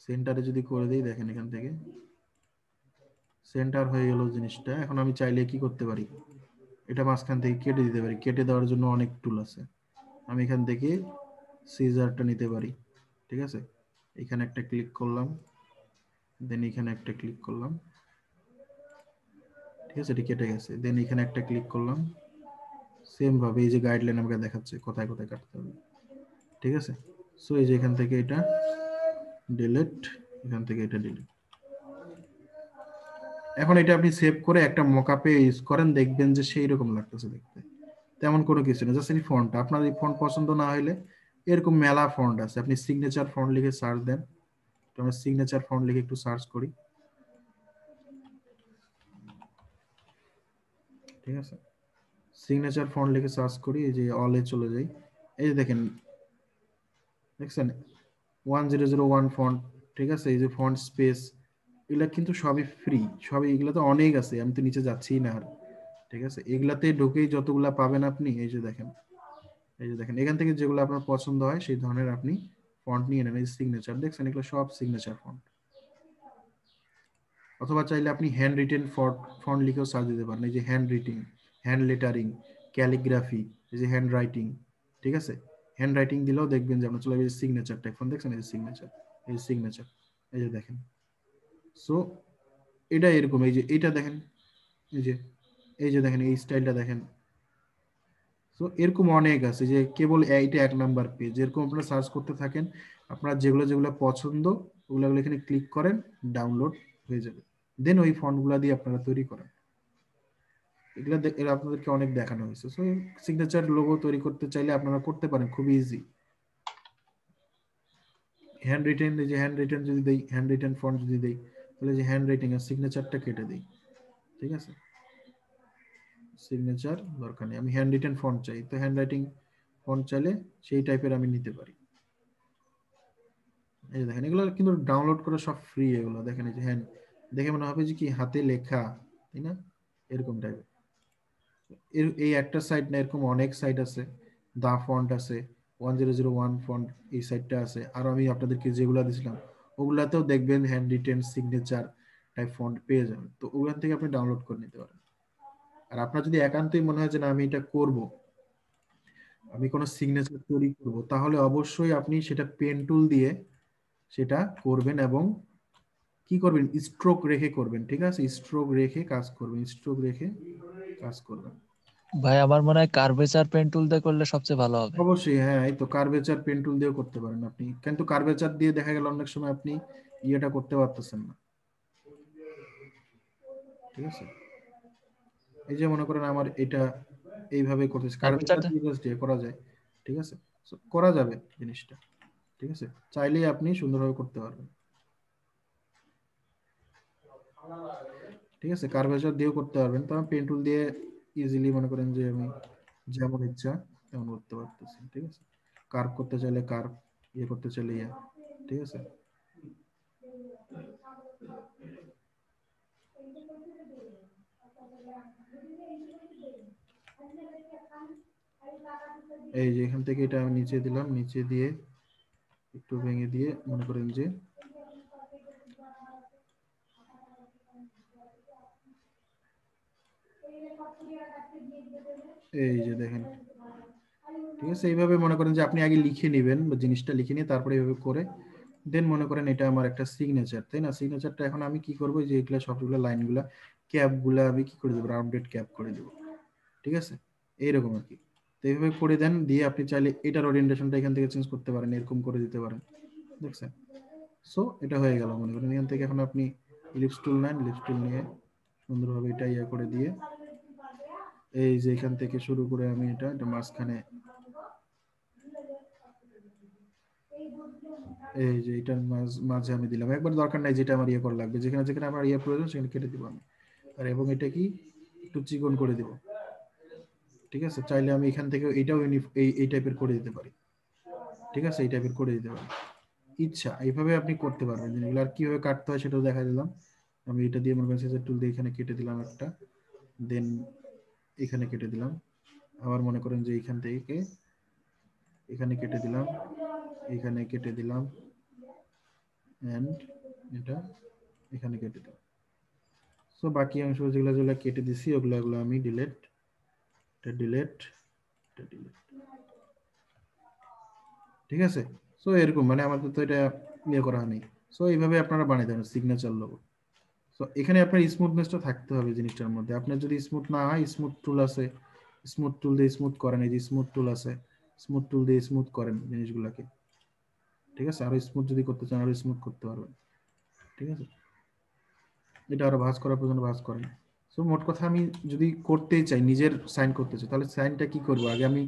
সেন্টারে যদি করে দিই, দেখেন এখান থেকে সেন্টার হয়ে গেল জিনিসটা। এখন আমি চাইলে কি করতে পারি, এটা মাঝখান থেকে কেটে দিতে পারি। কেটে দেওয়ার জন্য অনেক টুল আছে। আমি এখান থেকে সিজারটা নিতে পারি, ঠিক আছে। এখানে একটা ক্লিক করলাম, দেন এখানে একটা ক্লিক করলাম, ঠিক আছে, এটি কেটে গেছে। দেন এখানে একটা ক্লিক করলাম, সেম ভাবে এই যে গাইডলাইন আমাকে দেখাচ্ছে কোথায় কোথায় কাটতে হবে, ঠিক আছে। সো এই যে এখান থেকে এটা ডিলিট, এখান থেকে এটা ডিলিট। এখন এটা আপনি সেভ করে একটা মকআপে ইউজ করেন, দেখবেন যে সেই রকম লাগতেছে দেখতে। তেমন কোনো কিছু না, জাস্ট এই ফন্ট, আপনার এই ফন্ট পছন্দ না হলে এরকম মেলা ফন্ট আছে, আপনি সিগনেচার ফন্ট লিখে সার্চ দেন। তো আমরা সিগনেচার ফন্ট লিখে একটু সার্চ করি, ঠিক আছে। সিগনেচার ফন্ট লিখে সার্চ করি, এই যে অলে চলে যাই। এই যে দেখেন, দেখছেন 1001 ফন্ট, ঠিক আছে। এই যে ফন্ট স্পেস, এগুলা কিন্তু সবই ফ্রি, সবই, এগুলা তো অনেক আছে, আমি তো নিচে যাচ্ছি না আর, ঠিক আছে। এগুলাতে ঢুকেই যতগুলা পাবেন আপনি, এই যে দেখেন, এই যে দেখেন, এখান থেকে যেগুলো আপনার পছন্দ হয় সেই ধরনের আপনি ফন্ট নিয়ে নেন। এই সিগনেচার দেখছেন, এগুলো সব সিগনেচার ফন্ট। অথবা চাইলে আপনি হ্যান্ড রিটেন ফন্ট লিখেও সার্চ দিতে পারেন। এই যে হ্যান্ড রিটিং, হ্যান্ড লেটারিং, ক্যালিগ্রাফি, এই যে হ্যান্ড রাইটিং, ঠিক আছে। হ্যান্ড রাইটিং দিলেও দেখবেন যে আপনার চলে যাবে সিগনেচার টাইপ ফন্ট, দেখছেন এই যে সিগনেচার, এই যে সিগনেচার, এই যে দেখেন। সো এটা এরকম, এই যে এইটা দেখেন, এই যে, এই যে দেখেন এই স্টাইলটা দেখেন। তো এরকম অনেক আছে, যে কেবল এইটা 1 নাম্বার পেজ। এরকম আপনারা সার্চ করতে থাকেন, আপনার যেগুলো যেগুলো পছন্দ ওগুলো এখানে ক্লিক করেন, ডাউনলোড হয়ে যাবে। দেন ওই ফন্টগুলো দিয়ে আপনারা তৈরি করেন। এগুলো এরা আপনাদেরকে অনেক দেখানো হয়েছে। সো সিগনেচার লোগো তৈরি করতে চাইলে আপনারা করতে পারেন, খুবই ইজি। হ্যান্ড রিটেন, এই যে হ্যান্ড রিটেন যদি দেই, হ্যান্ড রিটেন ফন্ট যদি দেই, তাহলে যে হ্যান্ড রাইটিং এর সিগনেচারটা কেটে দেই, ঠিক আছে। সিগনেচার দরকার নেই, আমি হ্যান্ড রিটেন ফন্ট চাই, তো হ্যান্ড রাইটিং ফন্ট চাইলে সেই টাইপের আমি নিতে পারি। এই দেখেন, এগুলো কিন্তু ডাউনলোড করে সব ফ্রি। এগুলো দেখেন, এই যে হ্যান্ড, দেখে মনে হবে যে কি হাতে লেখা, তাই না, এরকম টাইপের। এর এই একটা সাইট না, এরকম অনেক সাইট আছে। দা ফন্ট আছে, 1001 ফন্ট, এই সাইটটা আছে। আর আমি আপনাদেরকে যেগুলো দিয়েছিলাম ওগুলাতেও দেখবেন hand written signature type font পেয়ে যাবেন। তো ওখান থেকে আপনি ডাউনলোড করে নিতে পারেন। আর আপনার যদি একান্তই মনে হয় যে না আমি এটা করব, আমি কোনো সিগনেচার তৈরি করব, তাহলে অবশ্যই আপনি সেটা পেন টুল দিয়ে সেটা করবেন। এবং কি করবেন, স্ট্রোক রেখে করবেন, ঠিক আছে। স্ট্রোক রেখে কাজ করবেন, স্ট্রোক রেখে কাজ করবেন। ভাই আমার মনে হয় কার্ভেচার পেন টুল দিয়ে করলে সবচেয়ে ভালো হবে। অবশ্যই, হ্যাঁ, এই তো কার্ভেচার পেন টুল দিয়েও করতে পারেন আপনি, কিন্তু কার্ভেচার দিয়ে দেখা গেল অনেক সময় আপনি ইয়েটা করতে পারতেছেন না, ঠিক আছে। এই যে মনে করেন আমার এটা এইভাবে করতেছে, কার্ভেচার কার্ভেচারটা দিয়ে জাস্ট দিয়ে করা যায়, ঠিক আছে। So, করা যাবে জিনিসটা, ঠিক আছে। চাইলেই আপনি সুন্দরভাবে করতে পারবেন, ঠিক আছে। কার্ভেচার দিয়েও করতে পারবেন, তো আমি পেন টুল দিয়ে ইজিলি মনে করেন যে আমি যেমন ইচ্ছা তেমন করতে পারতেছি, ঠিক আছে। কার্ভ করতে চাইলে কার্ভ, ইয়ে করতে চাইলে ইয়ে, ঠিক আছে। এই যে এখান থেকে এটা আমি নিচে দিলাম, নিচে দিয়ে একটু ভেঙে দিয়ে মনে করেন যে এই যে দেখেন, ঠিক আছে। এইভাবে মনে করেন যে আপনি আগে লিখে নেবেন বা জিনিসটা লিখে নিয়ে তারপরে এইভাবে করে দেন মনে করেন এটা আমার একটা সিগনেচার, তাই না। সিগনেচারটা এখন আমি কি করবো, যে এগুলা সবগুলো লাইনগুলা ক্যাপ গুলা আমি কি করে দেবো, রাউন্ডেড ক্যাপ করে দেবো, ঠিক আছে। এইরকম আর কি। তো এইভাবে করে দেন, দিয়ে আপনি চাইলে এটার ওরিয়েন্টেশনটা এখান থেকে চেঞ্জ করতে পারেন, এরকম করে দিতে পারেন, দেখছেন। সো এটা হয়ে গেল। মনে করেন এখান থেকে এখন আপনি লিপস টুল নেন, লিপস টুল নিয়ে সুন্দরভাবে এটা ইয়ে করে দিয়ে এই যে এখান থেকে শুরু করে আমি এটা মাঝখানে, এই যে এটার মাঝে আমি দিলাম। একবার দরকার নাই, যেটা আমার ইয়ে করা লাগবে, যেখানে যেখানে আমার ইয়ে প্রয়োজন সেখানে কেটে দিব আমি। আর এবং এটা কি একটু চিকন করে দিব, ঠিক আছে। চাইলে আমি এখান থেকে এটাও এই টাইপের করে দিতে পারি, ঠিক আছে। এই টাইপের করে দিতে পারি ইচ্ছা, এইভাবে আপনি করতে পারবেন। এগুলো আর কিভাবে কাটতে হয় সেটাও দেখা দিলাম। আমি এটা দিয়ে মনে করেন সিজার টুল দিয়ে এখানে কেটে দিলাম একটা, দেন এখানে কেটে দিলাম। আবার মনে করেন যে এখান থেকে এখানে কেটে দিলাম, এখানে কেটে দিলাম, এন্ড এটা এখানে কেটে দাও। সো বাকি অংশ যেগুলো যেগুলো কেটে দিছি ওগুলো আমি ডিলিট, এটা ডিলিট, এটা ডিলিট। ঠিক আছে, সো এরকম মানে আমাদের তো এটা ইয়ে করা হয়নি। সো এইভাবে আপনারা বানিয়ে দেবেন সিগনেচার লোগো। সো এখানে আপনার স্মুথনেসটা থাকতে হবে জিনিসটার মধ্যে। আপনার যদি স্মুথ না হয়, স্মুথ টুল আছে, স্মুথ টুল দিয়ে স্মুথ করেন। এই যে স্মুথ টুল আছে, স্মুথ টুল দিয়ে স্মুথ করেন জিনিসগুলোকে। ঠিক আছে, আরো স্মুথ যদি করতে চান আরো স্মুথ করতে পারবেন। ঠিক আছে, এটা আরো ভাঁজ করার পর্যন্ত ভাঁজ করেন। সো মোট কথা আমি যদি করতেই চাই, নিজের সাইন করতে চাই, তাহলে সাইনটা কি করবো? আগে আমি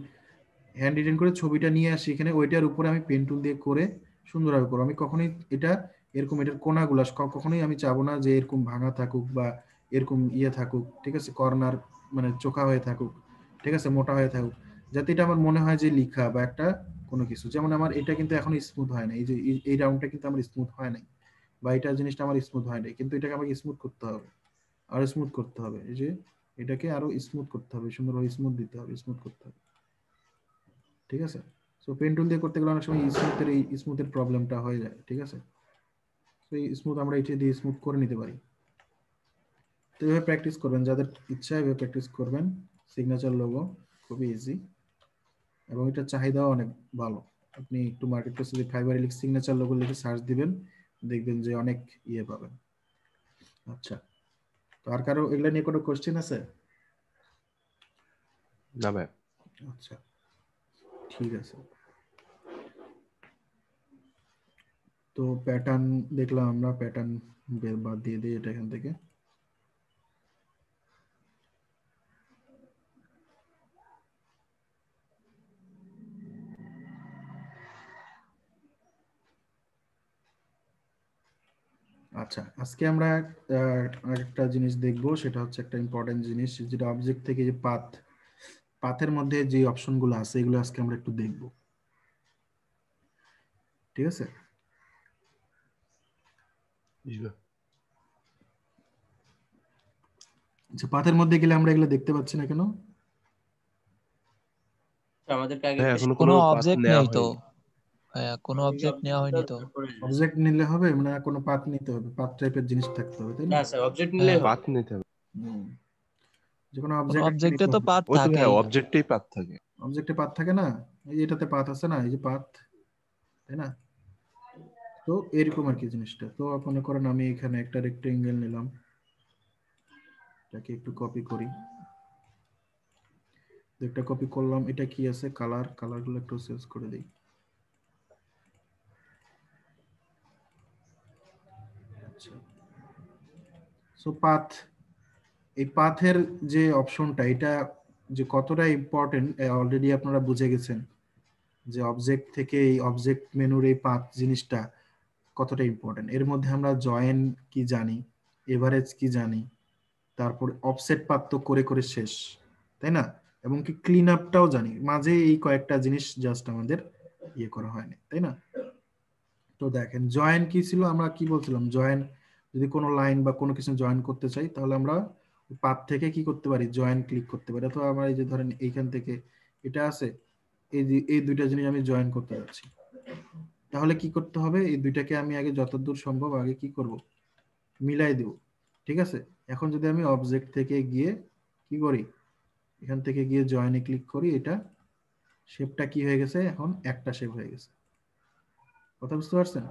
হ্যান্ড রিটেন করে ছবিটা নিয়ে আসি এখানে, ওইটার উপরে আমি পেন টুল দিয়ে করে সুন্দরভাবে করবো। আমি কখনোই এটা এরকম এটার কোনাগুলা কখনোই আমি চাবো না যে এরকম ভাঙা থাকুক বা এরকম ইয়ে থাকুক। ঠিক আছে, কর্নার মানে চোখা হয়ে থাকুক, ঠিক আছে, মোটা হয়ে থাকুক, যাতে এটা আমার মনে হয় যে লিখা বা একটা কোনো কিছু। যেমন আমার এটা কিন্তু এখনো স্মুথ হয় না, এই যে এই রাউন্ডটা কিন্তু আমার স্মুথ হয় নাই, বা এটা জিনিসটা আমার স্মুথ হয় নাই, কিন্তু এটাকে আমাকে স্মুথ করতে হবে, আরো স্মুথ করতে হবে। এই যে এটাকে আরো স্মুথ করতে হবে, সুন্দরভাবে স্মুথ দিতে হবে, স্মুথ করতে হবে। ঠিক আছে, সো পেন টুল দিয়ে করতে গেলে অনেক সময় স্মুথের প্রবলেমটা হয়ে যায়। ঠিক আছে, তো এই স্মুথ আমরা এটা দিয়ে স্মুথ করে নিতে পারি। তো এইভাবে প্র্যাকটিস করবেন, যাদের ইচ্ছা এভাবে প্র্যাকটিস করবেন। সিগনেচার লোগো খুবই ইজি এবং এটার চাহিদাও অনেক ভালো। আপনি একটু মার্কেট প্লেসে যদি ফাইবার এলিক্স সিগনেচার লোগো লিখে সার্চ দিবেন, দেখবেন যে অনেক ইয়ে পাবেন। আচ্ছা, তো আর কারো এগুলা নিয়ে কোনো কোশ্চেন আছে? না ভাই। আচ্ছা, ঠিক আছে। তো প্যাটার্ন দেখলাম আমরা, প্যাটার্ন বাদ দিয়ে দিই এটা এখান থেকে। আচ্ছা, আজকে আমরা আরেকটা জিনিস দেখব, সেটা হচ্ছে একটা ইম্পর্টেন্ট জিনিস, যেটা অবজেক্ট থেকে যে পাথের মধ্যে যে অপশনগুলো আছে এগুলো আজকে আমরা একটু দেখব। ঠিক আছে, আচ্ছা, পাথের মধ্যে গেলে আমরা এগুলো দেখতে পাচ্ছি না কেন? আমাদেরকে আগে হ্যাঁ, একটা এখনো কোনো কোনো পাথ অবজেক্ট নেওয়া নেই তো। হয়নি। হ্যাঁ, কোনো ওই অবজেক্ট নেওয়া হয়নি তো। তারপরে অবজেক্ট নিলে হবে মানে কোনো পাথ নিতে হবে, পাথ টাইপের জিনিস থাকতে হবে, তাই না? না স্যার, অবজেক্ট হ্যাঁ, নিলেই হবে। পাথ নিতে হবে। হুম, যে কোনো কোনো অবজেক্ট একটা অবজেক্টে নিতে তো হবে। পাথ ওই তো ভাই, থাকেই। অবজেক্টেই পাথ থাকে। অবজেক্টে পাথ থাকে না? এই যে এটাতে পাথ আছে না, এই যে পাথ, তাই না? তো এরকম আর কি জিনিসটা। তো মনে করেন আমি এখানে একটা রেক্টেঙ্গেল নিলাম, এটাকে একটু কপি করি, একটা কপি করলাম। এটা কি আছে? কালার, কালারগুলো একটু চেঞ্জ করে দিই। আচ্ছা, সো পাথ, এই পাথের যে অপশনটা, এটা যে কতটা ইম্পর্টেন্ট অলরেডি আপনারা বুঝে গেছেন, যে অবজেক্ট থেকে এই অবজেক্ট মেনুর এই পাথ জিনিসটা কতটা ইম্পর্টেন্ট। এর মধ্যে আমরা জয়েন কি জানি, এভারেজ কি জানি, তারপর অফসেট পাথ তো করে করে শেষ, তাই না? এবং কি ক্লিন আপটাও জানি, মাঝে এই কয়েকটা জিনিস জাস্ট আমাদের ইয়ে করা হয়নি, তাই না? তো দেখেন জয়েন কি ছিল, আমরা কি বলছিলাম, জয়েন যদি কোনো লাইন বা কোনো কিছু জয়েন করতে চাই, তাহলে আমরা পাথ থেকে কি করতে পারি, জয়েন ক্লিক করতে পারি। অথবা আমরা এই যে ধরেন এইখান থেকে এটা আছে, এই যে এই দুইটা জিনিস আমি জয়েন করতে যাচ্ছি, তাহলে কি করতে হবে, এই দুইটাকে আমি আগে যতদূর সম্ভব আগে কি করব, মিলাই দেব। ঠিক আছে, এখন যদি আমি অবজেক্ট থেকে গিয়ে কি করি, এখান থেকে গিয়ে জয়েনে ক্লিক করি, এটা শেপটা কি হয়ে গেছে, এখন একটা শেপ হয়ে গেছে। কথা বুঝতে পারছেন?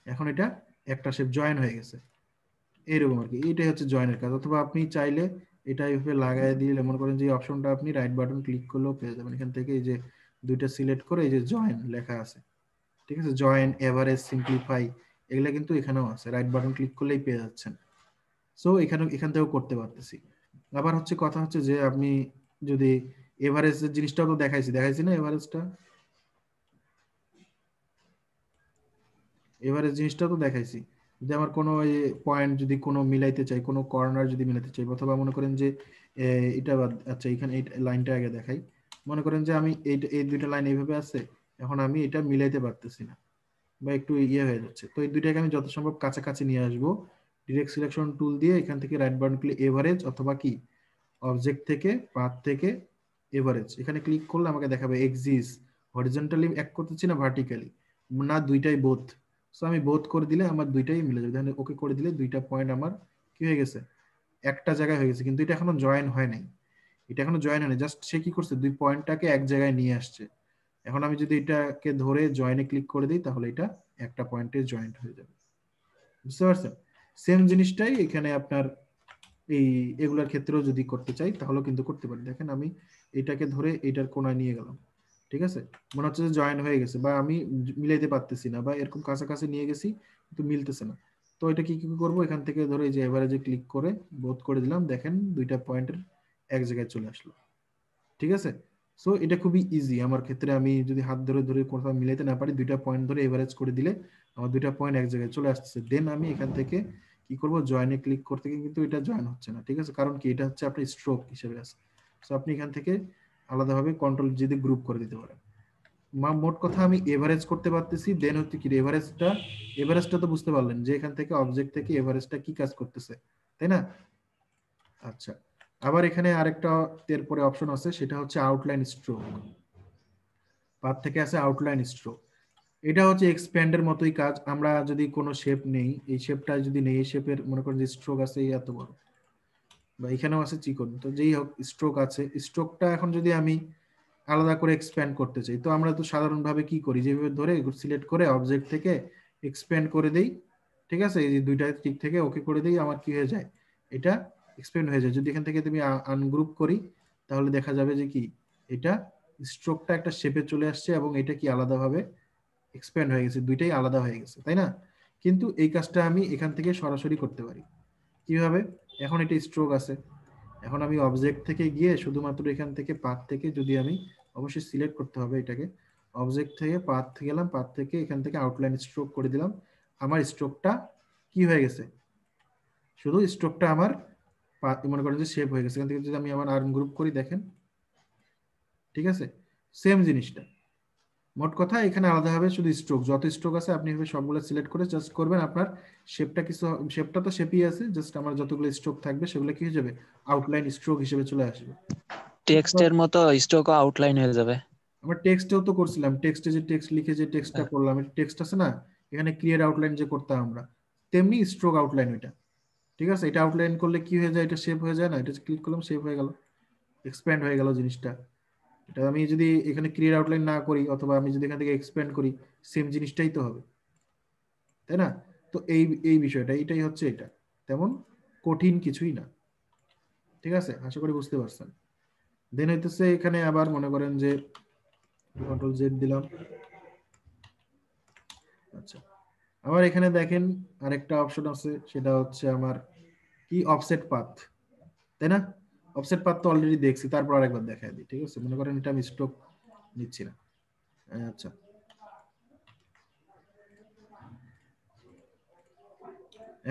এখন এটা একটা শেপ জয়েন হয়ে গেছে, এইরকম আর কি। এটাই হচ্ছে জয়েনের কাজ। অথবা আপনি চাইলে এটা এইভাবে লাগাই দিয়ে, মনে করেন যে অপশনটা আপনি রাইট বাটন ক্লিক করলেও পেয়ে যাবেন। এখান থেকে এই যে দুইটা সিলেক্ট করে এই যে জয়েন লেখা আছে, ঠিক আছে, জয়েন, এভারেজ, সিম্পলিফাই, এগুলা কিন্তু এখানেও আছে, রাইট বাটন ক্লিক করলেই পেয়ে যাচ্ছেন। সো এখান থেকেও করতে পারতেছি। আবার হচ্ছে কথা হচ্ছে যে আপনি যদি এভারেজের জিনিসটাও তো দেখাইছি না, এভারেজটা, এভারেজ জিনিসটা তো দেখাইছি। যদি আমার কোনো পয়েন্ট যদি কোনো মিলাইতে চাই, কোনো কর্নার যদি মিলাতে চাই, অথবা মনে করেন যে এটা আচ্ছা এখানে এই লাইনটা আগে দেখাই। মনে করেন যে আমি এই দুইটা লাইন এইভাবে আছে, এখন আমি এটা মিলাইতে পারতেছি না বা একটু ইয়ে হয়ে যাচ্ছে, তো এই দুইটাকে আমি যত সম্ভব কাছাকাছি নিয়ে আসবো। ডিরেক্ট সিলেকশন টুল দিয়ে এখান থেকে রাইট বাটন ক্লিক, এভারেজ, অথবা কি অবজেক্ট থেকে পাথ থেকে এভারেজ, এখানে ক্লিক করলে আমাকে দেখাবে এক্সিস, হরিজন্টালি এক করতেছি না ভার্টিক্যালি, না দুইটাই বোথ, সো আমি বোথ করে দিলে আমার দুইটাই মিলে যাবে। দেখেন ওকে করে দিলে দুইটা পয়েন্ট আমার কি হয়ে গেছে, একটা জায়গায় হয়ে গেছে, কিন্তু এটা এখনো জয়েন হয় নাই। এটা এখনো জয়েন হয়নি, জাস্ট সে কি করছে, দুই পয়েন্টটাকে এক জায়গায় নিয়ে আসছে। এখন আমি যদি এটাকে ধরে জয়েনে ক্লিক করে দিই তাহলে এটা একটা পয়েন্টে জয়েন্ট হয়ে যাবে। বুঝতে পারছেন? সেম জিনিসটাই এখানে আপনার এই এগুলোর ক্ষেত্রেও যদি করতে চাই তাহলেও কিন্তু করতে পারি। দেখেন আমি এটাকে ধরে এটার কোনায় নিয়ে গেলাম, ঠিক আছে, মনে হচ্ছে যে জয়েন হয়ে গেছে, বা আমি মিলাইতে পারতেছি না, বা এরকম কাছাকাছি নিয়ে গেছি কিন্তু মিলতেছে না। তো এটা কি কি করবো, এখান থেকে ধরে এই যে এভারেজে ক্লিক করে বোথ করে দিলাম, দেখেন দুইটা পয়েন্টের এক জায়গায় চলে আসলো। ঠিক আছে, সো এটা খুবই ইজি। আমার ক্ষেত্রে আমি যদি হাত ধরে ধরে কোথাও মিলাইতে না পারি, দুইটা পয়েন্ট ধরে এভারেজ করে দিলে আমার দুইটা পয়েন্ট এক জায়গায় চলে আসছে। দেন আমি এখান থেকে কি করব, জয়েনে ক্লিক করতে গিয়ে কিন্তু এটা জয়েন হচ্ছে না। ঠিক আছে, কারণ কি, এটা হচ্ছে আপনার স্ট্রোক হিসেবে আছে। সো আপনি এখান থেকে আলাদাভাবে কন্ট্রোল যদি গ্রুপ করে দিতে পারেন। মোট কথা আমি এভারেজ করতে পারতেছি। দেন হচ্ছে কি, এভারেজটা তো বুঝতে পারলেন যে এখান থেকে অবজেক্ট থেকে এভারেজটা কি কাজ করতেছে, তাই না? আচ্ছা, আবার এখানে আরেকটা এরপরে অপশন আছে, সেটা হচ্ছে আউটলাইন স্ট্রোক। পাথ থেকে আছে আউটলাইন স্ট্রোক। এটা হচ্ছে এক্সপ্যান্ডের মতোই কাজ। আমরা যদি কোনো শেপ নেই, এই শেপটা যদি নেই, এই শেপের মনে করেন যে স্ট্রোক আছে এই এত বড়, বা এখানেও আছে চিকন, তো যেই হোক স্ট্রোক আছে, স্ট্রোকটা এখন যদি আমি আলাদা করে এক্সপ্যান্ড করতে চাই, তো আমরা তো সাধারণভাবে কি করি, যেভাবে ধরে সিলেক্ট করে অবজেক্ট থেকে এক্সপ্যান্ড করে দেই। ঠিক আছে, এই যে দুইটা টিক থেকে ওকে করে দেই, আমার কি হয়ে যায়, এটা এক্সপ্যান্ড হয়ে যায়। যদি এখান থেকে তুমি আনগ্রুপ করি তাহলে দেখা যাবে যে কি, এটা স্ট্রোকটা একটা শেপে চলে আসছে এবং এটা কি আলাদাভাবে এক্সপ্যান্ড হয়ে গেছে, দুইটাই আলাদা হয়ে গেছে, তাই না? কিন্তু এই কাজটা আমি এখান থেকে সরাসরি করতে পারি। কিভাবে? এখন এটা স্ট্রোক আছে, এখন আমি অবজেক্ট থেকে গিয়ে শুধুমাত্র এখান থেকে পাথ থেকে যদি আমি, অবশ্যই সিলেক্ট করতে হবে এটাকে, অবজেক্ট থেকে পাথ গেলাম, পাথ থেকে এখান থেকে আউটলাইন স্ট্রোক করে দিলাম, আমার স্ট্রোকটা কি হয়ে গেছে, শুধু স্ট্রোকটা আমার মনে করেন যে শেপ হয়ে গেছে। এখান থেকে যদি আমি আমার আর্ম গ্রুপ করি, দেখেন, ঠিক আছে, সেম জিনিসটা। মোট কথা এখানে আলাদাভাবে শুধু স্ট্রোক, যত স্ট্রোক আছে আপনি এভাবে সবগুলো সিলেক্ট করে জাস্ট করবেন, আপনার শেপটা কিছু, শেপটা তো শেপই আছে, জাস্ট আমার যতগুলো স্ট্রোক থাকবে সেগুলো কি হয়ে যাবে, আউটলাইন স্ট্রোক হিসেবে চলে আসবে। টেক্সটের মতো স্ট্রোক আউটলাইন হয়ে যাবে। আমরা টেক্সটেও তো করছিলাম, টেক্সটে যে টেক্সট লিখে যে টেক্সটটা হ্যাঁ। করলাম, টেক্সট আছে না, এখানে ক্লিয়ার আউটলাইন যে করতাম আমরা, তেমনি স্ট্রোক আউটলাইন ওইটা। ঠিক আছে, এটা আউটলাইন করলে কি হয়ে যায়, এটা শেপ হয়ে যায় না, এটা ক্লিক করলাম শেপ হয়ে গেল, এক্সপ্যান্ড হয়ে গেল জিনিসটা। এটা আমি যদি এখানে ক্লিয়ার আউটলাইন না করি, অথবা আমি যদি এখান থেকে এক্সপ্যান্ড করি, সেম জিনিসটাই তো হবে, তাই না? তো এই এই বিষয়টা, এটাই হচ্ছে এটা, তেমন কঠিন কিছুই না। ঠিক আছে, আশা করি বুঝতে পারছেন। দেন হইতেছে এখানে আবার মনে করেন যে কন্ট্রোল জেড দিলাম। আচ্ছা, আবার এখানে দেখেন আরেকটা অপশন আছে, সেটা হচ্ছে আমার কি, অফসেট পাথ, তাই না? অফসেট পাথ তো অলরেডি দেখছি, তারপর আরেকবার দেখাই দিই। ঠিক আছে, মনে করেন এটা আমি স্টক নিচ্ছি না। আচ্ছা,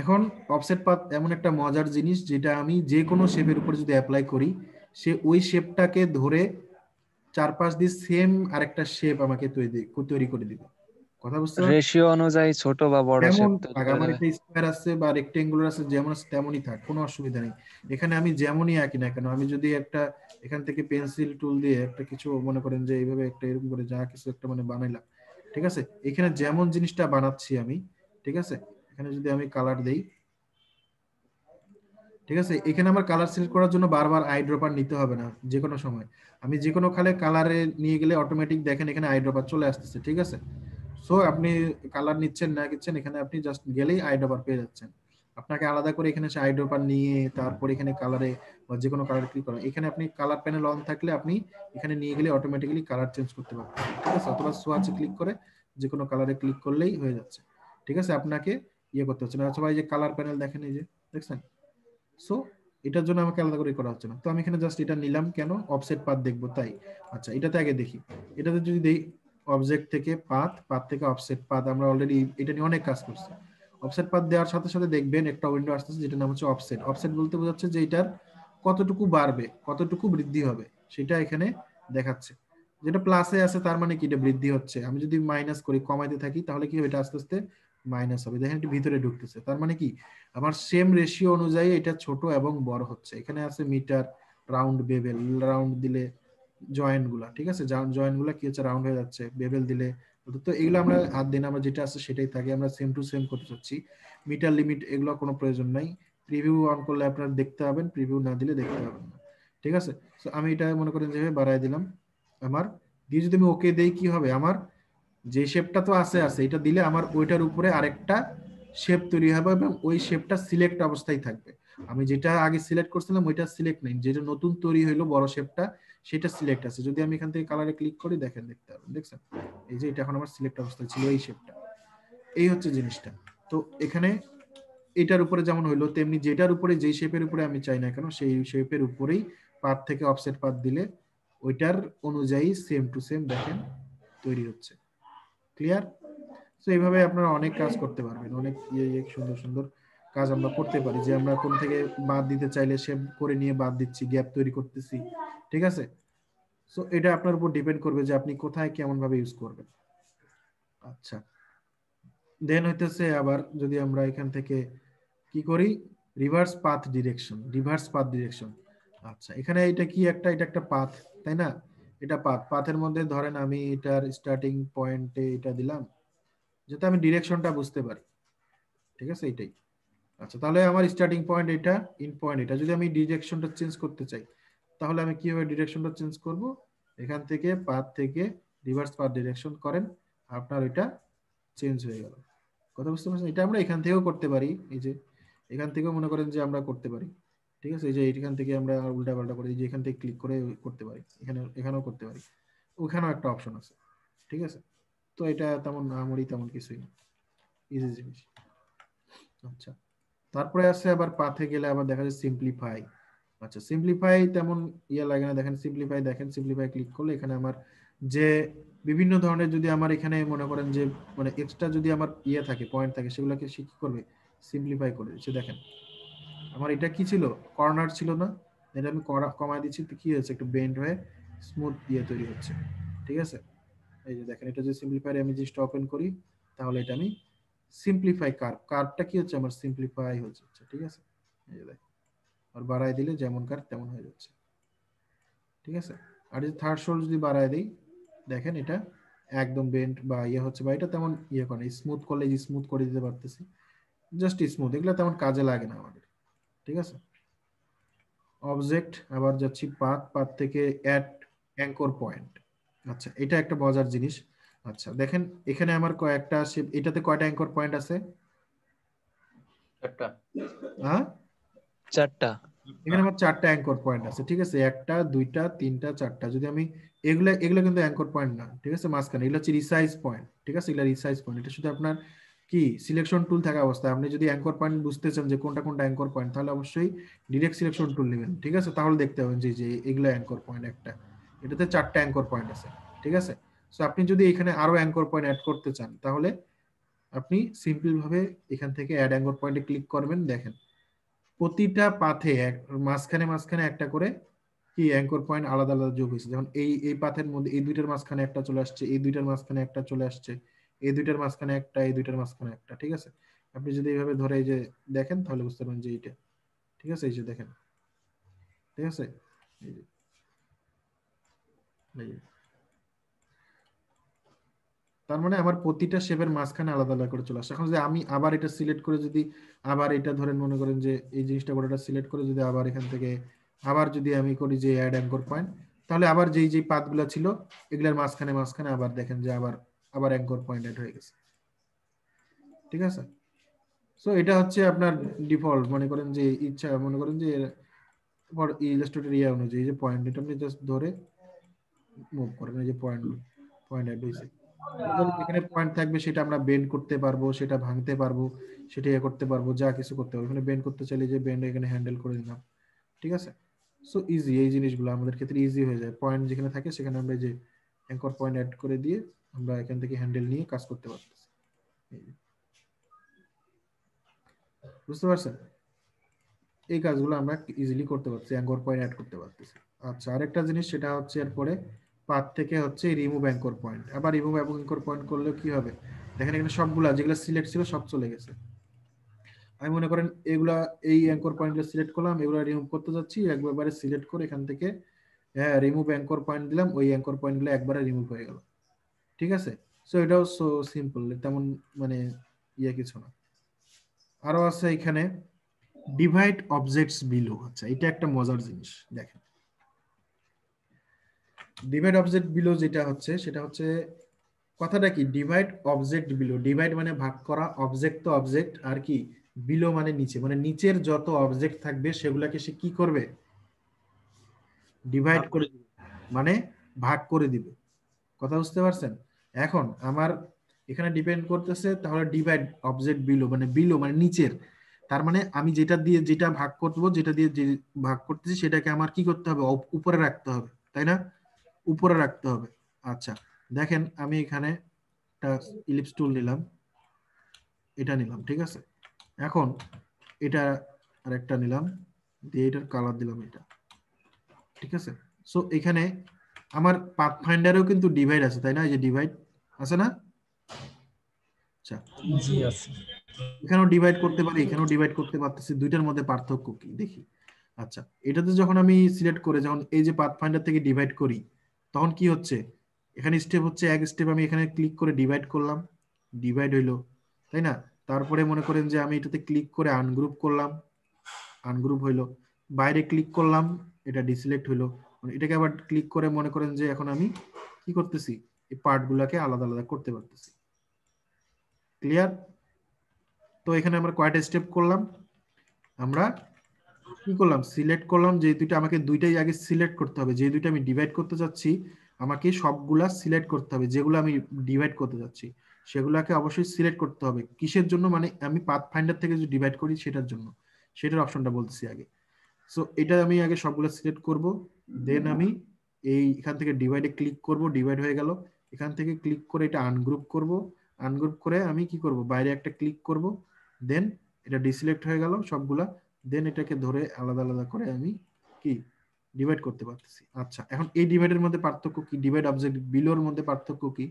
এখন অফসেট পাথ এমন একটা মজার জিনিস, যেটা আমি যে কোনো শেপের উপর যদি অ্যাপ্লাই করি, সে ওই শেপটাকে ধরে চারপাশ দিয়ে সেম আরেকটা শেপ আমাকে তৈরি করে দিবে। কথা বুঝতে পারছেন? রেশিও অনুযায়ী ছোট বা বড় যেমন শেপ তৈরি থাক, করে আমার দেবে। একটা স্কোয়ার আছে বা রেক্টেঙ্গুলার আছে, যেমন আছে তেমনই থাক, কোনো অসুবিধা নেই। এখানে আমি যেমনই আঁকি না কেন, আমি যদি একটা এখান থেকে পেন্সিল টুল দিয়ে একটা কিছু মনে করেন যে এইভাবে একটা এরকম করে যা কিছু একটা মানে বানাইলাম, ঠিক আছে, এখানে যেমন জিনিসটা বানাচ্ছি আমি, ঠিক আছে, এখানে যদি আমি কালার দেই, ঠিক আছে, এখানে আমার কালার সিলেক্ট করার জন্য বারবার আই ড্রপার নিতে হবে না। যে কোনো সময় আমি যে কোনো খালে কালারে নিয়ে গেলে অটোমেটিক দেখেন এখানে আই ড্রপার চলে আসতেছে। ঠিক আছে, সো আপনি কালার নিচ্ছেন না নিচ্ছেন, এখানে আপনি জাস্ট গেলেই আই ড্রপার পেয়ে যাচ্ছেন। আপনাকে আলাদা করে এখানে আই ড্রপার নিয়ে তারপর এখানে কালারে বা যে কোনো কালার ক্লিক করা, এখানে আপনি কালার প্যানেল অন থাকলে আপনি এখানে নিয়ে গেলে অটোমেটিক্যালি কালার চেঞ্জ করতে পারবেন। ঠিক আছে, অথবা সোয়াচে ক্লিক করে যে কোনো কালারে ক্লিক করলেই হয়ে যাচ্ছে। ঠিক আছে, আপনাকে ইয়ে করতে হচ্ছে না। অথবা এই যে কালার প্যানেল দেখেন, এই যে দেখছেন, সো এটার জন্য আমাকে আলাদা করে করা হচ্ছে না। তো আমি এখানে জাস্ট এটা নিলাম, কেন, অফসেট পাথ দেখবো তাই। আচ্ছা, এটাতে আগে দেখি, এটাতে যদি দেই অবজেক্ট থেকে পাথ, পাথ থেকে অফসেট পাথ, আমরা অলরেডি এটা নিয়ে অনেক কাজ করছি। অফসেট পাথ দেওয়ার সাথে সাথে দেখবেন একটা উইন্ডো আসতেছে, যেটা নাম হচ্ছে অফসেট। অফসেট বলতে বোঝাচ্ছে যে এটার কতটুকু বাড়বে, কতটুকু বৃদ্ধি হবে, সেটা এখানে দেখাচ্ছে। যেটা প্লাসে আছে তার মানে কি, এটা বৃদ্ধি হচ্ছে। আমি যদি মাইনাস করি, কমাইতে থাকি, তাহলে কি হবে, এটা আস্তে আস্তে মাইনাস হবে। দেখেন এটা ভিতরে ঢুকতেছে, তার মানে কি, আমার সেম রেশিও অনুযায়ী এটা ছোট এবং বড় হচ্ছে। এখানে আছে মিটার, রাউন্ড, বেবেল, রাউন্ড দিলে জয়েন্ট গুলা, ঠিক আছে, জয়েন্ট গুলা কি হচ্ছে, রাউন্ড হয়ে যাচ্ছে। বেবেল দিলে তো এগুলো আমরা হাত দিন, আমরা যেটা আছে সেটাই থাকে, আমরা সেম টু সেম করতে চাচ্ছি। মিটার লিমিট এগুলো কোনো প্রয়োজন নাই। প্রিভিউ অন করলে আপনারা দেখতে পাবেন, প্রিভিউ না দিলে দেখতে পাবেন না। ঠিক আছে, তো আমি এটা মনে করেন যেভাবে বাড়াই দিলাম আমার, দিয়ে যদি আমি ওকে দেই কি হবে, আমার যে শেপটা তো আছে আছে এটা দিলে আমার ওইটার উপরে আরেকটা শেপ তৈরি হবে এবং ওই শেপটা সিলেক্ট অবস্থায় থাকবে। আমি যেটা আগে সিলেক্ট করছিলাম ওইটা সিলেক্ট নেই, যেটা নতুন তৈরি হইলো বড় শেপটা সেটা সিলেক্ট আছে। যদি আমি এখান থেকে কালারে ক্লিক করি দেখেন, দেখতে পাবেন, দেখছেন এই যে এটা এখন আমার সিলেক্ট অবস্থায় ছিল এই শেপটা। এই হচ্ছে জিনিসটা। তো এখানে এটার উপরে যেমন হইলো তেমনি যেটার উপরে যেই শেপের উপরে আমি চাই না কেন সেই শেপের উপরেই পাথ থেকে অফসেট পাথ দিলে ওইটার অনুযায়ী সেম টু সেম দেখেন তৈরি হচ্ছে। ক্লিয়ার? তো এইভাবে আপনারা অনেক কাজ করতে পারবেন, অনেক সুন্দর সুন্দর কাজ আমরা করতে পারি, যে আমরা কোন থেকে বাদ দিতে চাইলে শেপ করে নিয়ে বাদ দিচ্ছি, গ্যাপ তৈরি করতেছি। ঠিক আছে, সো এটা আপনার উপর ডিপেন্ড করবে যে আপনি কোথায় কেমন ভাবে ইউজ করবেন। আচ্ছা, দেন হইতেছে আবার যদি আমরা এখান থেকে কি করি, reverse path direction, reverse path direction. আচ্ছা, এখানে এটা কি একটা, এটা একটা পাথ, তাই না? এটা পাথ, পাথের মধ্যে ধরেন আমি এটার স্টার্টিং পয়েন্টে এটা দিলাম যাতে আমি ডিরেকশনটা বুঝতে পারি। ঠিক আছে, এইটাই। আচ্ছা, তাহলে আমার স্টার্টিং পয়েন্ট এটা, ইন পয়েন্ট এটা, যদি আমি ডিরেকশনটা চেঞ্জ করতে চাই তাহলে আমি কিভাবে ডিরেকশনটা চেঞ্জ করব, এখান থেকে পাথ থেকে রিভার্স পাথ ডিরেকশন করেন, আপনার এটা চেঞ্জ হয়ে গেল। কথা বুঝতে পারছেন? এটা আমরা এখান থেকেও করতে পারি, এই যে এখান থেকেও মনে করেন যে আমরা করতে পারি। ঠিক আছে, এই যে এখান থেকে আমরা উল্টা পাল্টা করে, এই যে এখান থেকে ক্লিক করে করতে পারি, এখানে এখানেও করতে পারি, ওখানেও একটা অপশন আছে। ঠিক আছে, তো এটা তেমন আমারই তেমন কিছুই না, ইজি জিনিস। আচ্ছা, তারপরে আছে আবার পাথে গেলে আবার দেখা যায় সিম্পলিফাই। আচ্ছা, সিম্পলিফাই তেমন ইয়ে লাগে না, দেখেন সিম্পলিফাই, দেখেন সিম্পলিফাই ক্লিক করলে এখানে আমার যে বিভিন্ন ধরনের যদি আমার এখানে মনে করেন যে মানে এক্সট্রা যদি আমার ইয়ে থাকে, পয়েন্ট থাকে, সেগুলোকে সে কি করবে, সিম্পলিফাই করে দিচ্ছে। দেখেন আমার এটা কি ছিল, কর্নার ছিল না, এটা আমি কমায় দিচ্ছি, তো কি হয়েছে, একটু বেন্ড হয়ে স্মুথ ইয়ে তৈরি হচ্ছে। ঠিক আছে, এই যে দেখেন, এটা যদি সিম্পলিফাই আমি জিনিসটা ওপেন করি তাহলে এটা আমি সিম্পলিফাই, কার্ভটা কি হচ্ছে আমার সিম্পলিফাই হচ্ছে। ঠিক আছে, এই যে দেখেন, আর বাড়ায় দিলে যেমন কার্ভ তেমন হয়ে যাচ্ছে। ঠিক আছে, আর যদি থার্ড শোল যদি বাড়ায় দিই দেখেন এটা একদম বেন্ড বা ইয়ে হচ্ছে, বা এটা তেমন ইয়ে করে, স্মুথ করলে স্মুথ করে দিতে পারতেছি, জাস্ট স্মুথ, এগুলো তেমন কাজে লাগে না আমাদের। ঠিক আছে, অবজেক্ট আবার যাচ্ছি পাথ, পাথ থেকে অ্যাড অ্যাঙ্কর পয়েন্ট। আচ্ছা, এটা একটা মজার জিনিস। আচ্ছা দেখেন, এখানে আমার কয়েকটা এটাতে কয়টা অ্যাঙ্কর পয়েন্ট আছে? চারটা। হ্যাঁ, চারটা। এখানে আমার চারটা অ্যাঙ্কর পয়েন্ট আছে। ঠিক আছে, একটা দুইটা তিনটা চারটা, যদি আমি এগুলা, এগুলো কিন্তু অ্যাঙ্কর পয়েন্ট না। ঠিক আছে, মাঝখানে এগুলো হচ্ছে রিসাইজ পয়েন্ট। ঠিক আছে, এগুলো রিসাইজ পয়েন্ট, এটা শুধু আপনার কি সিলেকশন টুল থাকা অবস্থায় আপনি যদি অ্যাঙ্কর পয়েন্ট বুঝতে চান যে কোনটা কোনটা অ্যাঙ্কর পয়েন্ট, তাহলে অবশ্যই ডিরেক্ট সিলেকশন টুল নেবেন। ঠিক আছে, তাহলে দেখতে পাবেন যে যে এগুলো অ্যাঙ্কর পয়েন্ট, একটা এটাতে চারটা অ্যাঙ্কর পয়েন্ট আছে। ঠিক আছে, সো আপনি যদি এখানে আরো অ্যাঙ্কর পয়েন্ট অ্যাড করতে চান তাহলে আপনি সিম্পল ভাবে এখান থেকে অ্যাড অ্যাঙ্কর পয়েন্টে ক্লিক করবেন। দেখেন প্রতিটা পাথে মাঝখানে মাঝখানে একটা করে কি অ্যাঙ্কর পয়েন্ট আলাদা আলাদা যোগ হয়েছে। যেমন এই এই পাথের মধ্যে এই দুইটার মাঝখানে একটা চলে আসছে, এই দুইটার মাঝখানে একটা চলে আসছে, এই দুইটার মাঝখানে একটা, এই দুইটার মাঝখানে একটা। ঠিক আছে, আপনি যদি এইভাবে ধরে এই যে দেখেন তাহলে বুঝতে পারবেন যে এইটা। ঠিক আছে, এই যে দেখেন, ঠিক আছে, এই যে এই যে। তার মানে আমার প্রতিটা শেপের মাঝখানে আলাদা আলাদা করে চলে আসছে। এখন যদি আমি আবার এটা সিলেক্ট করে যদি আবার এটা ধরেন মনে করেন যে এই জিনিসটা গোটাটা সিলেক্ট করে যদি আবার এখান থেকে আবার যদি আমি করি যে অ্যাড অ্যাঙ্কর পয়েন্ট, তাহলে আবার যেই যেই পাথগুলো ছিল এগুলোর মাঝখানে মাঝখানে আবার দেখেন যে আবার আবার অ্যাঙ্কর পয়েন্ট অ্যাড হয়ে গেছে। ঠিক আছে, সো এটা হচ্ছে আপনার ডিফল্ট, মনে করেন যে ইচ্ছা, মনে করেন যে ইলাস্ট্রেটর ইয়া অনুযায়ী যে পয়েন্ট, এটা আপনি জাস্ট ধরে মুভ করেন, এই যে পয়েন্ট পয়েন্ট অ্যাড হয়েছে, যেখানে পয়েন্ট থাকবে সেটা আমরা বেন্ড করতে পারবো, সেটা ভাঙতে পারবো, সেটা ইয়ে করতে পারবো, যা কিছু করতে পারবো। এখানে বেন্ড করতে চাইলে যে বেন্ড এখানে হ্যান্ডেল করে দিলাম। ঠিক আছে, সো ইজি, এই জিনিসগুলো আমাদের ক্ষেত্রে ইজি হয়ে যায়। পয়েন্ট যেখানে থাকে সেখানে আমরা যে অ্যাঙ্কর পয়েন্ট অ্যাড করে দিয়ে আমরা এখান থেকে হ্যান্ডেল নিয়ে কাজ করতে পারতেছি। বুঝতে পারছেন? এই কাজগুলো আমরা ইজিলি করতে পারছি, অ্যাঙ্কর পয়েন্ট অ্যাড করতে পারতেছি। আচ্ছা, আরেকটা জিনিস সেটা হচ্ছে এরপরে পাথ থেকে হচ্ছে রিমুভ অ্যাঙ্কর পয়েন্ট। আবার রিমুভ অ্যাঙ্কর পয়েন্ট করলে কি হবে, দেখেন এখানে সবগুলা যেগুলো সিলেক্ট ছিল সব চলে গেছে। আমি মনে করেন এগুলা এই অ্যাঙ্কর পয়েন্টগুলো সিলেক্ট করলাম, এগুলো রিমুভ করতে যাচ্ছি, একবারে সিলেক্ট করে এখান থেকে হ্যাঁ রিমুভ অ্যাঙ্কর পয়েন্ট দিলাম, ওই অ্যাঙ্কর পয়েন্টগুলো একবারে রিমুভ হয়ে গেল। ঠিক আছে, সো এটাও সো সিম্পল, তেমন মানে কিছু না। আরো আছে এখানে ডিভাইড অবজেক্টস বিলো। আচ্ছা, এটা একটা মজার জিনিস। দেখেন, ডিভাইড অবজেক্ট বিলো যেটা হচ্ছে সেটা হচ্ছে, কথাটা কি, ডিভাইড অবজেক্ট বিলো, ডিভাইড মানে ভাগ করা, অবজেক্ট তো অবজেক্ট, আর কি বিলো মানে নিচে, মানে নিচের যত অবজেক্ট থাকবে সেগুলাকে সে কি করবে, ডিভাইড ভাগ করে করে দিবে, মানে ভাগ করে দিবে। কথা বুঝতে পারছেন? এখন আমার এখানে ডিপেন্ড করতেছে, তাহলে ডিভাইড অবজেক্ট বিলো মানে বিলো মানে নিচের, তার মানে আমি যেটা দিয়ে যেটা ভাগ করবো, যেটা দিয়ে যে ভাগ করতেছি সেটাকে আমার কি করতে হবে, উপরে রাখতে হবে, তাই না? উপরে রাখতে হবে। আচ্ছা, দেখেন আমি এখানে একটা ইলিপস টুল নিলাম, এটা নিলাম, ঠিক আছে। এখন এটা আরেকটা নিলাম, দিয়ে এটার কালার দিলাম এটা, ঠিক আছে। সো এখানে আমার পাথ ফাইন্ডারেও কিন্তু ডিভাইড আছে, তাই না? এই যে ডিভাইড আছে না? আচ্ছা, জি আছে। এখানেও ডিভাইড করতে পারি, এখানেও ডিভাইড করতে পারতেছি, দুইটার মধ্যে পার্থক্য কি দেখি। আচ্ছা, এটাতে যখন আমি সিলেক্ট করে যখন এই যে পাথ ফাইন্ডার থেকে ডিভাইড করি, তখন কি হচ্ছে, এখানে স্টেপ হচ্ছে, এক স্টেপ আমি এখানে ক্লিক করে ডিভাইড করলাম, ডিভাইড হইলো, তাই না? তারপরে মনে করেন যে আমি এটাতে ক্লিক করে আনগ্রুপ করলাম, আনগ্রুপ হইলো, বাইরে ক্লিক করলাম, এটা ডিসিলেক্ট হইলো, মানে এটাকে আবার ক্লিক করে মনে করেন যে এখন আমি কি করতেছি, এই পার্ট গুলাকে আলাদা আলাদা করতে পারতেছি। ক্লিয়ার? তো এখানে আমরা কয়টা স্টেপ করলাম, আমরা কি করলাম, সিলেক্ট করলাম, যে দুইটা আমাকে দুইটাই আগে সিলেক্ট করতে হবে, যে দুইটা আমি ডিভাইড করতে যাচ্ছি আমাকে সবগুলা সিলেক্ট করতে হবে, যেগুলো আমি ডিভাইড করতে যাচ্ছি সেগুলাকে অবশ্যই সিলেক্ট করতে হবে। কিসের জন্য, মানে আমি পাথ ফাইন্ডার থেকে যে ডিভাইড করি সেটার জন্য, সেটার অপশনটা বলতেছি আগে। সো এটা আমি আগে সবগুলো সিলেক্ট করব, দেন আমি এই এখান থেকে ডিভাইডে ক্লিক করব, ডিভাইড হয়ে গেল, এখান থেকে ক্লিক করে এটা আনগ্রুপ করব, আনগ্রুপ করে আমি কি করব, বাইরে একটা ক্লিক করব, দেন এটা ডিসিলেক্ট হয়ে গেল সবগুলা, দেন এটাকে ধরে আলাদা আলাদা করে আমি কি ডিভাইড করতে পারতেছি। আচ্ছা, এখন এই ডিভাইডের মধ্যে পার্থক্য কি, ডিভাইড অবজেক্ট বিলোর মধ্যে পার্থক্য কি,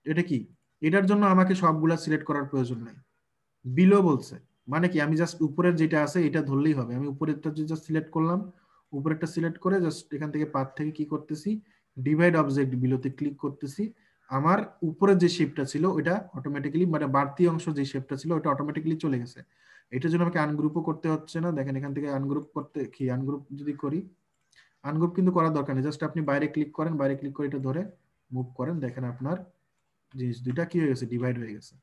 এটা কি, এটার জন্য আমাকে সবগুলা সিলেক্ট করার প্রয়োজন নাই, বিলো বলছে, মানে কি আমি জাস্ট উপরের যেটা আছে এটা ধরলেই হবে, আমি উপরেরটা জাস্ট সিলেক্ট করলাম, উপরেরটা সিলেক্ট করে জাস্ট এখান থেকে পাথ থেকে কি করতেছি, ডিভাইড অবজেক্ট বিলোতে ক্লিক করতেছি, আমার উপরের যে শেপটা ছিল ওটা অটোমেটিক্যালি, মানে বাড়তি অংশ যে শেপটা ছিল ওটা অটোমেটিক্যালি চলে গেছে। এটার জন্য আমাকে আনগ্রুপও করতে হচ্ছে না। দেখেন এখান থেকে আনগ্রুপ করতে কি, আনগ্রুপ যদি করি, আনগ্রুপ কিন্তু করার দরকার নেই, জাস্ট আপনি বাইরে ক্লিক করেন, বাইরে ক্লিক করে এটা ধরে মুভ করেন, দেখেন আপনার জিনিস দুইটা কি হয়ে গেছে, ডিভাইড হয়ে গেছে।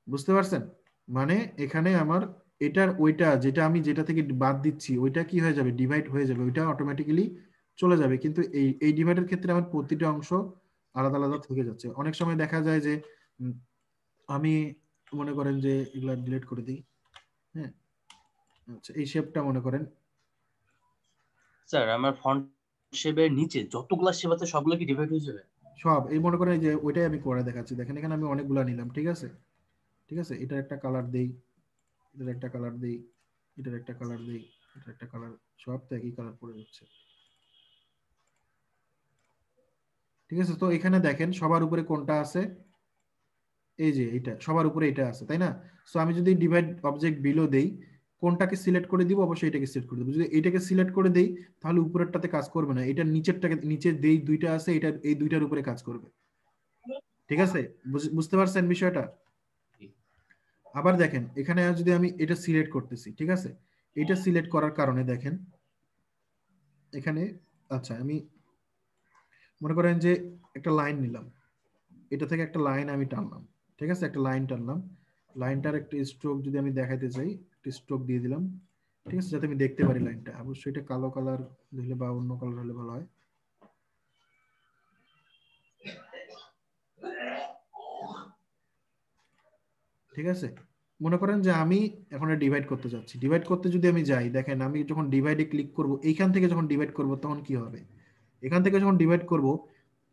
বুঝতে পারছেন? মানে এখানে আমার এটার ওইটা, যেটা আমি যেটা থেকে বাদ দিচ্ছি ওইটা কি হয়ে যাবে, ডিভাইড হয়ে যাবে, ওইটা অটোমেটিক্যালি চলে যাবে। কিন্তু এই ডিভাইডের ক্ষেত্রে আমার প্রতিটা অংশ আলাদা আলাদা থেকে যাচ্ছে। অনেক সময় দেখা যায় যে আমি মনে করেন যে এগুলা ডিলিট করে দিই, হ্যাঁ, আচ্ছা এই শেপটা মনে করেন, স্যার আমার ফন্ট শেপের নিচে যতগুলা শেপ আছে সবগুলো কি ডিভাইড হয়ে যাবে? সব এই মনে করেন যে ওইটাই আমি করে দেখাচ্ছি। দেখেন এখানে আমি অনেকগুলা নিলাম, ঠিক আছে, ঠিক আছে, এটার একটা কালার দেই, এটার একটা কালার দেই, এটার একটা কালার দেই, এটার একটা কালার, সব তো একই কালার পড়ে যাচ্ছে, ঠিক আছে। তো এখানে দেখেন সবার উপরে কোনটা আছে, এই যে এটা সবার উপরে এটা আছে, তাই না? সো আমি যদি ডিভাইড অবজেক্ট বিলো দেই, কোনটাকে সিলেক্ট করে দিব, অবশ্যই এটাকে সিলেক্ট করে দেবো। যদি এটাকে সিলেক্ট করে দেই তাহলে উপরেরটাতে কাজ করবে না, এটা নিচেরটাকে, নিচে যেই দুইটা আছে এটা এই দুইটার উপরে কাজ করবে, ঠিক আছে। বুঝতে পারছেন বিষয়টা? আবার দেখেন এখানে যদি আমি এটা সিলেক্ট করতেছি, ঠিক আছে, এটা সিলেক্ট করার কারণে দেখেন এখানে, আচ্ছা আমি মনে করেন যে একটা লাইন নিলাম, এটা থেকে একটা লাইন আমি টানলাম, ঠিক আছে, একটা লাইন টানলাম, লাইনটার একটা স্ট্রোক যদি আমি দেখাইতে চাই, একটা স্ট্রোক দিয়ে দিলাম, ঠিক আছে, যাতে আমি দেখতে পারি লাইনটা। অবশ্যই এটা কালো কালার দিলে বা অন্য কালার হলে ভালো হয়। ঠিক আছে, মনে করেন যে আমি এখন ডিভাইড করতে যাচ্ছি, ডিভাইড করতে যদি আমি যাই, দেখেন আমি যখন ডিভাইডে ক্লিক করব, এইখান থেকে যখন ডিভাইড করব তখন কি হবে, এখান থেকে যখন ডিভাইড করব,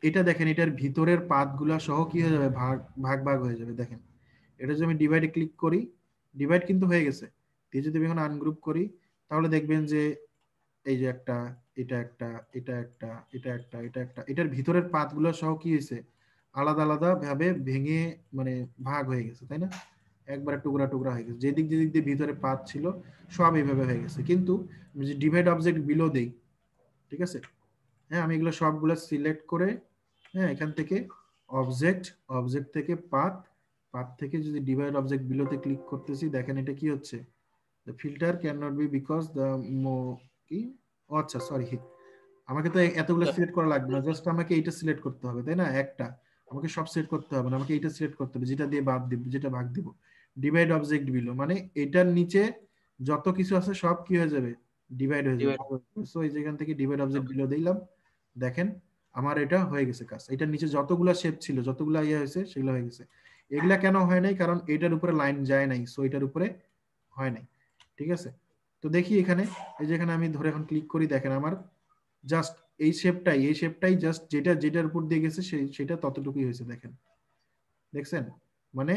এটা দেখেন এটার ভিতরের পাতগুলা সহ কি হয়ে যাবে, ভাগ ভাগ ভাগ হয়ে যাবে। দেখেন এটা যদি আমি ডিভাইডে ক্লিক করি, ডিভাইড কিন্তু হয়ে গেছে, দিয়ে যদি আমি এখন আনগ্রুপ করি তাহলে দেখবেন যে এই যে একটা, এটা একটা, এটা একটা, এটা একটা, এটা একটা, এটার ভিতরের পাতগুলো সহ কি হয়েছে, আলাদা আলাদা ভাবে ভেঙে মানে ভাগ হয়ে গেছে, তাই না? একবারে টুকরা টুকরা হয়ে গেছে, যেদিক যেদিক দিয়ে ভিতরে পাত ছিল সব এইভাবে হয়ে গেছে। কিন্তু আমি যে ডিভাইড অবজেক্ট বিলো দেই, ঠিক আছে, হ্যাঁ, আমি এগুলো সবগুলো সিলেক্ট করে, হ্যাঁ, এখান থেকে অবজেক্ট, অবজেক্ট থেকে পাথ, পাথ থেকে যদি ডিভাইড অবজেক্ট বিলোতে ক্লিক করতেছি, দেখেন এটা কি হচ্ছে, the filter can not be because the কি, আচ্ছা সরি, আমাকে তো এতগুলো সিলেক্ট করা লাগবে না, জাস্ট আমাকে এইটা সিলেক্ট করতে হবে, তাই না? একটা, আমাকে সব সিলেক্ট করতে হবে না, আমাকে এইটা সিলেক্ট করতে হবে, যেটা দিয়ে বাদ দিব, যেটা ভাগ দিব, ডিভাইড অবজেক্ট বিলো, মানে এটার নিচে যত কিছু আছে সব কি হয়ে যাবে, ডিভাইড হয়ে যাবে। সো এই যেখান থেকে ডিভাইড অবজেক্ট বিলো দিলাম, দেখেন আমার এটা হয়ে গেছে কাজ। এটার নিচে যতগুলা শেপ ছিল, যতগুলা ইয়ে হয়েছে, সেগুলো হয়ে গেছে। এগুলা কেন হয় নাই? কারণ এটার উপরে লাইন যায় নাই, সো এটার উপরে হয় নাই। ঠিক আছে, তো দেখি এখানে, এই যেখানে আমি ধরে এখন ক্লিক করি, দেখেন আমার জাস্ট এই শেপটাই জাস্ট যেটার উপর দিয়ে গেছে সেটা ততটুকুই হয়েছে, দেখেন, দেখছেন? মানে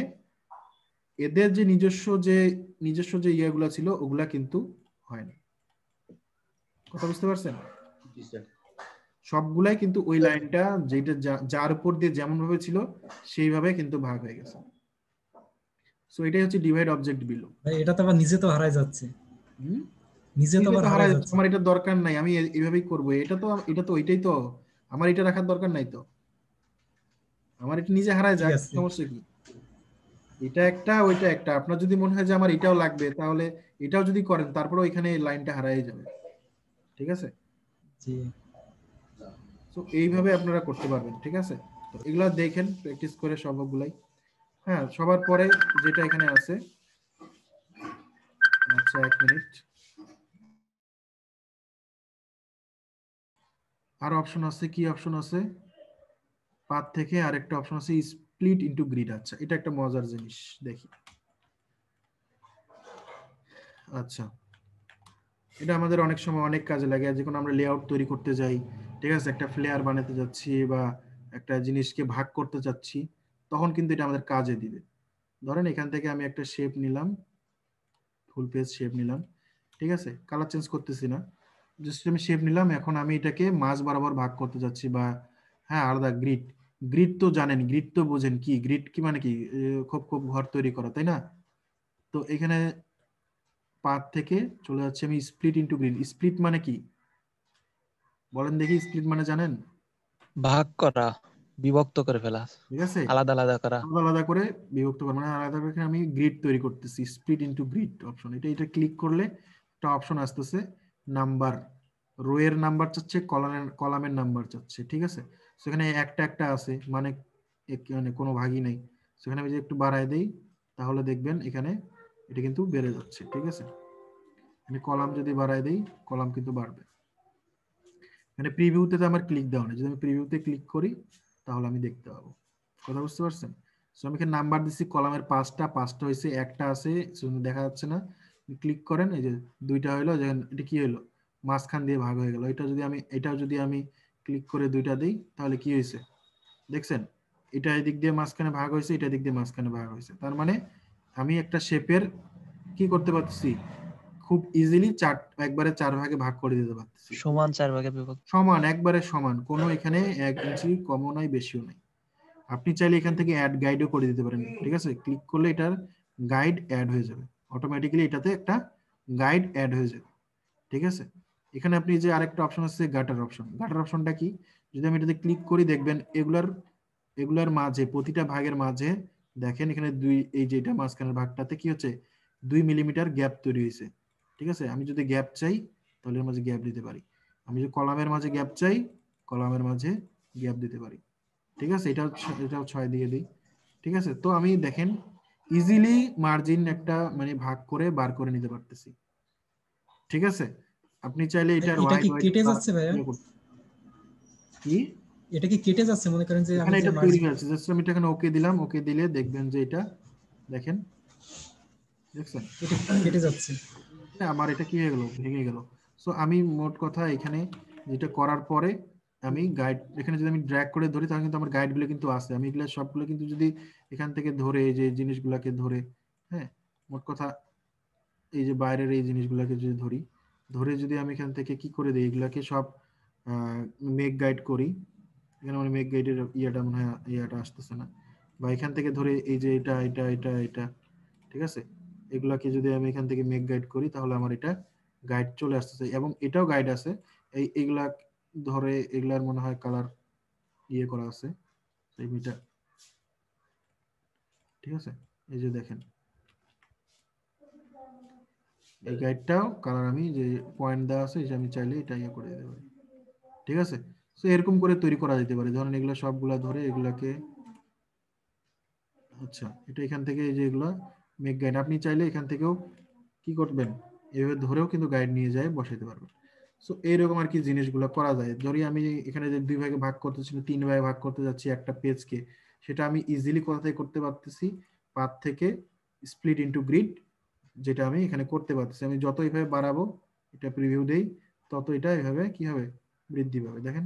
এদের যে নিজস্ব যে ইয়েগুলা ছিল ওগুলা কিন্তু হয়নি। কথা বুঝতে পারছেন? জি স্যার। সবগুলাই কিন্তু ওই লাইনটা যেটা যার উপর দিয়ে যেমন ভাবে ছিল সেইভাবে কিন্তু ভাগ হয়ে গেছে। সো এটাই হচ্ছে ডিভাইড অবজেক্ট বিলো। ভাই এটা তো আবার নিজে তো হারাই যাচ্ছে, নিজে তো নিজে আবার তো হারাই হারায় যাচ্ছে, যাচ্ছে। আমার এটা দরকার নাই, আমি এইভাবেই করবো। এটা তো ওইটাই তো, আমার এটা রাখার দরকার নাই তো, আমার এটা নিজে হারায় ঠিক যাক, আছে, সমস্যা কি? এটা একটা ওইটা একটা, আপনার যদি মনে হয় যে আমার এটাও লাগবে তাহলে এটাও যদি করেন, তারপরে ওইখানে লাইনটা হারাই যাবে। ঠিক আছে, জি তো এইভাবে আপনারা করতে পারবেন। ঠিক আছে, তো এগুলা দেখেন প্র্যাকটিস করে সবগুলাই। হ্যাঁ, সবার পরে যেটা এখানে আছে, আচ্ছা 1 মিনিট, আর অপশন আছে, কি অপশন আছে? পাথ থেকে আরেকটা অপশন আছে স্প্লিট ইনটু গ্রিড। আচ্ছা, এটা একটা মজার জিনিস, দেখি। আচ্ছা, এটা আমাদের অনেক সময় অনেক কাজে লাগে, যখন আমরা লেআউট তৈরি করতে যাই, ঠিক আছে, একটা ফ্লেয়ার বানাতে যাচ্ছি বা একটা জিনিসকে ভাগ করতে চাচ্ছি, তখন কিন্তু এটা আমাদের কাজে দিবে। ধরেন এখান থেকে আমি একটা শেপ নিলাম, ফুল পেজ শেপ নিলাম, ঠিক আছে, কালার চেঞ্জ করতেছি না, জাস্ট আমি শেপ নিলাম। এখন আমি এটাকে মাঝ বরাবর ভাগ করতে যাচ্ছি, বা হ্যাঁ আলাদা গ্রিড, গ্রিড তো জানেন, গ্রিড তো বোঝেন কি, গ্রিড কি মানে কি, খুব খুব ঘর তৈরি করা, তাই না? তো এখানে পাথ থেকে চলে যাচ্ছে আমি স্প্লিট ইনটু গ্রিড। স্প্লিট মানে কি বলেন দেখি, স্প্লিট মানে জানেন? ভাগ করা, বিভক্ত করে ফেলা, ঠিক আছে, আলাদা আলাদা করা। আলাদা আলাদা করে বিভক্ত করা, মানে আলাদা করে আমি গ্রিড তৈরি করতেছি, স্প্লিট ইনটু গ্রিড অপশন। এটা ক্লিক করলে একটা অপশন আসতেছে, নাম্বার, রো এর নাম্বার চাচ্ছে, কলামের নাম্বার চাচ্ছে। ঠিক আছে, সেখানে একটা একটা আছে, মানে মানে কোনো ভাগই নেই। সেখানে আমি যে একটু বাড়ায় দেই, তাহলে দেখবেন এখানে এটা কিন্তু বেড়ে যাচ্ছে। ঠিক আছে, মানে কলাম যদি বাড়ায় দেই, কলাম কিন্তু বাড়বে। মানে প্রিভিউতে তো আমার ক্লিক দেওয়া নেই, যদি আমি প্রিভিউতে ক্লিক করি তাহলে আমি দেখতে পাবো। কথা বুঝতে পারছেন? সো আমি এখানে নাম্বার দিচ্ছি, কলামের পাঁচটা হয়েছে, একটা আছে দেখা যাচ্ছে না। ক্লিক করেন, এই যে দুইটা হইলো, এটা কি হলো, মাঝখান দিয়ে ভাগ হয়ে গেল। এটাও যদি আমি ক্লিক করে দুইটা দিই, তাহলে কি হয়েছে দেখছেন? এটা এদিক দিয়ে মাঝখানে ভাগ হয়েছে, এটা এদিক দিয়ে মাঝখানে ভাগ হয়েছে। তার মানে আমি একটা শেপের কি করতে পারছি, খুব ইজিলি একবারে 4 ভাগে ভাগ করে দিতে পারতেছি। সমান 4 ভাগে বিভক্ত। সমান, একবারে সমান, কোনো এখানে 1 ইঞ্চি কমও নাই, বেশিও নাই। আপনি চাইলে এখান থেকে অ্যাড গাইডও করে দিতে পারেন। ঠিক আছে, ক্লিক করলে এটার গাইড অ্যাড হয়ে যাবে অটোমেটিক্যালি, এটাতে একটা গাইড অ্যাড হয়ে যাবে। ঠিক আছে, এখানে আপনি যে আরেকটা অপশন আছে গাটার অপশন, গাটার অপশনটা কি, যদি আমি এটাতে ক্লিক করি, দেখবেন এগুলার মাঝে, প্রতিটা ভাগের মাঝে দেখেন এখানে এই যে এটা মাঝখানের ভাগটাতে কি হচ্ছে, 2 মিলিমিটার গ্যাপ তৈরি হয়েছে। ঠিক আছে, আমি যদি গ্যাপ চাই তাহলে এর মাঝে গ্যাপ দিতে পারি। আমি যদি কলামের মাঝে গ্যাপ চাই, কলামের মাঝে গ্যাপ দিতে পারি। ঠিক আছে, এটাও 6 দিয়ে দিই। ঠিক আছে, তো আমি দেখেন ইজিলি মার্জিন একটা মানে ভাগ করে বার করে নিতে পারতেছি। ঠিক আছে, আপনি চাইলে এটার এটা কি হোয়াইট কেটে যাচ্ছে ভাইয়া? কি, এটা কি কেটে যাচ্ছে? মনে করেন যে আমি এখানে যে এটা তৈরি মার্জিন, হয়ে আছে, জাস্ট আমি এটা এখানে ওকে দিলাম, ওকে দিলে দেখবেন যে এটা, দেখেন, দেখছেন এটা কেটে যাচ্ছে। আমার এটা কি হয়ে গেল, ভেঙে গেল। সো আমি মোট কথা এখানে যেটা করার পরে, আমি গাইড এখানে যদি আমি ড্র্যাগ করে ধরি, তাহলে কিন্তু আমার গাইডগুলো কিন্তু আছে। আমি এগুলো সবগুলো কিন্তু যদি এখান থেকে ধরে, এই যে জিনিসগুলোকে ধরে, হ্যাঁ, মোট কথা এই যে বাইরের এই জিনিসগুলোকে যদি ধরে যদি আমি এখান থেকে কি করে দিই, এগুলাকে সব মেক গাইড করি। এখানে আমার মেক গাইডের ইয়েটা মনে হয় ইয়েটা আসতেছে না, বা এখান থেকে ধরে এই যে এটা, ঠিক আছে, এগুলাকে যদি আমি এখান থেকে মেক গাইড করি, তাহলে আমার এটা গাইড চলে আসতেছে, এবং এটাও গাইড আছে। এইগুলা ধরে এগুলার মনে হয় কালার ইয়ে করা আছে, এই মিটার, ঠিক আছে। এই যে দেখেন এই গাইডটাও কালার আমি যে পয়েন্ট দেওয়া আছে যে আমি চাইলে এটা ইয়ে করে দিতে পারি, ঠিক আছে। তো এরকম করে তৈরি করা যেতে পারে। ধরেন এগুলো সবগুলা ধরে এগুলাকে, আচ্ছা এটা এখান থেকে এই যে এগুলা মেক গাইড, আপনি চাইলে এখান থেকেও কি করবেন, এভাবে ধরেও কিন্তু গাইড নিয়ে যায় বসাইতে পারবেন। সো এইরকম আর কি জিনিসগুলো করা যায়। ধরি আমি এখানে যে 2 ভাগে ভাগ করতেছি, 3 ভাগে ভাগ করতে যাচ্ছি একটা পেজকে, সেটা আমি ইজিলি কোথা থেকে করতে পারতেছি, পাথ থেকে স্প্লিট ইনটু গ্রিড, যেটা আমি এখানে করতে পারতেছি। আমি যত এইভাবে বাড়াবো, এটা প্রিভিউ দেই, তত এটা এভাবে কি হবে, বৃদ্ধি পাবে। দেখেন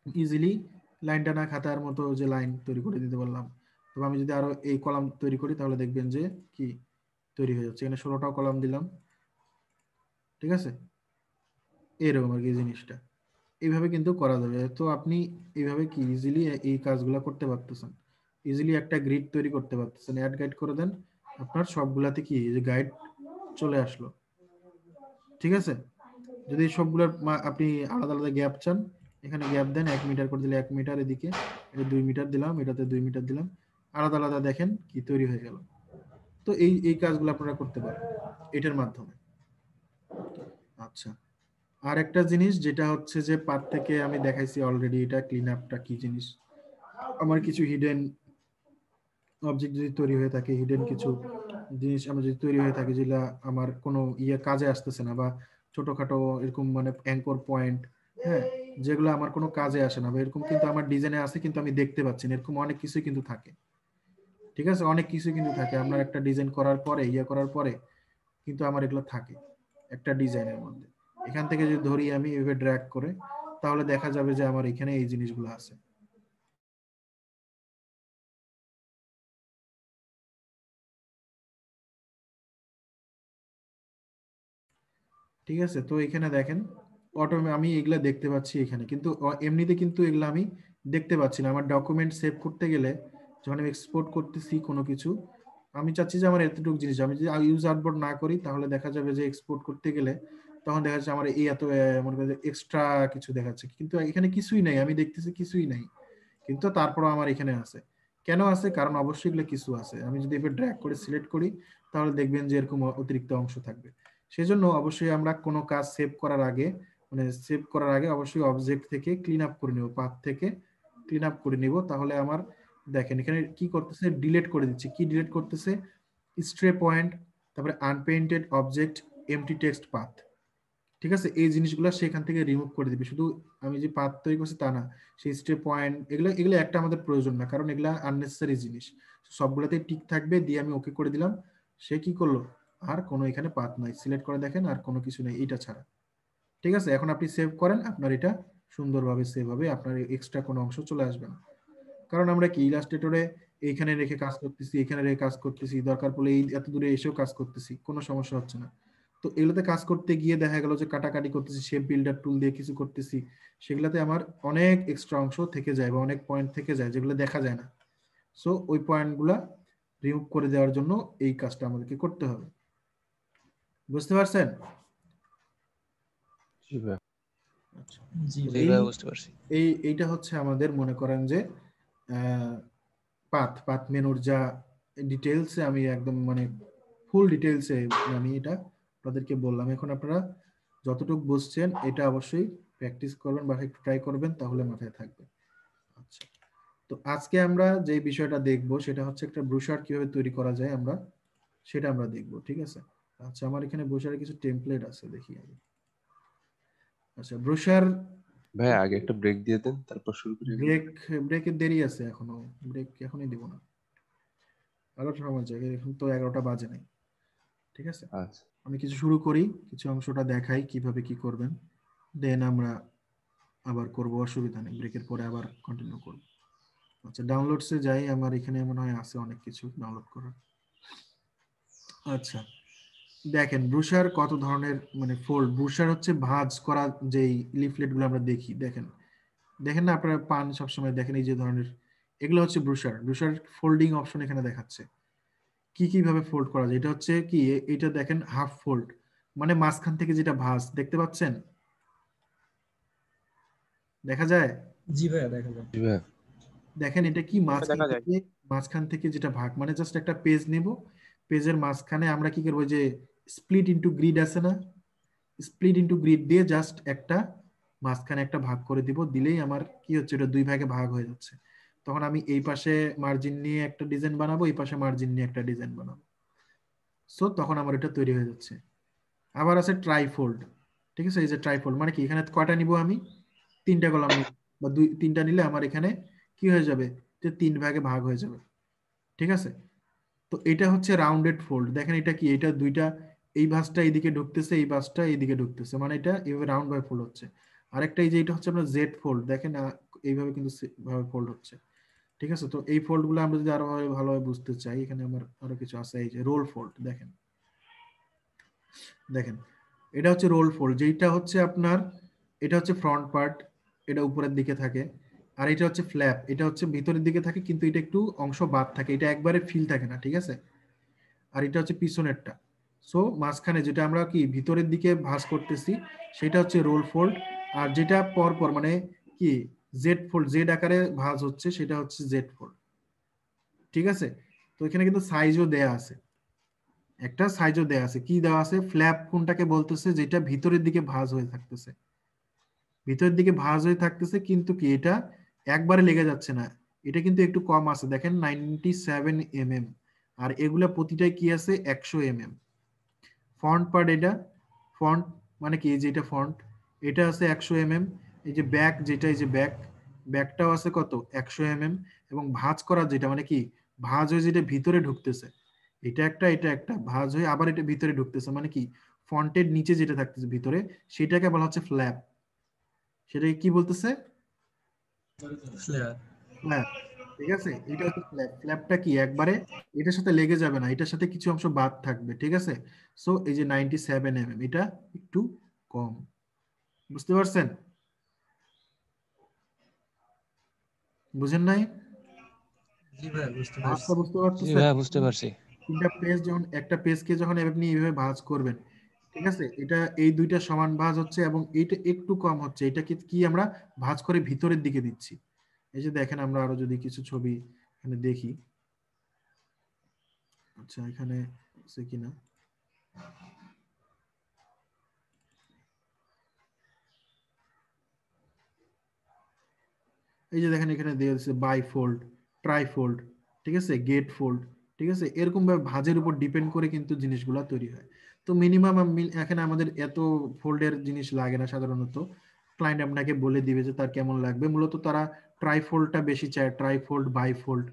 ইজিলি লাইন টানা খাতার মতো যে লাইন তৈরি করে দিতে পারলাম। তবে আমি যদি আরো এই কলাম তৈরি করি তাহলে দেখবেন যে কি তৈরি হয়ে যাচ্ছে। এখানে 16টাও কলাম দিলাম, ঠিক আছে। এরকম আর কি জিনিসটা এইভাবে কিন্তু করা যাবে। তো আপনি এইভাবে কি ইজিলি এই কাজগুলো করতে পারতেছেন, ইজিলি একটা গ্রিড তৈরি করতে পারতেছেন। অ্যাড গাইড করে দেন, আপনার সবগুলাতে কি এই যে গাইড চলে আসলো, ঠিক আছে। যদি সবগুলোর আপনি আলাদা আলাদা গ্যাপ চান, এখানে গ্যাপ দেন, 1 মিটার করে দিলে 1 মিটার, এদিকে এটা 2 মিটার দিলাম, এটাতে 2 মিটার দিলাম, আলাদা আলাদা দেখেন কি তৈরি হয়ে গেল। তো এই এই কাজগুলো আপনারা করতে পারেন এটার মাধ্যমে। আচ্ছা, আর একটা জিনিস যেটা হচ্ছে যে পার্ট থেকে আমি দেখাইছি অলরেডি, এটা ক্লিন আপটা কি জিনিস। আমার কিছু হিডেন অবজেক্ট যদি তৈরি হয়ে থাকে, হিডেন কিছু জিনিস আমার যদি তৈরি হয়ে থাকে যেগুলা আমার কোনো ইয়ে কাজে আসতেছে না, বা ছোটখাটো এরকম মানে অ্যাঙ্কর পয়েন্ট, হ্যাঁ, যেগুলো আমার কোনো কাজে আসে না, বা এরকম কিন্তু আমার ডিজাইনে আছে কিন্তু আমি দেখতে পাচ্ছি না, এরকম অনেক কিছুই কিন্তু থাকে, ঠিক আছে। অনেক কিছুই কিন্তু থাকে আপনার একটা ডিজাইন করার পরে, ইয়ে করার পরে কিন্তু আমার এগুলো থাকে একটা ডিজাইনের মধ্যে। এখান থেকে যদি ধরি আমি এভাবে ড্র্যাগ করে, তাহলে দেখা যাবে যে আমার এখানে এই জিনিসগুলো আছে। ঠিক আছে, তো এখানে দেখেন আমি এগুলা দেখতে পাচ্ছি এখানে, কিন্তু এমনিতে কিন্তু এগুলা আমি দেখতে পাচ্ছি না। আমার ডকুমেন্ট সেভ করতে গেলে যখন আমি এক্সপোর্ট করতেছি কোনো কিছু, আমি চাচ্ছি যে আমার এতটুকু জিনিস, আমি যদি ইউজ আর্টবোর্ড না করি তাহলে দেখা যাবে যে এক্সপোর্ট করতে গেলে তখন দেখা যাচ্ছে আমার এই এত মনে করেন এক্সট্রা কিছু দেখাচ্ছে, কিন্তু এখানে কিছুই নাই, আমি দেখতেছি কিছুই নাই, কিন্তু তারপরও আমার এখানে আছে। কেন আছে? কারণ অবশ্যই এগুলো কিছু আছে। আমি যদি এবার ড্র্যাগ করে সিলেক্ট করি তাহলে দেখবেন যে এরকম অতিরিক্ত অংশ থাকবে। সেজন্য অবশ্যই আমরা কোনো কাজ সেভ করার আগে, মানে সেভ করার আগে অবশ্যই অবজেক্ট থেকে ক্লিন আপ করে নিব, পাথ থেকে ক্লিন আপ করে নিব। তাহলে আমার দেখেন এখানে কি করতেছে, ডিলিট করে দিচ্ছে। কি ডিলিট করতেছে? স্ট্রে পয়েন্ট, তারপরে আনপেইন্টেড অবজেক্ট, এমটি টেক্সট পাথ, ঠিক আছে। এই জিনিসগুলো সেখান থেকে রিমুভ করে দিবে। শুধু আমি যে পাথ তৈরি করছি তা না, সেই স্টে পয়েন্ট এগুলো এগুলো একটা আমাদের প্রয়োজন না, কারণ এগুলা আননেসেসারি জিনিস। সবগুলোতে টিক থাকবে, দিয়ে আমি ওকে করে দিলাম। সে কি করলো, আর কোনো এখানে পাথ নাই, সিলেক্ট করে দেখেন আর কোনো কিছু নেই এটা ছাড়া, ঠিক আছে। এখন আপনি সেভ করেন, আপনার এটা সুন্দরভাবে সেভ হবে, আপনার এক্সট্রা কোনো অংশ চলে আসবে না। কারণ আমরা কি ইলাস্ট্রেটরে এইখানে রেখে কাজ করতেছি, এখানে রেখে কাজ করতেছি, দরকার পড়লে এই এত দূরে এসেও কাজ করতেছি, কোনো সমস্যা হচ্ছে না। তো এগুলোতে কাজ করতে গিয়ে দেখা গেল যে কাটাকাটি করতেছি, শেপ বিল্ডার টুল দিয়ে কিছু করতেছি, সেগুলোতে আমার অনেক এক্সট্রা অংশ থেকে যায় বা অনেক পয়েন্ট থেকে যায় যেগুলো দেখা যায় না। সো ওই পয়েন্টগুলা রিমুভ করে দেওয়ার জন্য এই কাজটা আমাদেরকে করতে হবে। বুঝতে পারছেন? আচ্ছা, জি তো জি ভাই। ভাই, বুঝতে পারছি। এইটা হচ্ছে আমাদের মনে করেন যে পাথ পাথ মেনুর যা ডিটেলসে আমি একদম মানে ফুল ডিটেলসে আমি এটা আপনাদেরকে বললাম। এখন আপনারা যতটুকু বুঝছেন এটা অবশ্যই প্র্যাকটিস করবেন বা একটু ট্রাই করবেন, তাহলে মাথায় থাকবে। আচ্ছা, তো আজকে আমরা যে বিষয়টা দেখব সেটা হচ্ছে একটা ব্রোশার কিভাবে তৈরি করা যায়, আমরা সেটা আমরা দেখব, ঠিক আছে। আচ্ছা, আমার এখানে ব্রোশারে কিছু টেমপ্লেট আছে, দেখি আগে। আচ্ছা, ব্রোশার ভাই আগে একটা ব্রেক দিয়ে দেন, তারপর শুরু করি। ব্রেকের দেরি আছে এখনো, ব্রেক এখনই দিব না, আরো সময় জায়গায়, এখন তো 11টা বাজে নাই, ঠিক আছে। আচ্ছা, আমি কিছু শুরু করি, কিছু অংশটা দেখাই কিভাবে কি করবেন, দেন আমরা আবার করব, অসুবিধা নেই, ব্রেকের পরে আবার কন্টিনিউ করব। আচ্ছা, ডাউনলোডসে যাই, আমার এখানে মনে হয় আছে অনেক কিছু ডাউনলোড করার। আচ্ছা, দেখেন ব্রোশার কত ধরনের, মানে ফোল্ড ব্রোশার হচ্ছে ভাঁজ করা যেই লিফলেটগুলো আমরা দেখি, দেখেন দেখেন না আপনারা পান সবসময় দেখেন এই যে ধরনের, এগুলো হচ্ছে ব্রোশার। ব্রোশার ফোল্ডিং অপশন এখানে দেখাচ্ছে কি কিভাবে ফোল্ড করা যায়। এটা হচ্ছে কি, এটা দেখেন হাফ ফোল্ড, মানে মাঝখান থেকে যেটা ভাঁজ দেখতে পাচ্ছেন, দেখা যায়। জি ভাইয়া, দেখা যায়। জি ভাই। দেখেন এটা কি দেখা যায়। মাঝখান থেকে যেটা ভাগ, মানে জাস্ট একটা পেজ নেব, পেজের মাঝখানে আমরা কি করবো, যে স্প্লিট ইনটু গ্রিড আছে না, স্প্লিট ইনটু গ্রিড দিয়ে জাস্ট একটা মাঝখানে একটা ভাগ করে দিব, দিলেই আমার কি হচ্ছে, এটা দুই ভাগে ভাগ হয়ে যাচ্ছে। তখন আমি এই পাশে মার্জিন নিয়ে একটা ডিজাইন বানাবো, এই পাশে মার্জিন নিয়ে একটা ডিজাইন বানাবো। সো তখন আমার এটা তৈরি হয়ে যাচ্ছে। আবার আছে ট্রাইফোল্ড, ঠিক আছে। এই যে ট্রাইফোল্ড মানে কি, এখানে কয়টা নিব আমি, তিনটা কলাম নিব, বা তিনটা নিলে আমার এখানে কি হয়ে যাবে, যে তিন ভাগে ভাগ হয়ে যাবে, ঠিক আছে। তো এটা হচ্ছে রাউন্ডেড ফোল্ড। দেখেন এটা কি, এটা দুইটা, এই ভাঁজটা এইদিকে ঢুকতেছে, এই ভাঁজটা এইদিকে ঢুকতেছে, মানে এটা এইভাবে রাউন্ড ভাবে ফোল্ড হচ্ছে। আরেকটা এই যে এটা হচ্ছে আপনার জেড ফোল্ড, দেখেন এইভাবে কিন্তু ভাবে ফোল্ড হচ্ছে, ঠিক আছে। তো এই ফোল্ড গুলো আমরা যদি আরো ভালোভাবে বুঝতে চাই, এখানে আমার আরো কিছু আছে। এই যে রোল ফোল্ড, দেখেন দেখেন এটা হচ্ছে রোল ফোল্ড, যেটা হচ্ছে আপনার, এটা হচ্ছে ফ্রন্ট পার্ট, এটা উপরের দিকে থাকে। আর এটা হচ্ছে ফ্ল্যাপ, এটা হচ্ছে ভিতরের দিকে থাকে, কিন্তু এটা একটু অংশ বাদ থাকে, এটা একবারে ফিল থাকে না, ঠিক আছে। আর এটা হচ্ছে পিছনেরটা। সো মাঝখানে যেটা আমরা কি ভিতরের দিকে ভাঁজ করতেছি, সেটা হচ্ছে রোল ফোল্ড। আর যেটা পর পর মানে কি জেড ফোল্ড, জেড আকারে ভাঁজ হচ্ছে, সেটা হচ্ছে জেড ফোল্ড, ঠিক আছে। তো এখানে কিন্তু সাইজও দেয়া আছে, একটা সাইজও দেয়া আছে। কি দেওয়া আছে, ফ্ল্যাপ কোনটাকে বলতেছে, যেটা ভিতরের দিকে ভাঁজ হয়ে থাকতেছে, ভিতরের দিকে ভাঁজ হয়ে থাকতেছে, কিন্তু কি এটা একবারে লেগে যাচ্ছে না, এটা কিন্তু একটু কম আছে, দেখেন 97 mm। আর এগুলা প্রতিটাই কি আছে, 100 mm। ফন্ট পার্ট, এটা ফন্ট মানে কি, যে এটা ফন্ট, এটা আছে 100 mm। এই যে ব্যাক, যেটা এই যে ব্যাকটাও আছে কত, 100 mm। এবং ভাঁজ করা যেটা মানে কি, ভাঁজ হয়ে যেটা ভিতরে ঢুকতেছে, এটা একটা ভাঁজ হয়ে আবার এটা ভিতরে ঢুকতেছে, মানে কি ফন্টের নিচে যেটা থাকতেছে ভিতরে, সেটাকে বলা হচ্ছে ফ্ল্যাপ। সেটাকে কি বলতেছে, ফ্লেয়ার। ফ্ল্যাপ, ঠিক আছে। এটা হচ্ছে ফ্ল্যাপ। ফ্ল্যাপটা কি একবারে এটার সাথে লেগে যাবে না, এটার সাথে কিছু অংশ বাদ থাকবে, ঠিক আছে। সো এই যে 97 mm, এটা একটু কম, বুঝতে পারছেন, বুঝেন নাই, জি ভাই, বুঝতে পারছি। ভাঁজটা বুঝতে জি পারতেছেন। ভাইয়া বুঝতে পারছি। তিনটা পেজ যখন, একটা পেজকে যখন আপনি এইভাবে ভাঁজ করবেন, ঠিক আছে, এটা এই দুইটা সমান ভাঁজ হচ্ছে, এবং এইটা একটু কম হচ্ছে, এটা কি কি আমরা ভাঁজ করে ভিতরের দিকে দিচ্ছি। এই যে দেখেন, আমরা আরো যদি কিছু ছবি এখানে দেখি, আচ্ছা এখানে আছে কিনা, এই যে দেখেন এখানে দেওয়া আছে বাই ফোল্ড, ট্রাই ফোল্ড, ঠিক আছে, গেট ফোল্ড, ঠিক আছে। এরকম ভাবে ভাঁজের উপর ডিপেন্ড করে কিন্তু জিনিসগুলো তৈরি হয়। তো মিনিমাম এখানে আমাদের এত ফোল্ডের জিনিস লাগে না সাধারণত, ক্লায়েন্ট আপনাকে বলে দিবে যে তার কেমন লাগবে। মূলত তারা ট্রাই ফোল্ডটা বেশি চায়, ট্রাই ফোল্ড, বাই ফোল্ড,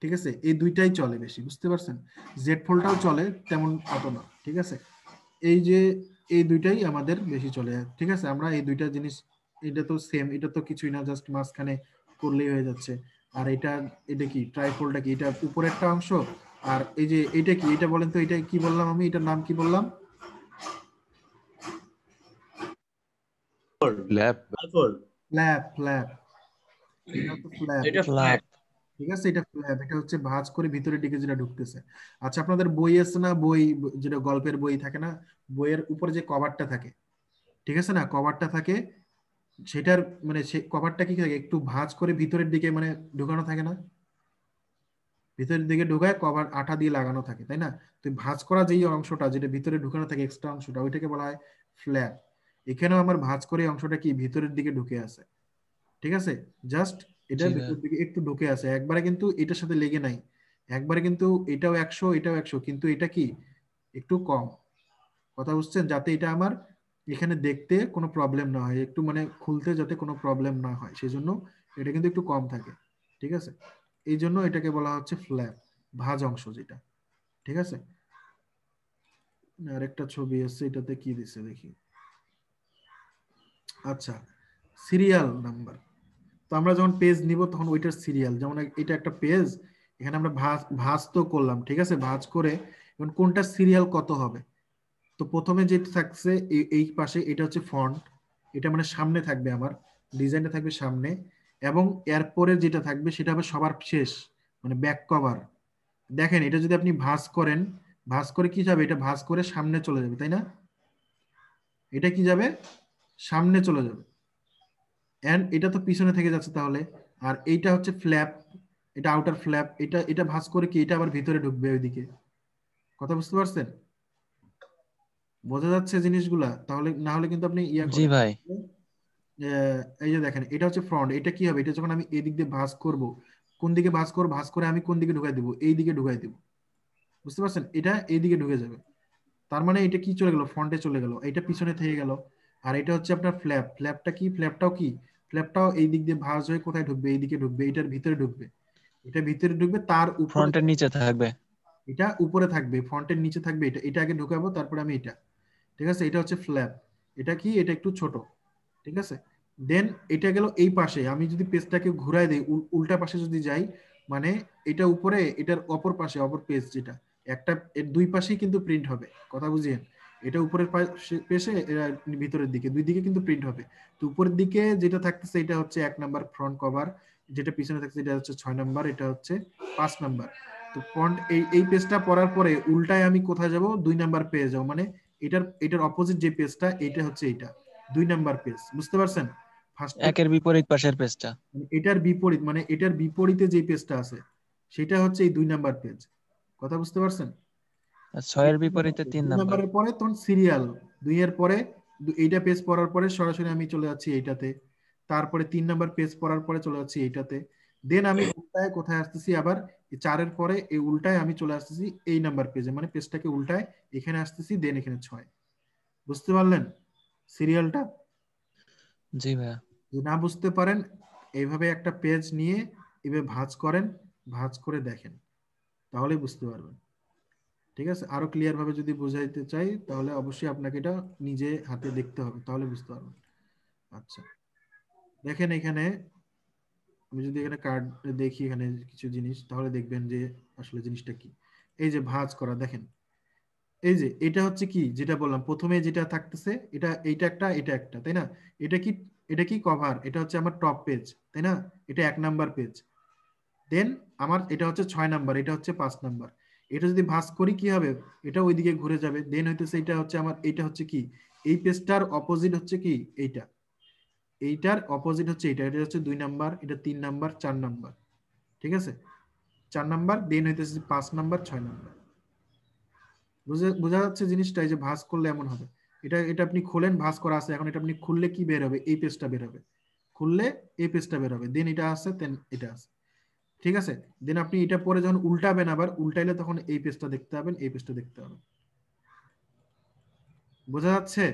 ঠিক আছে। এই দুইটাই চলে বেশি, বুঝতে পারছেন। জেড ফোল্ডটাও চলে, তেমন অত না, ঠিক আছে। এই যে এই দুইটাই আমাদের বেশি চলে, ঠিক আছে। আমরা এই দুইটা জিনিস, এটা তো সেম, এটা তো কিছুই না, জাস্ট মাঝখানে করলেই হয়ে যাচ্ছে। আর এটা, এটা কি ট্রাইফোল্ডটা কি, এটা উপরেরটা অংশ। আর এই যে এটা কি, এটা বলেন তো, এটা কি বললাম আমি, এটার নাম কি বললাম, ল্যাব। ফ্ল্যাপ, ফ্ল্যাপ, এটা হচ্ছে ফ্ল্যাপ, এটা ফ্ল্যাপ। ঠিক আছে। এটা ফ্ল্যাপ, এটা হচ্ছে ভাঁজ করে ভিতরের দিকে যেটা ঢুকতেছে। আচ্ছা আপনাদের বই আছে না, বই যেটা গল্পের বই থাকে না, বইয়ের উপরে যে কভারটা থাকে, ঠিক আছে না, কভারটা থাকে, সেটার মানে সে কভারটা কি থাকে, একটু ভাঁজ করে ভিতরের দিকে মানে ঢুকানো থাকে না, ভিতরের দিকে ঢুকায় কভার আঠা দিয়ে লাগানো থাকে, তাই না। তো ভাঁজ করা যেই অংশটা যেটা ভিতরে ঢুকানো থাকে, এক্সট্রা অংশটা, ওইটাকে বলা হয় ফ্ল্যাপ। এখানেও আমার ভাঁজ করে অংশটা কি ভিতরের দিকে ঢুকে আছে, ঠিক আছে। জাস্ট এটা জি ভাইয়া। ভিতরের দিকে একটু ঢুকে আছে, একবারে কিন্তু এটার সাথে লেগে নাই, একবারে কিন্তু এটাও 100 এটাও 100, কিন্তু এটা কি একটু কম, কথা বুঝছেন, যাতে এটা আমার এখানে দেখতে কোনো প্রবলেম না হয়, একটু মানে খুলতে যাতে কোনো প্রবলেম না হয়, সেজন্য এটা কিন্তু একটু কম থাকে, ঠিক আছে। এই জন্য এটাকে বলা হচ্ছে ফ্ল্যাপ, ভাঁজ অংশ যেটা, ঠিক আছে। আরেকটা ছবি আছে, এটাতে কি দিছে দেখি, আচ্ছা সিরিয়াল নাম্বার। তো আমরা যখন পেজ নিব তখন ওইটার সিরিয়াল, যেমন এটা একটা পেজ, এখানে আমরা ভাঁজ ভাঁজ তো করলাম, ঠিক আছে, ভাঁজ করে এখন কোনটা সিরিয়াল কত হবে। তো প্রথমে যেটা থাকছে এই পাশে, এটা হচ্ছে ফন্ট, এটা মানে সামনে থাকবে, আমার ডিজাইনটা থাকবে সামনে, এবং এরপরে যেটা থাকবে সেটা হবে সবার শেষ, মানে ব্যাক কভার। দেখেন এটা যদি আপনি ভাঁজ করেন, ভাঁজ করে কি যাবে, এটা ভাঁজ করে সামনে চলে যাবে, তাই না, এটা কি যাবে, সামনে চলে যাবে। এন্ড এটা তো পিছনে থেকে যাচ্ছে তাহলে, আর এইটা হচ্ছে ফ্ল্যাপ, এটা আউটার ফ্ল্যাপ, এটা এটা ভাঁজ করে কি এটা আবার ভিতরে ঢুকবে ওইদিকে। কথা বুঝতে পারছেন? বোঝা যাচ্ছে জিনিসগুলা? তাহলে না হলে কিন্তু আপনি ইয়া জি করেন। ভাই। এই যে দেখেন এটা হচ্ছে ফ্রন্ট, এটা কি হবে, এটা যখন আমি এই দিক দিয়ে ভাঁজ করব, কোন দিকে ভাঁজ করব, ভাঁজ করে আমি কোন দিকে ঢুকাই দেবো, এই দিকে ঢুকাই দেবো। বুঝতে পারছেন? এটা এই দিকে ঢুকে যাবে। তার মানে এটা কি চলে গেল, ফ্রন্টে চলে গেল, এটা পিছনে থেকে গেল। আর এটা হচ্ছে আপনার ফ্ল্যাপ, ফ্ল্যাপটা কি, ফ্ল্যাপটাও কি, ফ্ল্যাপটাও এই দিক দিয়ে ভাঁজ হয়ে কোথায় ঢুকবে, এই দিকে ঢুকবে, এটার ভিতরে ঢুকবে, এটা ভিতরে ঢুকবে, তার উপরে ফ্রন্টের নিচে থাকবে। এটা উপরে থাকবে, ফ্রন্টের নিচে থাকবে, এটা এটা আগে ঢুকাবো, তারপরে আমি এটা। ঠিক আছে, এটা হচ্ছে ফ্ল্যাপ। এটা কি, এটা একটু ছোট। ঠিক আছে, দেন এটা গেল এই পাশে, আমি যদি পেজটাকে ঘুরাই দেই, উল্টা পাশে যদি যাই, মানে এটা উপরে, এটার অপর পাশে, অপর পেজ যেটা, একটা এর দুই পাশেই কিন্তু প্রিন্ট হবে। কথা বুঝিয়েন? এটা উপরের পেশে, এরা ভিতরের দিকে, দুই দিকে কিন্তু প্রিন্ট হবে। তো উপরের দিকে যেটা থাকতেছে এটা হচ্ছে 1 নাম্বার ফ্রন্ট কভার, যেটা পিছনে থাকছে এটা হচ্ছে 6 নাম্বার, এটা হচ্ছে 5 নাম্বার। তো ফ্রন্ট এই পেজটা পড়ার পরে উল্টায় আমি কোথায় যাব, 2 নাম্বার পেজ যাব, মানে এটার অপোজিট যে পেজটা, এটা হচ্ছে এটা 2 নাম্বার পেজ। বুঝতে পারছেন? ফার্স্ট পেজ একের বিপরীত পাশের পেজটা। এটার বিপরীত, মানে এটার বিপরীতে যে পেজটা আছে সেটা হচ্ছে এই 2 নাম্বার পেজ। কথা বুঝতে পারছেন? আর 6-এর বিপরীতে 3 2 নাম্বার। নাম্বারের পরে তখন সিরিয়াল, 2 এর পরে এইটা পেজ পড়ার পরে সরাসরি আমি চলে যাচ্ছি এইটাতে, তারপরে 3 নাম্বার পেজ পড়ার পরে চলে যাচ্ছি এইটাতে, দেন আমি উল্টায় কোথায় আসতেছি আবার, 4-এর পরে এই উল্টায় আমি চলে আসতেছি এই নাম্বার পেজে, মানে পেজটাকে উল্টায় এখানে আসতেছি, দেন এখানে 6। বুঝতে পারলেন সিরিয়ালটা? জি ভাইয়া। যদি না বুঝতে পারেন, এইভাবে একটা পেজ নিয়ে এভাবে ভাঁজ করেন, ভাঁজ করে দেখেন, তাহলেই বুঝতে পারবেন। ঠিক আছে, আরো ক্লিয়ার ভাবে যদি বোঝাইতে চাই তাহলে অবশ্যই আপনাকে এটা নিজে হাতে দেখতে হবে, তাহলে বুঝতে পারবেন। আচ্ছা, দেখেন এখানে আমি যদি এখানে কার্ড দেখি, এখানে কিছু জিনিস, তাহলে দেখবেন যে আসলে জিনিসটা কি। এই যে ভাঁজ করা, দেখেন এই যে এটা হচ্ছে কি, যেটা বললাম প্রথমে যেটা থাকতেছে, এইটা একটা, এটা একটা, তাই না? এটা কি, এটা কি কভার, এটা হচ্ছে আমার টপ পেজ, তাই না? এটা 1 নাম্বার পেজ। দেন আমার এটা হচ্ছে 6 নাম্বার, এটা হচ্ছে 5 নাম্বার। এটা যদি ভাঁজ করি কি হবে, এটা ওইদিকে ঘুরে যাবে, দেন হইতেছে এটা হচ্ছে আমার, এটা হচ্ছে কি, এই পেজটার অপোজিট হচ্ছে কি এইটা, এইটার অপোজিট হচ্ছে এটা, এটা হচ্ছে 2 নাম্বার, এটা 3 নাম্বার, 4 নাম্বার। ঠিক আছে, 4 নাম্বার, দেন হইতেছে 5 নাম্বার, 6 নাম্বার। বোঝা যাচ্ছে জিনিসটা? এই যে ভাঁজ করলে এমন হবে, এটা এটা আপনি খোলেন, ভাঁজ করা আছে, এখন এটা আপনি খুললে কি বের হবে, এই পেজটা বের হবে, খুললে এই পেজটা বের হবে, দেন এটা আছে, দেন এটা আছে। ঠিক আছে, দেন আপনি এটা পরে যখন উল্টাবেন, আবার উল্টাইলে তখন এই পেজটা দেখতে পাবেন, এই পেজটা দেখতে পাবেন। বোঝা যাচ্ছে?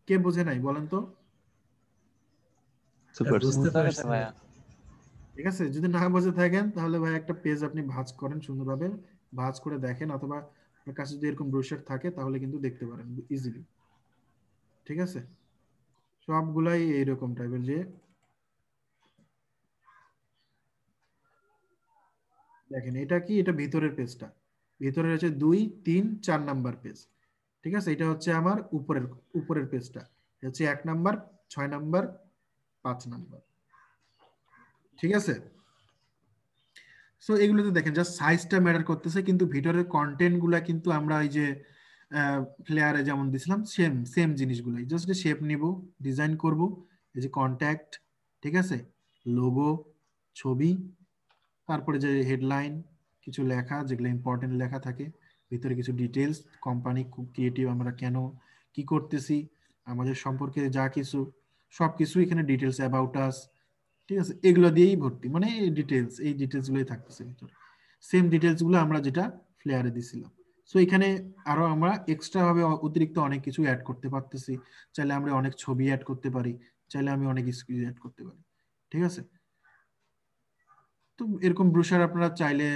কে বোঝে নাই বলেন তো? সুপার। বুঝতে বুঝতে গেছে পারছি। ভাইয়া। ঠিক আছে, যদি না বুঝে থাকেন তাহলে ভাই একটা পেজ আপনি ভাঁজ করেন সুন্দরভাবে, ভাঁজ করে দেখেন, অথবা আপনার কাছে যদি এরকম ব্রোশার থাকে তাহলে কিন্তু দেখতে পারেন ইজিলি। ঠিক আছে, সবগুলাই এইরকম টাইপের, যে দেখেন এটা কি, এটা ভিতরের পেজটা, ভিতরের হচ্ছে 2, 3, 4 নাম্বার পেজ। ঠিক আছে, এটা হচ্ছে আমার উপরের উপরের পেজটা, এটা হচ্ছে 1 নাম্বার, 6 নাম্বার, 5 নাম্বার। ঠিক আছে, সো এগুলোতে দেখেন জাস্ট সাইজটা ম্যাটার করতেছে, কিন্তু ভিতরের কন্টেন্ট গুলা কিন্তু আমরা এই যে ফ্লেয়ারে যেমন দিছিলাম সেম সেম জিনিসগুলোই, জাস্ট শেপ নিব, ডিজাইন করব, এই যে কন্ট্যাক্ট, ঠিক আছে, লোগো, ছবি, তারপরে যে হেডলাইন, কিছু লেখা যেগুলো ইম্পর্টেন্ট লেখা থাকে, ভিতরে কিছু ডিটেলস, কোম্পানি খুব ক্রিয়েটিভ, আমরা কেন কি করতেছি, আমাদের সম্পর্কে যা কিছু, সবকিছু এখানে ডিটেলস, অ্যাবাউট আস। ঠিক আছে, এগুলো দিয়েই ভর্তি, মানে ডিটেলস, এই ডিটেলস গুলোই থাকতেছে ভিতরে, সেম ডিটেলস গুলো আমরা যেটা ফ্লেয়ারে দিছিলাম। সো এখানে আরো আমরা এক্সট্রা ভাবে অতিরিক্ত অনেক কিছু অ্যাড করতে পারতেছি, চাইলে আমরা অনেক ছবি অ্যাড করতে পারি, চাইলে আমি অনেক স্ক্রিন অ্যাড করতে পারি। ঠিক আছে, তো এরকম ব্রোশার আপনারা চাইলে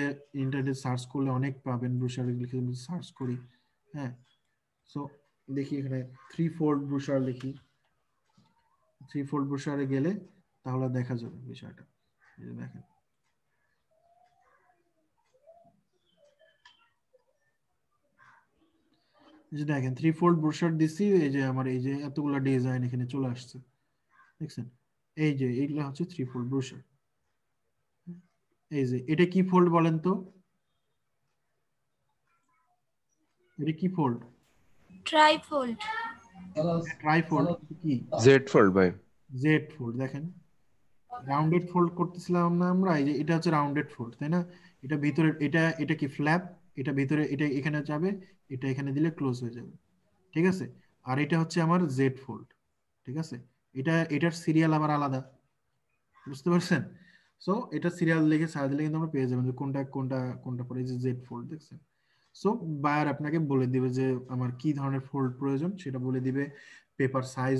ইন্টারনেটে সার্চ করলে অনেক পাবেন, ব্রোশার লিখে সার্চ করি। হ্যাঁ, সো দেখি এখানে 3-fold ব্রোশার লিখি, 3-fold ব্রোশারে গেলে তাহলে দেখা যাবে বিষয়টা। এই যে দেখেন, এই যে দেখেন 3-fold ব্রোশার দিছি, এই যে আমার এই যে এতগুলো ডিজাইন এখানে চলে আসছে, দেখছেন? এই যে এইগুলো হচ্ছে 3-fold ব্রোশার। এই যে এটা কি ফোল্ড বলেন তো, এটা কি ফোল্ড? ট্রাইফোল্ড। ট্রাইফোল্ড কি? জেড ফোল্ড ভাই। জেড ফোল্ড, দেখেন রাউন্ডেড ফোল্ড করতেছিলাম না আমরা, এই যে এটা হচ্ছে রাউন্ডেড ফোল্ড, তাই না? এটা ভিতরে, এটা কি ফ্ল্যাপ, এটা ভিতরে, এটা এখানে যাবে, এটা এখানে দিলে ক্লোজ হয়ে যাবে, ঠিক আছে? আর এটা হচ্ছে আমার জেড ফোল্ড, ঠিক আছে? এটার সিরিয়াল আবার আলাদা, বুঝতে পারছেন? সো এটা সিরিয়াল লিখে সার্চ দিলে কিন্তু আমরা পেয়ে যাবেন যে কোনটা কোনটা কোনটা পরে, যে জেড ফোল্ড, দেখছেন? সো বায়ার আপনাকে বলে দিবে যে আমার কি ধরনের ফোল্ড প্রয়োজন, সেটা বলে দিবে। পেপার সাইজ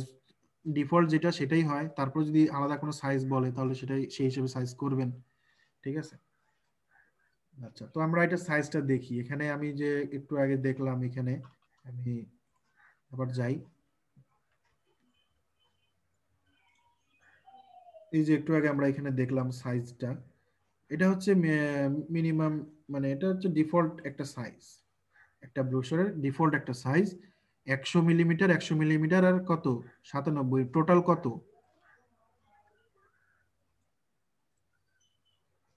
ডিফল্ট যেটা সেটাই হয়, তারপর যদি আলাদা কোনো সাইজ বলে তাহলে সেটাই সেই হিসেবে সাইজ করবেন, ঠিক আছে? আচ্ছা, তো আমরা এটা সাইজটা দেখি। এখানে আমি যে একটু আগে দেখলাম, এখানে আমি আবার যাই, এই যে একটু আগে আমরা এখানে দেখলাম সাইজটা, এটা হচ্ছে মিনিমাম, মানে এটা হচ্ছে ডিফল্ট একটা সাইজ, একটা ব্রোশারের ডিফল্ট একটা সাইজ 100 মিলিমিটার, 100 মিলিমিটার আর কত 97, টোটাল কত,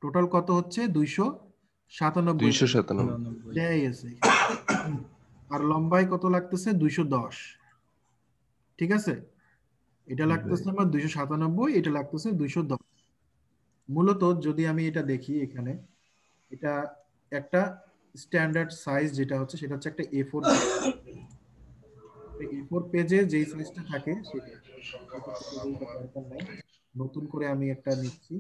টোটাল কত হচ্ছে 297 297। দেয়াই আছে এখানে। আর লম্বায় কত লাগতেছে 210, ঠিক আছে? এটা লাগতেছে আমার 297, এটা লাগতেছে 210। মূলত যদি আমি এটা দেখি এখানে, এটা একটা স্ট্যান্ডার্ড সাইজ যেটা হচ্ছে, সেটা হচ্ছে একটা A4, A4 পেজে যেই সাইজটা থাকে সেটা, এটা পেজে এটা দরকার নাই, নতুন করে আমি একটা নিচ্ছি।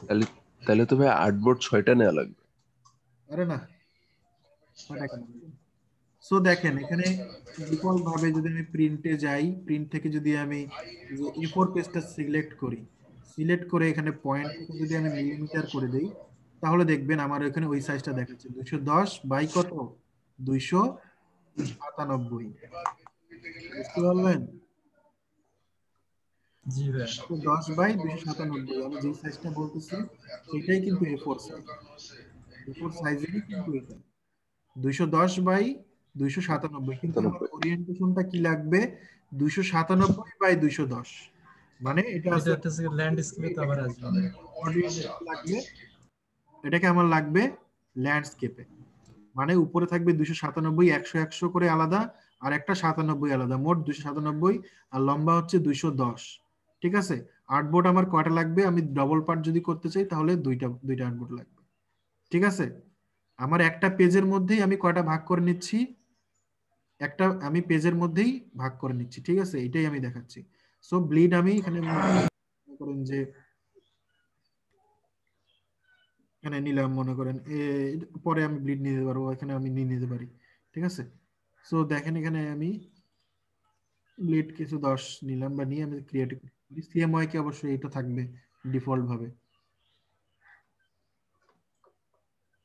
তাহলে তাহলে তো ভাই আর্টবোর্ড 6টা নেওয়া লাগবে। আরে না, কয়টা কেন? সো দেখেন এখানে ডিফল্ট ভাবে যদি আমি প্রিন্টে যাই, প্রিন্ট থেকে যদি আমি যে A4 পেজটা সিলেক্ট করি, সিলেক্ট করে এখানে পয়েন্ট থেকে যদি আমি মিলিমিটার করে দেই, তাহলে দেখবেন আমার এখানে ওই সাইজটা দেখাচ্ছে 210 বাই কত, 297, বুঝতে পারলেন? জি ভাই। 10/297, আমি যেই সাইজটা বলতেছি সেটাই কিন্তু A4 সাইজ, A4 সাইজেরই কিন্তু এটা 210/297, কিন্তু আমার 97। ওরিয়েন্টেশনটা কি লাগবে 297/210, মানে এটা এটা আছে একটা ল্যান্ডস্কেপে তো আবার আসবে না। orientation লাগবে, এটাকে আমার লাগবে ল্যান্ডস্কেপে, মানে উপরে থাকবে 297, 100 করে আলাদা, আর একটা 97 আলাদা, মোট 297, আর লম্বা হচ্ছে 210, ঠিক আছে? আর্টবোর্ড আমার কয়টা লাগবে, আমি ডবল পার্ট যদি করতে চাই তাহলে দুইটা দুইটা আর্টবোর্ড লাগবে, ঠিক আছে? আমার একটা পেজের মধ্যেই আমি কয়টা ভাগ করে নিচ্ছি, একটা আমি পেজের মধ্যেই ভাগ করে নিচ্ছি, ঠিক আছে? এটাই আমি দেখাচ্ছি। সো ব্লিড আমি এখানে মনে করেন যে এখানে নিলাম, মনে করেন পরে আমি ব্লিড নিতে পারবো, এখানে আমি নিয়ে নিতে পারি, ঠিক আছে? সো দেখেন এখানে আমি ব্লিড কিছু 10 নিলাম, বা নিয়ে আমি ক্রিয়েট করি। সিএমওয়াই কে অবশ্যই এটা থাকবে ডিফল্ট ভাবে,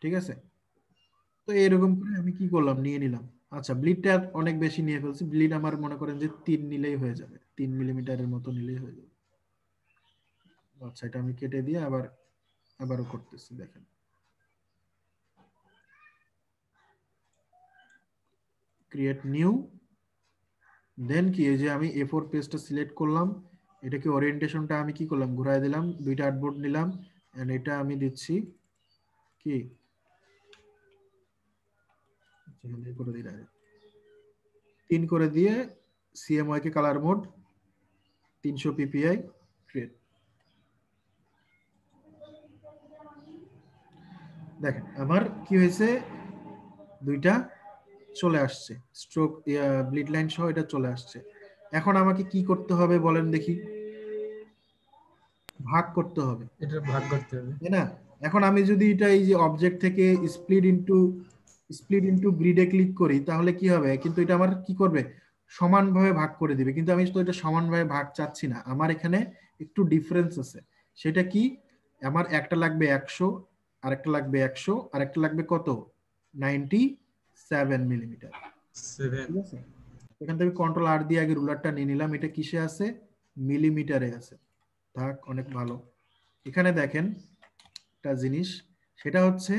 ঠিক আছে? তো এরকম করে আমি কি করলাম, নিয়ে নিলাম। আচ্ছা, ব্লিডটা অনেক বেশি নিয়ে ফেলছি, ব্লিড আমার মনে করেন যে 3 নিলেই হয়ে যাবে, 3 মিলিমিটারের মতো নিলেই হয়ে যাবে। আচ্ছা, এটা আমি কেটে দিয়ে আবারও করতেছি, দেখেন ক্রিয়েট নিউ, দেন কি, এই যে আমি A4 পেজটা সিলেক্ট করলাম, এটাকে ওরিয়েন্টেশনটা আমি কি করলাম, ঘুরাই দিলাম, দুইটা আর্টবোর্ড নিলাম, এন্ড এটা আমি দিচ্ছি কি, করে দিই 3 করে দিয়ে সিএমওয়াই কে কালার মোড 300 পিপিআই ক্রিয়েট। দেখেন আমার কি হয়েছে, দুইটা চলে আসছে, স্ট্রোক ব্লিড লাইন সহ এটা চলে আসছে। এখন আমাকে কি করতে হবে বলেন দেখি, ভাগ করতে হবে, এটা ভাগ করতে হবে। তাই না? এখন আমি যদি এটা এই যে অবজেক্ট থেকে স্প্লিট ইনটু গ্রিডে ক্লিক করি, তাহলে কি হবে, কিন্তু এটা আমার কি করবে, সমানভাবে ভাগ করে দিবে, কিন্তু আমি তো এটা সমানভাবে ভাগ চাচ্ছি না, আমার এখানে একটু ডিফারেন্স আছে। সেটা কি, আমার একটা লাগবে 100, আর একটা লাগবে 100, আর একটা লাগবে কত 97 মিলিমিটার, 7। ঠিক আছে? এখান থেকে কন্ট্রোল আর দিয়ে আগে রুলারটা নিয়ে নিলাম, এটা কিসে আছে, মিলিমিটারে আছে, থাক, অনেক ভালো। এখানে দেখেন একটা জিনিস, সেটা হচ্ছে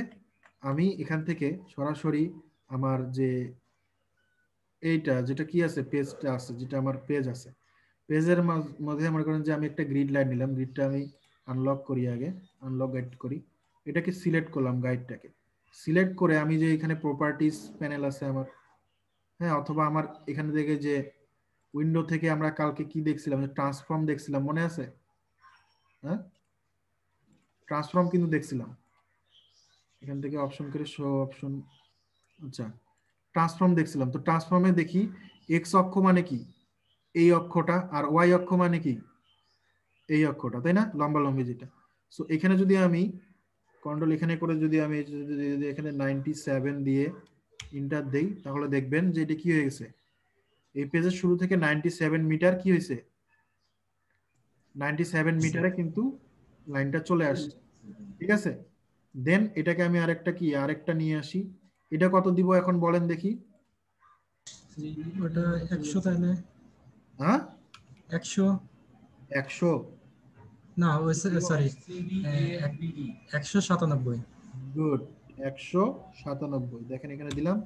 আমি এখান থেকে সরাসরি আমার যে এইটা যেটা কি আছে, পেজটা আছে, যেটা আমার পেজ আছে, পেজের মধ্যে মনে করেন যে আমি একটা গ্রিড লাইন নিলাম, গ্রিডটা আমি আনলক করি, আগে আনলক গাইড করি, এটাকে সিলেক্ট করলাম, গাইডটাকে সিলেক্ট করে আমি যে এখানে প্রপার্টিজ প্যানেল আছে আমার, হ্যাঁ, অথবা আমার এখানে থেকে যে উইন্ডো থেকে আমরা কালকে কি দেখছিলাম, ট্রান্সফর্ম দেখছিলাম, মনে আছে? হ্যাঁ, ট্রান্সফর্ম কিন্তু দেখছিলাম। এখান থেকে অপশন করে শো অপশন, আচ্ছা ট্রান্সফর্ম দেখছিলাম। তো ট্রান্সফর্মে দেখি এক্স অক্ষ মানে কি এই অক্ষটা, আর ওয়াই অক্ষ মানে কি এই অক্ষটা, তাই না, লম্বা লম্বি যেটা। সো এখানে যদি আমি কন্ট্রোল এখানে করে যদি আমি যদি এখানে 97 দিয়ে ইন্টার দেই, তাহলে দেখবেন যে এটা কি হয়ে গেছে, এই পেজের শুরু থেকে 97 মিটার কি হয়েছে, 97 মিটারে কিন্তু লাইনটা চলে আসছে। ঠিক আছে, দেন এটাকে আমি আরেকটা নিয়ে আসি। এটা কত দিব এখন বলেন দেখি? ওটা 100 তাহলে হ্যাঁ 100 100, না ওই সরি 197। গুড, 197। দেখেন এখানে দিলাম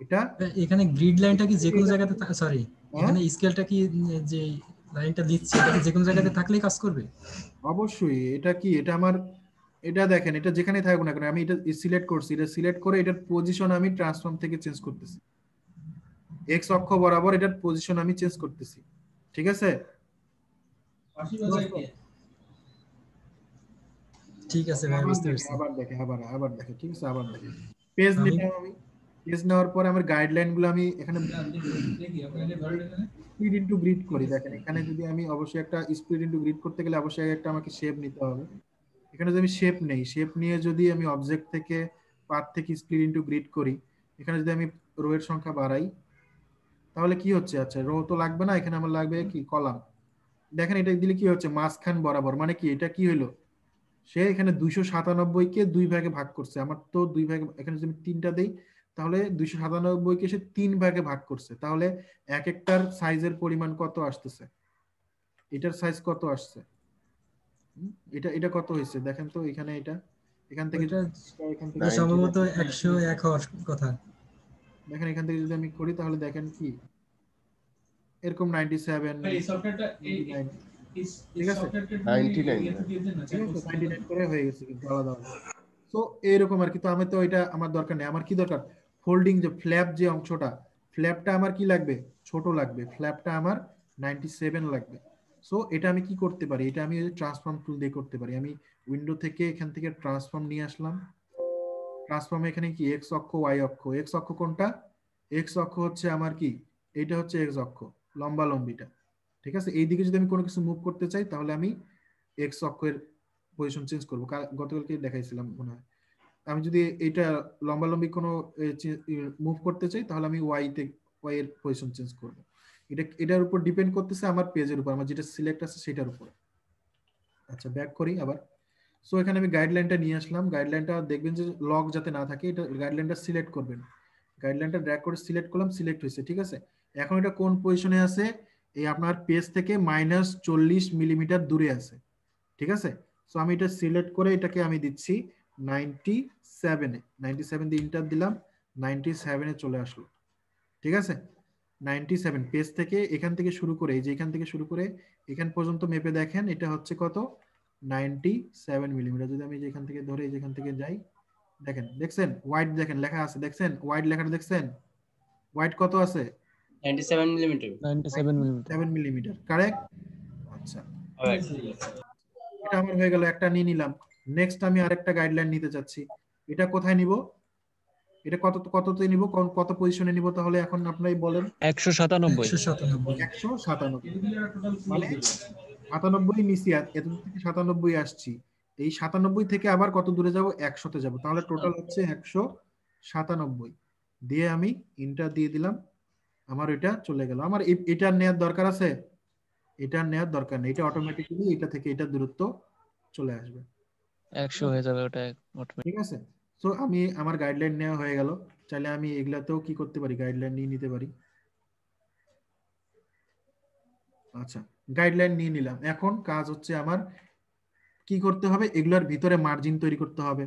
এটা। এখানে গ্রিড লাইনটা কি যে কোনো জায়গাতে সরি এখানে স্কেলটা কি যে লাইনটা দিচ্ছে এটা কি যে কোনো জায়গাতে থাকলেই কাজ করবে? অবশ্যই। এটা কি, এটা আমার, এটা দেখেন এটা যেখানে থাকুক না কেন, আমি এটা সিলেক্ট করছি, এটা সিলেক্ট করে এটার পজিশন আমি ট্রান্সফর্ম থেকে চেঞ্জ করতেছি, এক্স অক্ষ বরাবর এটার পজিশন আমি চেঞ্জ করতেছি। ঠিক আছে, ঠিক আছে ভাই, বুঝতে পারছি। আবার দেখে ঠিক আছে, আবার দেখে পেজ নিলাম আমি। পেজ নেওয়ার পরে আমার গাইডলাইন গুলো আমি এখানে স্পিড ইনটু গ্রিড করি। দেখেন এখানে যদি আমি অবশ্যই একটা স্পিড ইনটু গ্রিড করতে গেলে অবশ্যই একটা আমাকে শেপ নিতে হবে। এখানে যদি আমি শেপ নেই, শেপ নিয়ে যদি আমি অবজেক্ট থেকে পাথ থেকে স্পিড ইনটু গ্রিড করি, এখানে যদি আমি রো এর সংখ্যা বাড়াই তাহলে কি হচ্ছে, আচ্ছা রো তো লাগবে না, এখানে আমার লাগবে কি কলাম। দেখেন এটা দিলে কি হচ্ছে, মাঝখান বরাবর, মানে কি এটা কি হলো, সে এখানে 297 কে 2 ভাগে ভাগ করছে। আমার তো 2 ভাগে, এখানে যদি আমি 3টা দেই তাহলে 297 কে সে 3 ভাগে ভাগ করছে। তাহলে এক একটার সাইজের পরিমাণ কত আসতেছে, এটার সাইজ কত আসছে, এটা এটা কত হয়েছে দেখেন তো। এখানে এটা এখান থেকে এখান থেকে সম্ভবত 101 হওয়ার কথা। দেখেন এখান থেকে যদি আমি করি তাহলে দেখেন কি এরকম 97, ঠিক আছে 99 করে হয়ে গেছে কিন্তু আলাদা আলাদা। তো এরকম আর কি। তো আমি তো এটা আমার দরকার নেই, আমার কি দরকার, ফোল্ডিং যে ফ্ল্যাপ যে অংশটা, ফ্ল্যাপটা আমার কি লাগবে, ছোট লাগবে, ফ্ল্যাপটা আমার 97 লাগবে। সো এটা আমি কি করতে পারি, এটা আমি ট্রান্সফর্ম টুল দিয়ে করতে পারি। আমি উইন্ডো থেকে এখান থেকে ট্রান্সফর্ম নিয়ে আসলাম। ট্রান্সফর্ম এখানে কি এক্স অক্ষ ওয়াই অক্ষ, এক্স অক্ষ কোনটা, এক্স অক্ষ হচ্ছে আমার কি, এইটা হচ্ছে এক্স অক্ষ লম্বা লম্বিটা। ঠিক আছে, এই দিকে যদি আমি কোনো কিছু মুভ করতে চাই তাহলে আমি এক্স অক্ষের পজিশন চেঞ্জ করবো। গতকালকে দেখাইছিলাম মনে হয়। আমি যদি এইটা লম্বালম্বি কোনো মুভ করতে চাই তাহলে আমি ওয়াই এর পজিশন চেঞ্জ করব। এটার উপর ডিপেন্ড করতেছে আমার পেজের উপর, আমার যেটা সিলেক্ট আছে সেটার উপর। আচ্ছা ব্যাক করি আবার। সো এখানে আমি গাইডলাইনটা নিয়ে আসলাম। গাইডলাইনটা দেখবেন যে লক যাতে না থাকে, এটা গাইডলাইনটা সিলেক্ট করবেন। গাইডলাইনটা ড্র্যাগ করে সিলেক্ট করলাম, সিলেক্ট হয়েছে। ঠিক আছে, এখন এটা কোন পজিশনে আছে, এই আপনার পেজ থেকে -40 মিলিমিটার দূরে আছে। ঠিক আছে, সো আমি এটা সিলেক্ট করে এটাকে আমি দিচ্ছি 97 এ, 97 দিয়ে ইন্টার দিলাম, 97 এ চলে আসলো। ঠিক আছে, 97 পেজ থেকে এখান থেকে শুরু করে, এই যে এখান থেকে শুরু করে এখান পর্যন্ত মেপে দেখেন এটা হচ্ছে কত, 97 মিলিমিটার। যদি আমি এখান থেকে ধরে যেখান থেকে যাই, দেখেন দেখছেন ওয়াইড, দেখেন লেখা আছে, দেখছেন ওয়াইড লেখাটা দেখছেন, ওয়াইড কত আছে, 97 মিলিমিটার। 97 millimetre, correct. আচ্ছা এটা আমার হয়ে গেল, একটা নিয়ে নিলাম। নেক্সট আমি আরেকটা গাইডলাইন নিতে চাচ্ছি। এটা কোথায় নিব, এটা কততে নিব, কত পজিশনে নিব, তাহলে এখন আপনারাই বলেন। 197 197 মানে 97 নিচে, এত দূর থেকে 97 আসছি, এই 97 থেকে আবার কত দূরে যাব, 100তে যাব, তাহলে টোটাল হচ্ছে 197 দিয়ে আমি ইন্টার দিয়ে দিলাম। আমার এটা চলে গেল। আমার এটা নেওয়ার দরকার আছে, এটা নেওয়ার দরকার নেই, এটা অটোমেটিক্যালি এটা থেকে এটা দূরত্ব চলে আসবে, 100 হয়ে যাবে ওটা অটোমেটিক। ঠিক আছে। সো আমি আমার গাইডলাইন নেওয়া হয়ে গেল। চাইলে আমি এগুলাতেও কি করতে পারি, গাইডলাইন নিয়ে নিতে পারি। আচ্ছা গাইডলাইন নিয়ে নিলাম। এখন কাজ হচ্ছে আমার কি করতে হবে, এগুলার ভিতরে মার্জিন তৈরি করতে হবে।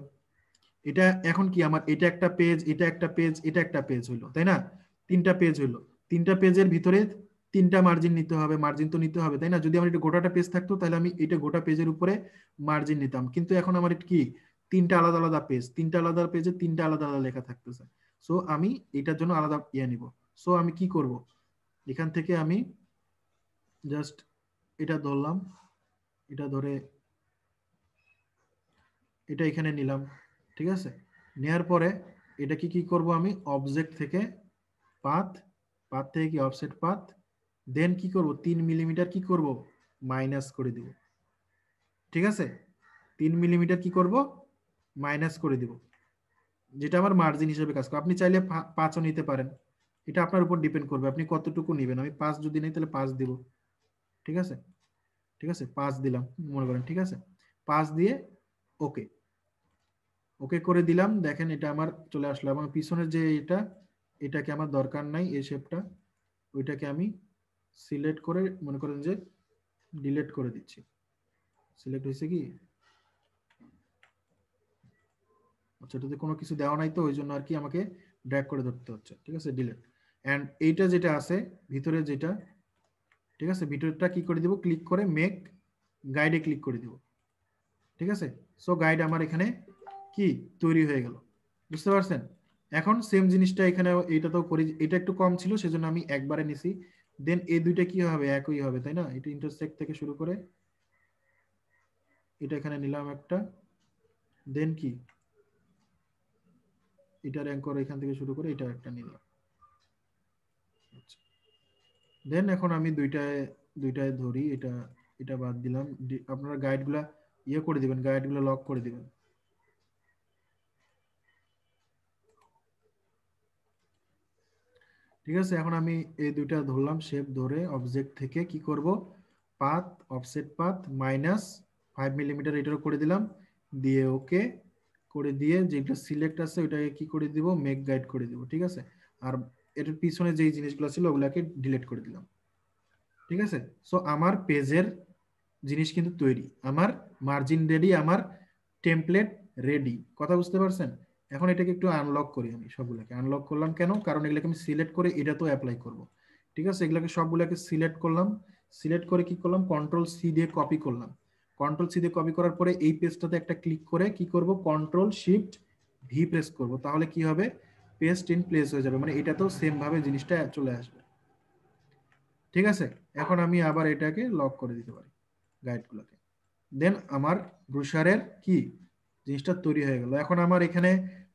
এটা এখন কি আমার, এটা একটা পেজ, এটা একটা পেজ, এটা একটা পেজ হইলো, তাই না, 3টা পেজ হইলো। 3টা পেজের ভিতরে 3টা মার্জিন নিতে হবে, মার্জিন তো নিতে হবে, তাই না। যদি আমার এটা গোটাটা পেজ থাকতো তাহলে আমি এটা গোটা পেজের উপরে মার্জিন নিতাম, কিন্তু এখন আমার এটা কি 3টা আলাদা আলাদা পেজ, 3টা আলাদা পেজে 3টা আলাদা আলাদা লেখা থাকতেছে। সো আমি এটার জন্য আলাদা নিব। সো আমি কি করব, এখান থেকে আমি জাস্ট এটা ধরলাম, এটা ধরে এটা এখানে নিলাম, ঠিক আছে। নেয়ার পরে এটা কি করব আমি অবজেক্ট থেকে পাথ, পাথ থেকে কি অফসেট পাথ, দেন কি করব 3 মিলিমিটার কি করব মাইনাস করে দিব, ঠিক আছে। 3 মিলিমিটার কি করব মাইনাস করে দিব, যেটা আমার মার্জিন হিসেবে কাজ করে। আপনি চাইলে 5ও নিতে পারেন, এটা আপনার উপর ডিপেন্ড করবে আপনি কতটুকু নেবেন। আমি 5 যদি নেই তাহলে 5 দিব, ঠিক আছে। ঠিক আছে 5 দিলাম মনে করেন, ঠিক আছে। 5 দিয়ে ওকে, ওকে করে দিলাম। দেখেন এটা আমার চলে আসলো। এবং পিছনের যে এটাকে আমার দরকার নাই, এই শেপটা, ওইটাকে আমি সিলেক্ট করে মনে করেন যে ডিলিট করে দিচ্ছি। সিলেক্ট হয়েছে কি, আচ্ছা এটাতে কোনো কিছু দেওয়া নাই তো ওই জন্য আর কি আমাকে ড্র্যাগ করে ধরতে হচ্ছে, ঠিক আছে। ডিলিট। অ্যান্ড এইটা যেটা আছে ভিতরে যেটা, ঠিক আছে, ভিতরটা কি করে দিব, ক্লিক করে মেক গাইডে ক্লিক করে দিব, ঠিক আছে। সো গাইড আমার এখানে কি তৈরি হয়ে গেল, বুঝতে পারছেন। এখন সেম জিনিসটা এখানে এইটাতেও করি, এটা একটু কম ছিল সেজন্য আমি একবারে নিছি। দেন এই দুইটা কি হবে, একই হবে তাই না। এটা ইন্টারসেক্ট থেকে শুরু করে এটা এখানে নিলাম একটা, দেন কি এটা র্যাঙ্ক করে এখান থেকে শুরু করে এটা একটা নিলাম। দেন এখন আমি দুইটায় ধরি, এটা বাদ দিলাম। আপনারা গাইডগুলা ইয়ে করে দিবেন, গাইডগুলো লক করে দিবেন। ঠিক আছে, এখন আমি এই দুইটা ধরলাম, শেপ ধরে অবজেক্ট থেকে কি করব path, offset path minus 5 millimetre এটারও করে দিলাম, দিয়ে ওকে করে দিয়ে যেটা সিলেক্ট আছে ওইটাকে কি করে দিব মেক গাইড করে দিব, ঠিক আছে। আর এটার পিছনে যেই জিনিসগুলো ছিল ওগুলাকে ডিলিট করে দিলাম, ঠিক আছে। সো আমার পেজের জিনিস কিন্তু তৈরি, আমার মার্জিন রেডি, আমার টেমপ্লেট রেডি, কথা বুঝতে পারছেন। এখন এটাকে একটু আনলক করি, আমি সবগুলোকে আনলক করলাম কেন, কারণ এগুলোকে আমি সিলেক্ট করে এটাতেও অ্যাপ্লাই করব, ঠিক আছে। এগুলোকে সবগুলোকে সিলেক্ট করলাম, সিলেক্ট করে কি করলাম কন্ট্রোল সি দিয়ে কপি করলাম। কন্ট্রোল সি দিয়ে কপি করার পরে এই পেজটাতে একটা ক্লিক করে কি করব কন্ট্রোল শিফট ভি প্রেস করব, তাহলে কি হবে পেস্ট ইন প্লেস হয়ে যাবে, মানে এটাতেও সেম ভাবে জিনিসটা চলে আসবে, ঠিক আছে। এখন আমি আবার এটাকে লক করে দিতে পারি গাইডগুলোকে। দেন আমার ব্রোশারের কি জিনিসটা তৈরি হয়ে গেল। এখন আমার এখানে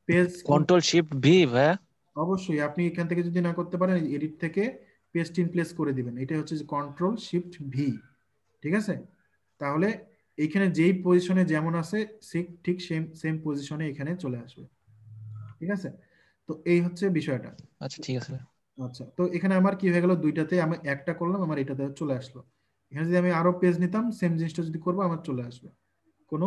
পেজ কন্ট্রোল শিফট ভি ভাইয়া। অবশ্যই আপনি এখান থেকে যদি না করতে পারেন এডিট থেকে পেস্ট ইন প্লেস করে দিবেন, এটা হচ্ছে যে কন্ট্রোল শিফট ভি, ঠিক আছে। তাহলে এইখানে যেই পজিশনে যেমন আছে ঠিক সেম সেম পজিশনে এখানে চলে আসবে, ঠিক আছে। তো এই হচ্ছে বিষয়টা। আচ্ছা ঠিক আছে। আচ্ছা, তো এখানে আমার কি হয়ে গেল, দুইটাতে আমি একটা করলাম আমার এটাতে চলে আসলো। এখানে যদি আমি আরো পেজ নিতাম সেম জিনিসটা যদি করবো আমার চলে আসবে, কোনো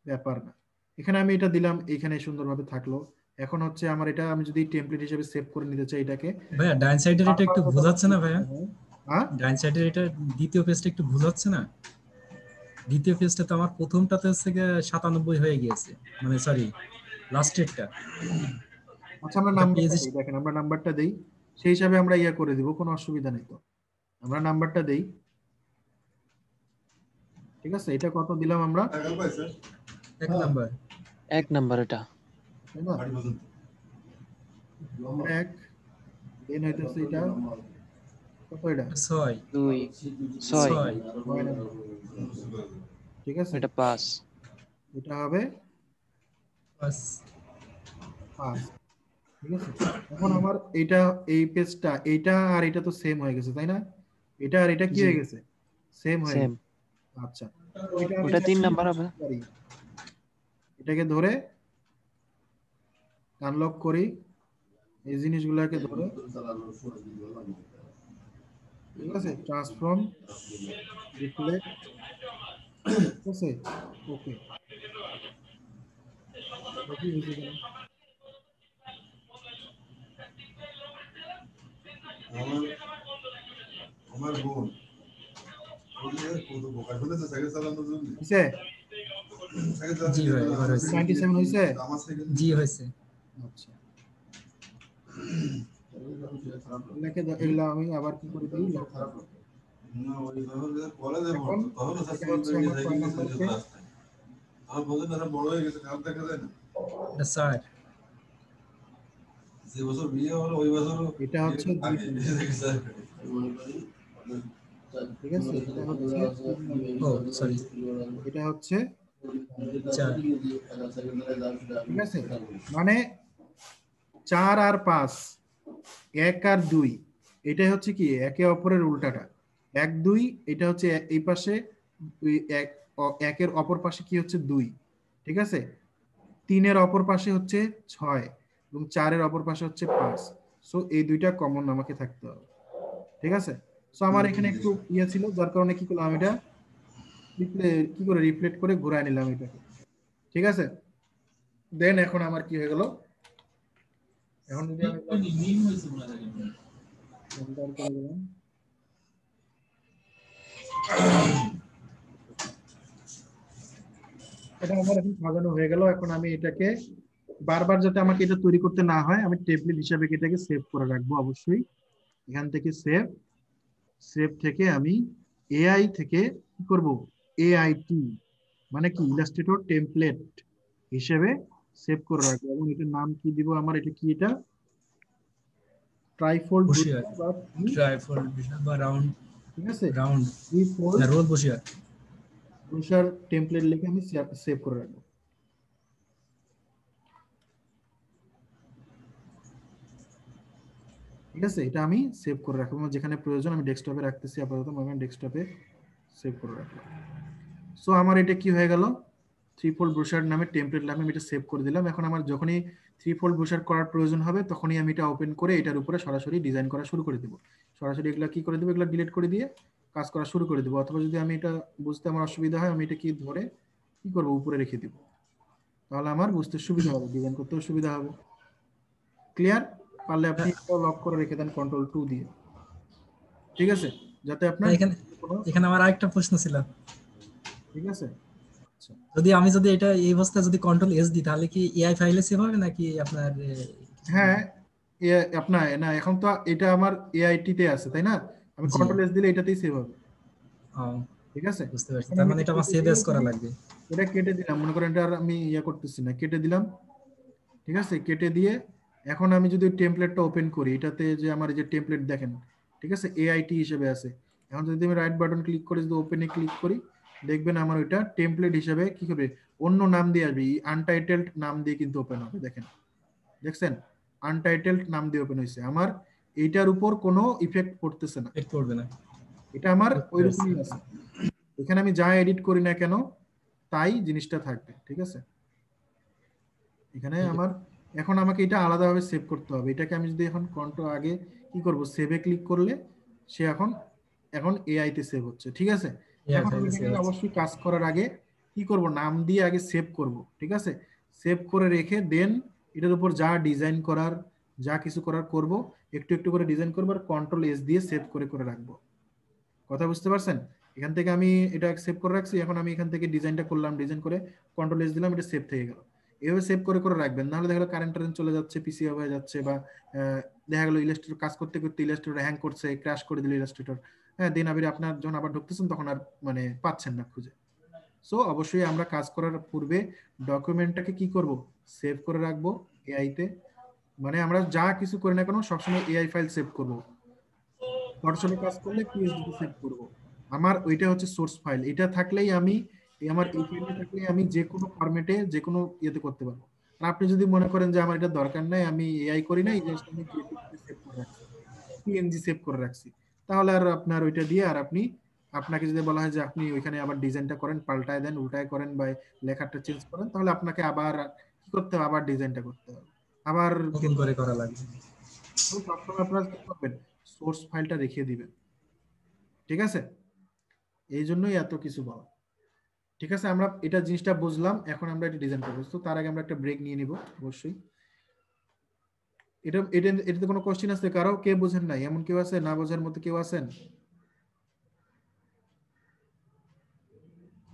ব্যাপার না। এখানে আমি এটা দিলাম, এখানে সুন্দরভাবে থাকলো। এখন হচ্ছে আমার এটা আমি যদি টেমপ্লেট হিসেবে সেভ করে নিতে চাই এটাকে, ভাইয়া ডান সাইডের এটা একটু ভুল হচ্ছে না ভাইয়া? হ্যাঁ ডান সাইডের এটা দ্বিতীয় পেজটা একটু ভুল হচ্ছে না? দ্বিতীয় পেজটা তো আমার প্রথমটাতে হচ্ছে গিয়ে 97 হয়ে গিয়েছে, মানে সরি লাস্টেরটা। আচ্ছা আমরা এটা নাম্বারটা পেজ দেই, দেখেন আমরা নাম্বারটা দেই, সেই হিসাবে আমরা ইয়া করে দিব, কোনো অসুবিধা নেই। তো আমরা নাম্বারটা দেই, ঠিক আছে। এটা কত দিলাম আমরা, 1 নাম্বার। 1 নাম্বার এটা। তাই না, 1 দেন হইতেছে এটা কত, এটা 6 2 6 6 ঠিক আছে। এটা 5 এটা হবে 5 5, ঠিক আছে। এখন আমার এটা এই পেজটা এইটা আর এটা তো সেম হয়ে গেছে তাই না, এটা আর এটা কি জি হয়ে গেছে সেম হয়ে সেম। গেছে। আচ্ছা, এটা আমি ওটা 3 চাইলে নাম্বার হবে। পারি, এটাকে ধরে আনলক করি, এই জিনিসগুলোকে ধরে, ঠিক আছে, ট্রান্সফর্ম রিফ্লেক্ট, ঠিক আছে, ওকে, দেখি হয়েছে কিনা। আমার বোন হয়েছে জি ভাই এবার হয়েছে। 97 হয়েছে। জি হয়েছে। আচ্ছা, এগুলা আমি আবার কি করে দিই, এখন এটা হচ্ছে আমার 6 নাম্বার পেজ, বড় হয়ে গেছে খারাপ দেখা যায় না। এটা স্যার যে বছর বিয়ে হলো ওই বছর এটা হচ্ছে 2 নাম্বার। ঠিক আছে, এটা হচ্ছে 3 নম্বর, ও সরি এটা হচ্ছে 4 ঠিক আছে, মানে 4 আর 5, 1 আর 2, এটাই হচ্ছে কি একে অপরের উল্টাটা। 1 2, এটা হচ্ছে এই পাশে একের অপর পাশে কি হচ্ছে 2, ঠিক আছে। 3 এর অপর পাশে হচ্ছে 6 এবং 4 এর অপর পাশে হচ্ছে 5। সো এই দুইটা কমন আমাকে থাকতে হবে, ঠিক আছে। সো আমার এখানে একটু ইয়ে ছিল, যার কারণে কি করলাম, এটা কি করে রিফ্লেক্ট করে ঘুরায় নিলাম এটাকে, ঠিক আছে। দেন এখন আমার কি হয়ে গেল, এখন যদি আমি এন্টার করে দিলাম, এটা আমার এখন সাজানো হয়ে গেল। এখন আমি এটাকে বারবার যাতে আমাকে এটা তৈরি করতে না হয়, আমি টেমপ্লেট হিসাবে এটাকে সেভ করে রাখবো অবশ্যই। এখান থেকে সেভ, সেভ থেকে আমি এআই থেকে কি করব, এআইটি মানে কি ইলাস্ট্রেটর টেমপ্লেট হিসেবে সেভ করে রাখবো। এবং এটার নাম কি দিব আমার, এটা কি, এটা ট্রাইফোল্ড বসিয়ার বা ট্রাইফোল্ড বা রাউন্ড ঠিক আছে, রাউন্ড থ্রিফোল্ড না রোল বসিয়ার ব্রুশার টেমপ্লেট লিখে আমি সেভ করে রাখবো। ঠিক আছে, এটা আমি সেভ করে রাখবো, যেখানে প্রয়োজন আমি ডেস্কটপে রাখতেছি, আপাতত আমি ডেস্কটপে সেভ করে রাখলাম। সো আমার এটা কি হয়ে গেল, থ্রিফোল্ড ব্রুশার নামে টেমপ্লেট নামে আমি এটা সেভ করে দিলাম। এখন আমার যখনই থ্রিফোল্ড ব্রুশার করার প্রয়োজন হবে, তখনই আমি এটা ওপেন করে এটার উপরে সরাসরি ডিজাইন করা শুরু করে দেবো। সরাসরি এগুলা কি করে দেবো, এগুলা ডিলিট করে দিয়ে কাজ করা শুরু করে দেবো। অথবা যদি আমি এটা বুঝতে আমার অসুবিধা হয়, আমি এটা কি ধরে কি করবো, উপরে রেখে দিব, তাহলে আমার বুঝতে সুবিধা হবে, ডিজাইন করতেও সুবিধা হবে। ক্লিয়ার? পারলে আপনি লক করে রেখে দেন Ctrl+2 দিয়ে, ঠিক আছে, যাতে আপনার এখানে এখানে আমার আরেকটা প্রশ্ন ছিল, ঠিক আছে। যদি এটা এই অবস্থায় যদি কন্ট্রোল এস দিই তাহলে কি এআই ফাইলে সেভ হবে নাকি আপনার হ্যাঁ, আপনার না, এখন তো এটা আমার এআইটি তে আছে, তাই না? আমি জি। Ctrl+S দিলে এটাতেই সেভ হবে, ও ঠিক আছে। বুঝতে পারছি, এখন তার আমি মানে এটা আমার সেভ এস করা লাগবে। এটা কেটে দিলাম, মনে করেন এটা আর আমি ইয়ে করতেছি না, কেটে দিলাম, ঠিক আছে। কেটে দিয়ে এখন আমি যদি টেমপ্লেটটা ওপেন করি, এটাতে যে আমার যে টেমপ্লেট দেখেন, ঠিক আছে, এআইটি হিসেবে আছে। এখন যদি আমি রাইট বাটন ক্লিক করে যদি ওপেনে ক্লিক করি, দেখবেন আমার ওইটা টেমপ্লেট হিসেবে কি হবে, অন্য নাম দিয়ে আসবে, আনটাইটেলড নাম দিয়ে কিন্তু ওপেন হবে। দেখেন, দেখছেন, আনটাইটেলড নাম দিয়ে ওপেন হয়েছে। আমার এইটার উপর কোনো ইফেক্ট পড়তেছে না, এড করবে না, এটা আমার ওইরকমই আছে। এখানে আমি যা এডিট করি না কেন তাই জিনিসটা থাকবে, ঠিক আছে। এখানে আমার এখন আমাকে এটা আলাদাভাবে সেভ করতে হবে। এটাকে আমি যদি এখন কন্ট্রোল আগে কি করব, সেভে ক্লিক করলে সে এখন এআই তে সেভ হচ্ছে, ঠিক আছে। এখন আমি এটাকে অবশ্যই কাজ করার আগে কি করব, নাম দিয়ে আগে সেভ করব, ঠিক আছে। সেভ করে রেখে দেন এটার উপর যা ডিজাইন করার, যা কিছু করার করব, একটু একটু করে ডিজাইন করব আর Ctrl+S দিয়ে সেভ করে করে রাখবো। কথা বুঝতে পারছেন? এখান থেকে আমি এটা সেভ করে রাখছি, এখন আমি এখান থেকে ডিজাইনটা করলাম, ডিজাইন করে Ctrl+S দিলাম, এটা সেভ থেকে গেল। এভাবে সেভ করে করে রাখবেন, নাহলে দেখা গেলো কারেন্ট চলে যাচ্ছে, পিসি হয়ে যাচ্ছে, বা দেখা গেলো ইলাস্ট্রেটর কাজ করতে করতে ইলাস্ট্রেটর হ্যাং করছে, ক্র্যাশ করে দিল ইলাস্ট্রেটর, হ্যাঁ, দিন আবির আপনার যখন আবার ঢুকতেছেন তখন আর মানে পাচ্ছেন না খুঁজে। সো অবশ্যই আমরা কাজ করার পূর্বে ডকুমেন্টটাকে কি করব, সেভ করে রাখবো এআই তে। মানে আমরা যা কিছু করি না কেন সবসময় এআই ফাইল সেভ করব। ফটোশপে কাজ করলে পিএসডি তে সেভ করব। আমার ওইটা হচ্ছে সোর্স ফাইল, এটা থাকলেই আমি আমার এই ফাইলটা থাকলেই আমি যে কোনো ফরম্যাটে যে কোনো ইয়েতে করতে পারবো। আর আপনি যদি মনে করেন যে আমার এটা দরকার নাই, আমি এআই করি নাই, জাস্ট আমি জেপিজি সেভ করে রাখছি, পিএনজি সেভ করে রাখছি, তাহলে আর আপনার ওইটা দিয়ে আর আপনাকে যদি বলা হয় যে আপনি ওইখানে আবার ডিজাইনটা করেন, পাল্টায় দেন, উল্টায় করেন, বা লেখাটা চেঞ্জ করেন, তাহলে আপনাকে আবার কি করতে হবে, আবার ডিজাইনটা করতে হবে, আবার নতুন করে করা লাগবে। সবসময় আপনারা কি করবেন, সোর্স ফাইলটা রেখে দিবেন, ঠিক আছে। এই জন্যই এত কিছু বলা, ঠিক আছে। আমরা এটা জিনিসটা বুঝলাম, এখন আমরা এটা ডিজাইন করবো। তো তার আগে আমরা একটা ব্রেক নিয়ে নিব অবশ্যই। এটাতে কোনো কোশ্চেন আছে কারো? কে বুঝেন নাই এমন কেউ আছে? না বোঝার মতো কেউ আছেন?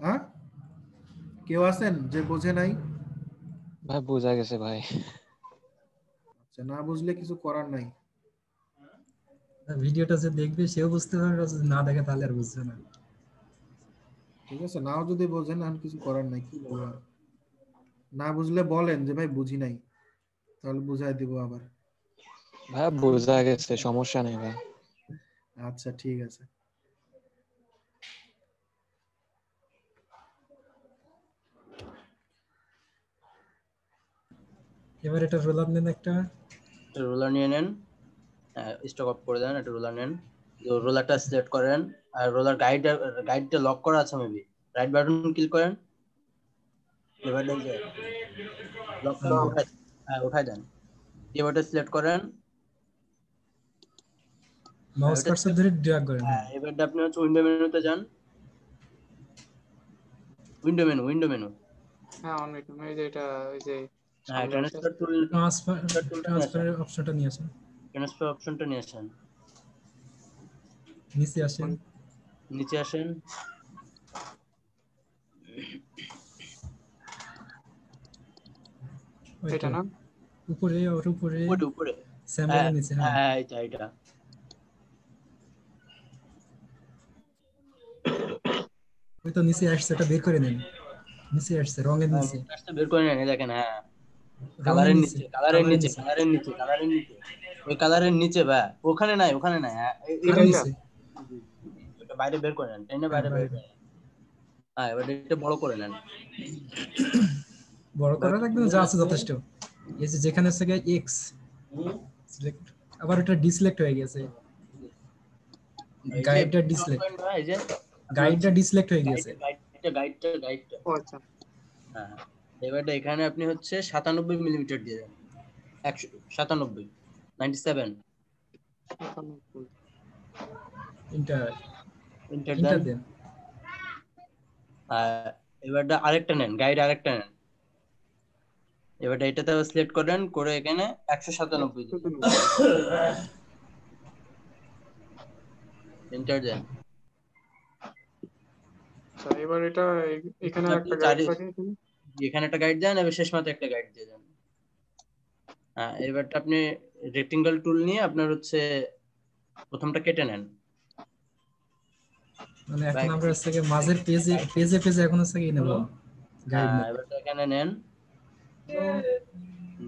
হ্যাঁ, কেউ আছেন যে বোঝে নাই? ভাই বোঝা গেছে ভাই। আচ্ছা, না বুঝলে কিছু করার নাই। ভিডিওটা যে দেখবে সেও বুঝতে পারবে, আর যদি না দেখে তাহলে আর বুঝবে না। ঠিক আছে, নাও যদি বোঝেন আর কিছু করার নাই, কি বলবো আর। না বুঝলে বলেন যে ভাই বুঝি নাই, তাহলে বুঝাই দিব আবার। ভাই বোঝা গেছে, সমস্যা নেই ভাই। আচ্ছা ঠিক আছে। এবার এটা রোলার নেন একটা। রোলার নিয়ে নেন, স্টক অফ করে দেন, একটা রোলার নেন, রোলারটা সিলেক্ট করেন, আর রোলার গাইডটা লক করা আছে মেবি, রাইট বাটন ক্লিক করেন, এবার এই যে লকটা উঠাই দেন, এবারটা সিলেক্ট করেন, মাউস কার্সর ধরে ড্র্যাগ করেন। এবারটা আপনি হচ্ছে উইন্ডো মেনুতে যান, উইন্ডো মেনু হ্যাঁ অন ওয়েট এই যে এটা ওই যে ট্রান্সফার ট্রান্সফারের অপশনটা নিয়ে আসেন, ট্রান্সফার অপশনটা নিয়ে আসেন, নিচে আসেন, নিচে আসেন, এটা না উপরে আর উপরে উপরে স্যাম্পলের নিচে। হ্যাঁ এটা ওই তো নিচে আসছে, এটা বের করে নেন, নিচে আসছে রঙের নিচে, বের করে নেন, দেখেন হ্যাঁ কালারের নিচে ওই কালারের নিচে বা ওখানে নাই হ্যাঁ এটা নিচে এটা বাইরে বের করে নেন, টেনে বাইরে বের করে নেন, হ্যাঁ এবার এটা বড় করে নেন, বড় করা রাখবেন, যা আছে যথেষ্ট। এই যে যেখানে আছে এক্স সিলেক্ট, আবার এটা ডিসিলেক্ট হয়ে গেছে, গাইডটা ডিসিলেক্ট হয়ে গেছে, গাইডটা ও আচ্ছা হ্যাঁ এবারে এখানে আপনি হচ্ছে 97 মিলিমিটার দিয়ে দেন, 97 97 ইন্টার দেন। এবারটা আরেকটা নেন, গাইড আরেকটা নেন, এবারটা এটাতে সিলেক্ট করেন, করে এখানে 197 এন্টার দেন। আচ্ছা এবার এটা এখানে একটা গাইড থাকে, এখানে একটা গাইড দেন, এবার শেষ মাত্র একটা গাইড দিয়ে দেন। হ্যাঁ এবারটা আপনি রেক্টেঙ্গেল টুল নিয়ে আপনার হচ্ছে প্রথমটা কেটে নেন, মানে এখন আমরা হচ্ছে মাঝের পেজে এখন হচ্ছে কি নেব গাইড নেব। এবারটা এখানে নেন,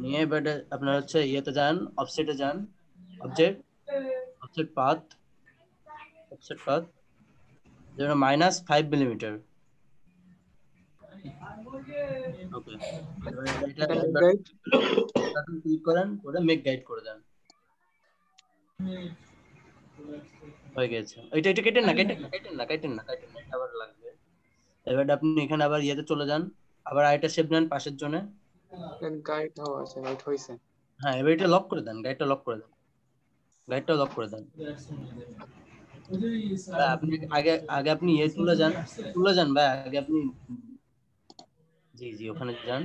নিয়ে এবারে আপনার হচ্ছে ইয়েতে যান, অফসেটে যান, অফসেট পাথ যেটা -5 মিলিমিটার। ওকে এটা ক্লিক করেন, করে মেক গাইড করে দেন, হয়ে গেছে। এটা কেটেন না আবার লাগবে। এবার আপনি এখানে আবার ইয়েতে চলে যান, আবার আরেকটা শেপ নেন পাশের জন্য, গাইড আছে, গাইড হইছে। হ্যাঁ এবার এটা লক করে দেন, গাইডটা লক করে দেন। আপনি আগে আপনি ইয়ে তুলে যান ভাই, আগে আপনি জি ওখানে যান,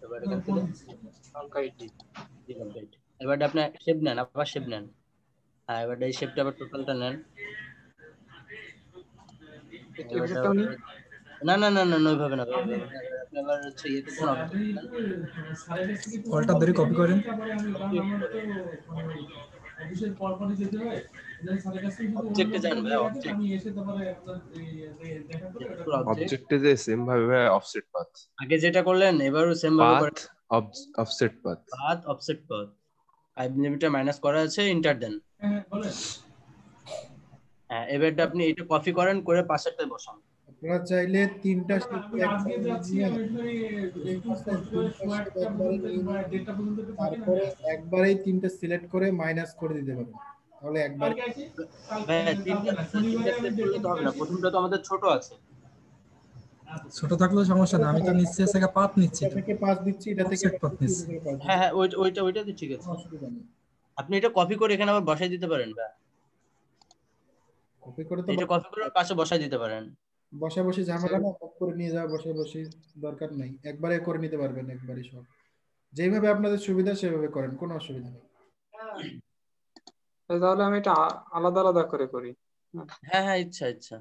এবার এখান থেকে গাইড, এবার আপনি শেপ নেন, আবার শেপ নেন, হ্যাঁ এবার এই শেপটা আবার টোটালটা নেন, না ওইভাবে না, আপনি আবার হচ্ছে ইয়েতে যান, অল্টার ধরে কপি করেন, অবজেক্টে যান ভাই, অবজেক্টে যে সেম ভাবে অফসেট পাথ আগে যেটা করলেন এবারও সেম ভাবে করেন, অফসেট পাথ 5 মিলিমিটার মাইনাস করা আছে, এন্টার দেন। হ্যাঁ এবারটা আপনি এটা কপি করেন, করে পাশেরটায় বসান। আপনারা চাইলে তিনটা তারপরে একবারেই তিনটা সিলেক্ট করে মাইনাস করে দিতে পারেন, তাহলে একবার প্রথমটা তো আমাদের ছোট আছে, ছোট থাকলেও সমস্যা না, আমি তো নিচে থেকে পাত নিচ্ছি, এটা থেকে 5 দিচ্ছি, এটা থেকে পাত নিচ্ছি। হ্যাঁ ওইটা তো ঠিক আছে, আপনি এটা কপি করে এখানে আবার বসাই দিতে পারেন, বা কপি করে তো এটা কপি করে পাশে বসাই দিতে পারেন, বসে ঝামেলা না, কপি করে নিয়ে যাওয়া বসে দরকার নাই, একবারে করে নিতে পারবেন, একবারে সব যেভাবে আপনাদের সুবিধা সেভাবে করেন, কোনো অসুবিধা নেই। তাহলে আমি এটা আলাদা আলাদা করে করি। হ্যাঁ ইচ্ছা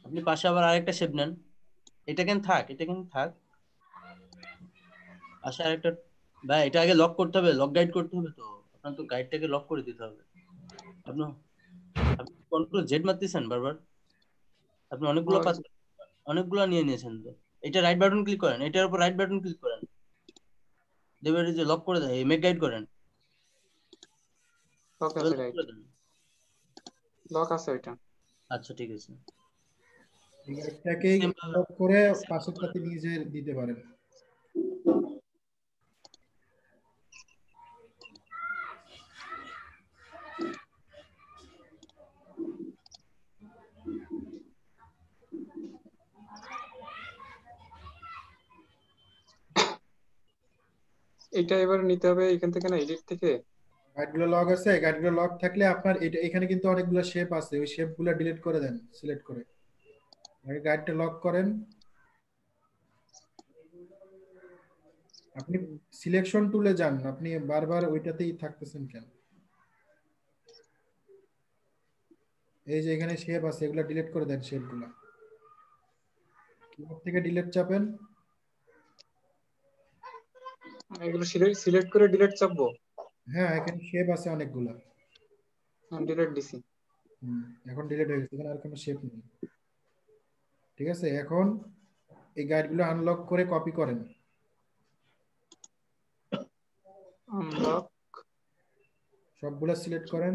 আপনি পাশে আবার আরেকটা শেপ নেন, এটা কেন থাক পাশে আরেকটা, ভাই এটা আগে লক করতে হবে, লক গাইড করতে হবে, তো আপনার তো গাইডটাকে লক করে দিতে হবে। আপনি কন্ট্রোল জেড মারতেছেন বারবার, আপনি অনেকগুলো নিয়ে নিয়েছেন, তো এটা রাইট বাটন ক্লিক করেন, এটার উপর রাইট বাটন ক্লিক করেন, দেবের যে লক করে দেয়, মেক গাইড করেন, লক আছে ওইটা। আচ্ছা ঠিক আছে, এই গাইডটাকেই আনলক করে পাশেরটাতে নিয়ে যেয়ে দিতে পারেন। এটা এবার নিতে হবে এখান থেকে না, এডিট থেকে। গাইডগুলো লগ আছে, গাইডগুলো লগ থাকলে আপনার এটা এখানে কিন্তু অনেকগুলো শেপ আছে, ওই শেপগুলো ডিলিট করে দেন সিলেক্ট করে। আগে গাইডটা লক করেন। আপনি সিলেকশন টুলে যান, আপনি বারবার ওইটাতেই থাকতেছেন কেন? এই যে এখানে শেপ আছে, এগুলো ডিলিট করে দেন শেপগুলো। কিবোর্ড থেকে ডিলিট চাপেন। এগুলো সিলেক্ট করে ডিলিট চাপবো? হ্যাঁ, এখানে শেপ আছে অনেকগুলো। ডিলিট দিছি। এখন ডিলিট হয়ে গেছে, এখানে আর কোনো শেপ নেই। ঠিক আছে, এখন এই গাইডগুলো আনলক করে কপি করেন। আনলক সবগুলো সিলেক্ট করেন,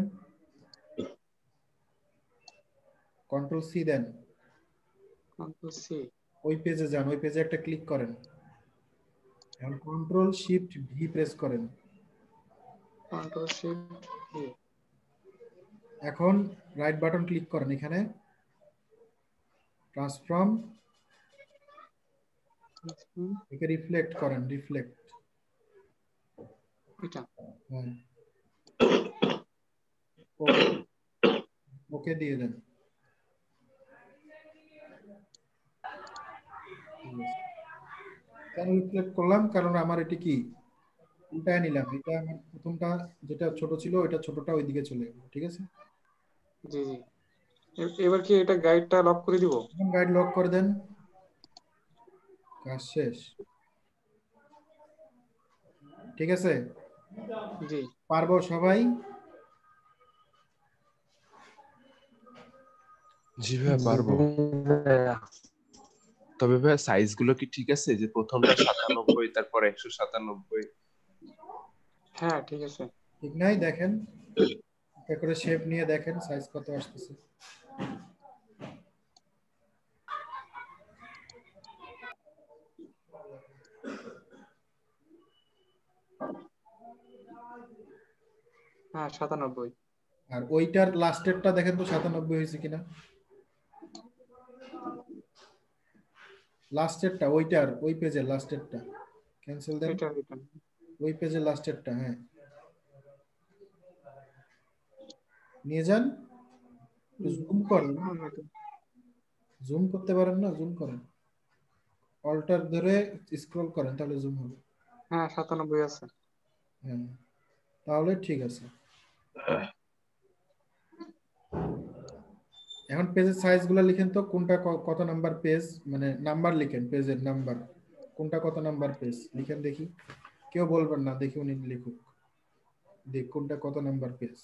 কন্ট্রোল সি দেন, কন্ট্রোল সি। ওই পেজে যান, ওই পেজে একটা ক্লিক করেন। এখন কন্ট্রোল শিফট ভি প্রেস করেন। Control shift V. এখন রাইট বাটন ক্লিক করেন, এখানে ট্রান্সফর্ম, একে রিফ্লেক্ট করেন, রিফ্লেক্ট। এটা হ্যাঁ, ওকে দিয়ে দেন। কেন রিফ্লেক্ট করলাম? কারণ আমার এটি কি উল্টায় নিলাম, এটা আমার প্রথমটা যেটা ছোট ছিল ওইটা ছোটটা ওইদিকে চলে গেল। ঠিক আছে, জি জি। এবার কি এটা গাইডটা লক করে দিব? এখন গাইড লক করে দেন, কাজ শেষ। ঠিক আছে, জি পারবো সবাই? জি ভাইয়া পারবো। তবে ভাইয়া সাইজ গুলো কি ঠিক আছে? যে প্রথমটা 97, তারপর 197? হ্যাঁ ঠিক আছে। ঠিক নাই, দেখেন একটা করে শেপ নিয়ে দেখেন সাইজ কত আসতেছে। হ্যাঁ 97। আর ওইটার লাস্টেরটা দেখেন তো 97 হয়েছে কিনা। লাস্টেরটা, ওইটার ওই পেজের লাস্টেরটা ক্যান্সেল দেন, এটা এটা ওই পেজের লাস্টেরটা। হ্যাঁ, নিয়ে যান, জুম করেন। জুম করতে পারেন না? জুম করেন, অল্টার ধরে স্ক্রল করেন, তাহলে জুম হবে। হ্যাঁ 97 আছে। হ্যাঁ, তাহলে ঠিক আছে। এখন পেজের সাইজ গুলো লিখেন তো, কোনটা কত নাম্বার পেজ, মানে নাম্বার লিখেন, পেজের নাম্বার কোনটা কত নাম্বার পেজ লিখেন দেখি। কেউ বলবেন না, দেখি উনি লিখুক, দেখ কোনটা কত নাম্বার পেজ।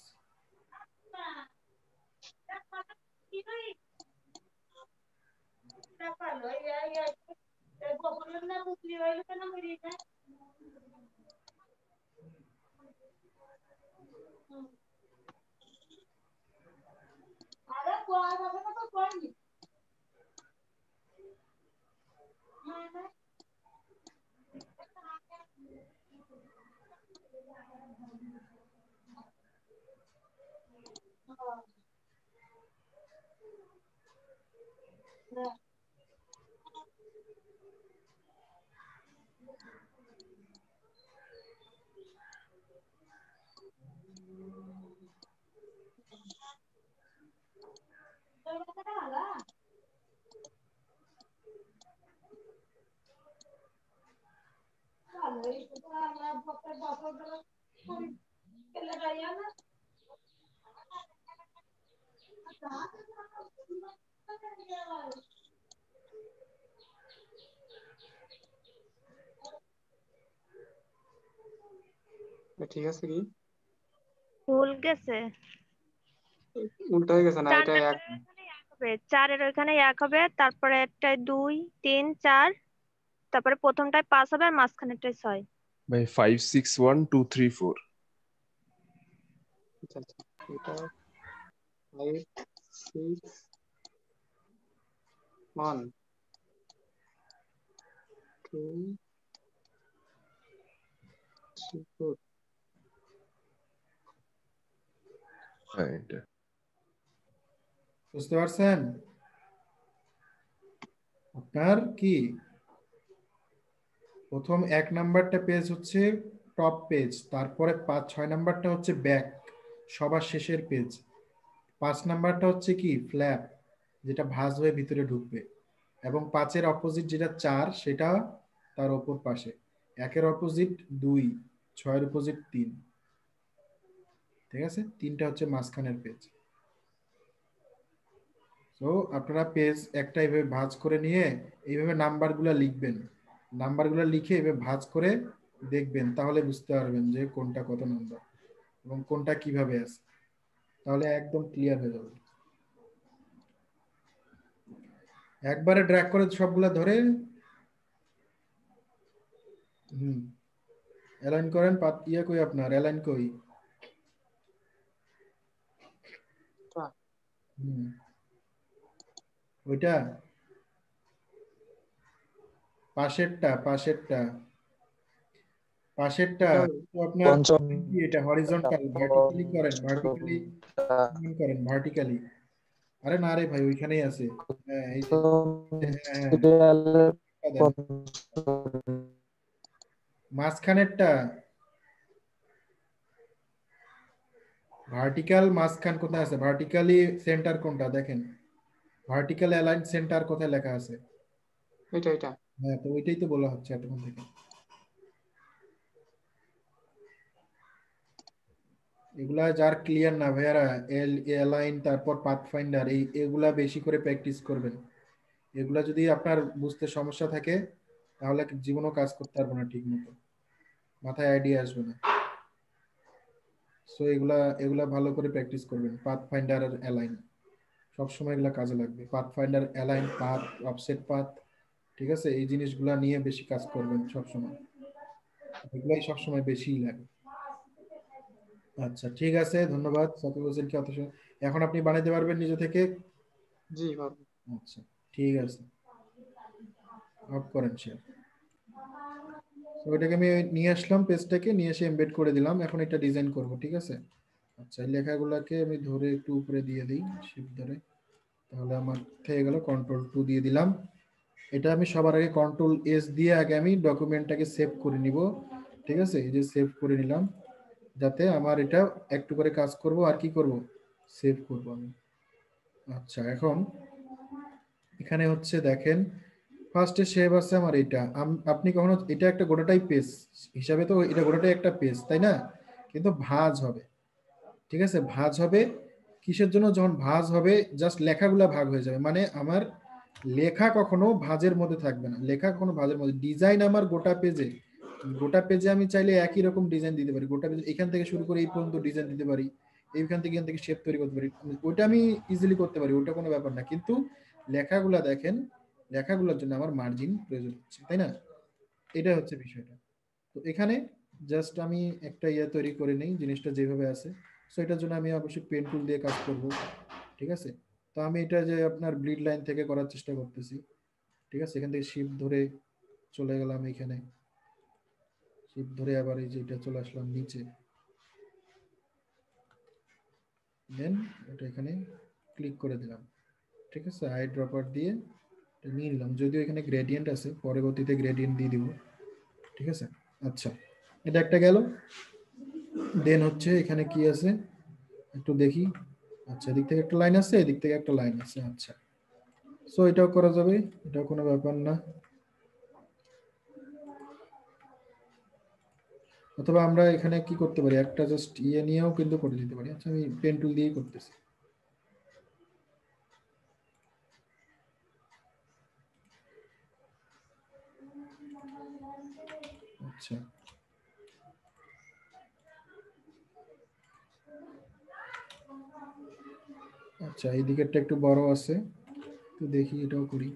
ঠিক আছে কি ভুল গেছে। উল্টা হয়ে গেছে না? 4 এটা এক। নাম্বারের ওখানে 1 হবে, 4-এর ওখানে 1 হবে, তারপরে একটায় 2 3 4, তারপরে প্রথমটায় 5 হবে আর মাঝখানেরটায় 6। ভাই 5 6 1 2 3 4। আচ্ছা আচ্ছা, এটা 5 6 1 2 3 4 হ্যাঁ এটা বুঝতে পারছেন? আপনার কি প্রথম 1 নাম্বারটা পেজ হচ্ছে টপ পেজ, তারপরে 5-6 নাম্বারটা হচ্ছে ব্যাক, সবার শেষের পেজ। 5 নাম্বারটা হচ্ছে কি ফ্ল্যাপ, যেটা ভাঁজ হয়ে ভিতরে ঢুকবে, এবং 5-এর অপোজিট যেটা 4 সেটা তার অপর পাশে। 1-এর অপোজিট 2, 6-এর অপোজিট 3। ঠিক আছে, 3টা হচ্ছে মাঝখানের পেজ। তো আপনারা পেজ একটা এইভাবে ভাঁজ করে নিয়ে এইভাবে নাম্বারগুলো লিখবেন, নাম্বারগুলো লিখে এভাবে ভাঁজ করে দেখবেন, তাহলে বুঝতে পারবেন যে কোনটা কত নাম্বার এবং কোনটা কিভাবে আছে, তাহলে একদম ক্লিয়ার হয়ে যাবে। একবারে ড্র্যাগ করে সবগুলা ধরে অ্যালাইন করেন। ইয়ে কই আপনার অ্যালাইন কই? হুম, ওইটা পাশেরটা পাশেরটা পাশেরটা এটা তো আপনার পঞ্চম কি এটা হরিজন্টাল, ভার্টিক্যালি করেন, ভার্টিক্যালি করেন ভার্টিক্যালি। আরে না রে ভাই, ওইখানেই আছে। হ্যাঁ এই যে, হ্যাঁ সিরিয়ালের হ্যাঁ দেন মাঝখানেরটা, ভার্টিক্যাল মাঝখান কোথায় আছে, ভার্টিক্যালি সেন্টার কোনটা দেখেন, ভার্টিক্যাল অ্যালাইন সেন্টার কোথায় লেখা আছে? এটা হ্যাঁ, তো ওইটাই তো বলা হচ্ছে এতক্ষণ থেকে। এগুলা যার ক্লিয়ার না ভাইয়ারা, অ্যালাইন তারপর পাথফাইন্ডার এগুলা বেশি করে প্র্যাকটিস করবেন। এগুলা যদি আপনার বুঝতে সমস্যা থাকে তাহলে জীবনও কাজ করতে পারবো না ঠিক মতো, মাথায় আইডিয়া আসবে না। সো এগুলা এগুলা ভালো করে প্র্যাকটিস করবেন। পাথফাইন্ডার আর অ্যালাইন সবসময় এগুলা কাজে লাগবে। Pathfinder, align, path, offset path, ঠিক আছে, এই জিনিসগুলা নিয়ে বেশি কাজ করবেন সবসময়, এগুলাই সবসময় বেশিই লাগে। আচ্ছা ঠিক আছে, ধন্যবাদ সাকিব হোসেনকে অত সময়। এখন আপনি বানাইতে পারবেন নিজে থেকে? জি পারবো। আচ্ছা ঠিক আছে, অফ করেন শেয়ার। তো এটাকে আমি নিয়ে আসলাম, পেজটাকে নিয়ে এসে এমবেড করে দিলাম। এখন এটা ডিজাইন করব, ঠিক আছে। আচ্ছা এই লেখাগুলোকে আমি ধরে একটু উপরে দিয়ে দিই, শিফট ধরে, তাহলে আমার থেকে গেল। কন্ট্রোল 2 দিয়ে দিলাম। এটা আমি সবার আগে কন্ট্রোল-S দিয়ে আগে আমি ডকুমেন্টটাকে সেভ করে নিব, ঠিক আছে। এই যে সেভ করে নিলাম, যাতে আমার এটা একটু করে কাজ করব আর কি করব, সেভ করব আমি। আচ্ছা এখন এখানে হচ্ছে দেখেন, ফার্স্টে সেভ আছে আমার এটা। আপনি কখনো এটা একটা গোটাটাই পেজ হিসাবে, তো এটা গোটাটাই একটা পেজ তাই না, কিন্তু ভাঁজ হবে, ঠিক আছে। ভাঁজ হবে কিসের জন্য? যখন ভাঁজ হবে জাস্ট লেখাগুলা ভাগ হয়ে যাবে, মানে আমার লেখা কখনো ভাঁজের মধ্যে থাকবে না, লেখা কখনো ভাঁজের মধ্যে। ডিজাইন আমার গোটা পেজে, গোটা পেজে আমি চাইলে একই রকম ডিজাইন দিতে পারি, গোটা পেজে এখান থেকে শুরু করে এই পর্যন্ত ডিজাইন দিতে পারি, এইখান থেকে এখান থেকে শেপ তৈরি করতে পারি, ওটা আমি ইজিলি করতে পারি, ওটা কোনো ব্যাপার না। কিন্তু লেখাগুলা দেখেন, লেখাগুলোর জন্য আমার মার্জিন প্রয়োজন হচ্ছে, তাই না? এটা হচ্ছে বিষয়টা। তো এখানে জাস্ট আমি একটা ইয়ে তৈরি করে নেই, জিনিসটা যেভাবে আছে। সো এটার জন্য আমি অবশ্যই পেন টুল দিয়ে কাজ করব, ঠিক আছে। তো আমি এটা যে আপনার ব্লিড লাইন থেকে করার চেষ্টা করতেছি, ঠিক আছে। এখান থেকে শিফট ধরে চলে গেলাম এখানে, শিফট ধরে আবার এই যে এটা চলে আসলাম নিচে, দেন এটা এখানে ক্লিক করে দিলাম, ঠিক আছে। আই ড্রপার দিয়ে এটা নিয়ে নিলাম, যদিও এখানে গ্রেডিয়েন্ট আছে, পরবর্তীতে গ্রেডিয়েন্ট দিয়ে দিব, ঠিক আছে। আচ্ছা এটা একটা গেল। দেন হচ্ছে এখানে কি আছে একটু দেখি। আচ্ছা এদিক থেকে একটা লাইন আছে, এদিক থেকে একটা লাইন আছে। আচ্ছা সো এটাও করা যাবে, এটাও কোনো ব্যাপার না। অথবা আমরা এখানে কি করতে পারি, একটা জাস্ট ইয়ে নিয়েও কিন্তু করে দিতে পারি। আচ্ছা আমি পেন টুল দিয়েই করতেছি। আচ্ছা আচ্ছা এই দিকেরটা একটু বড় আছে, তো দেখি এটাও করি।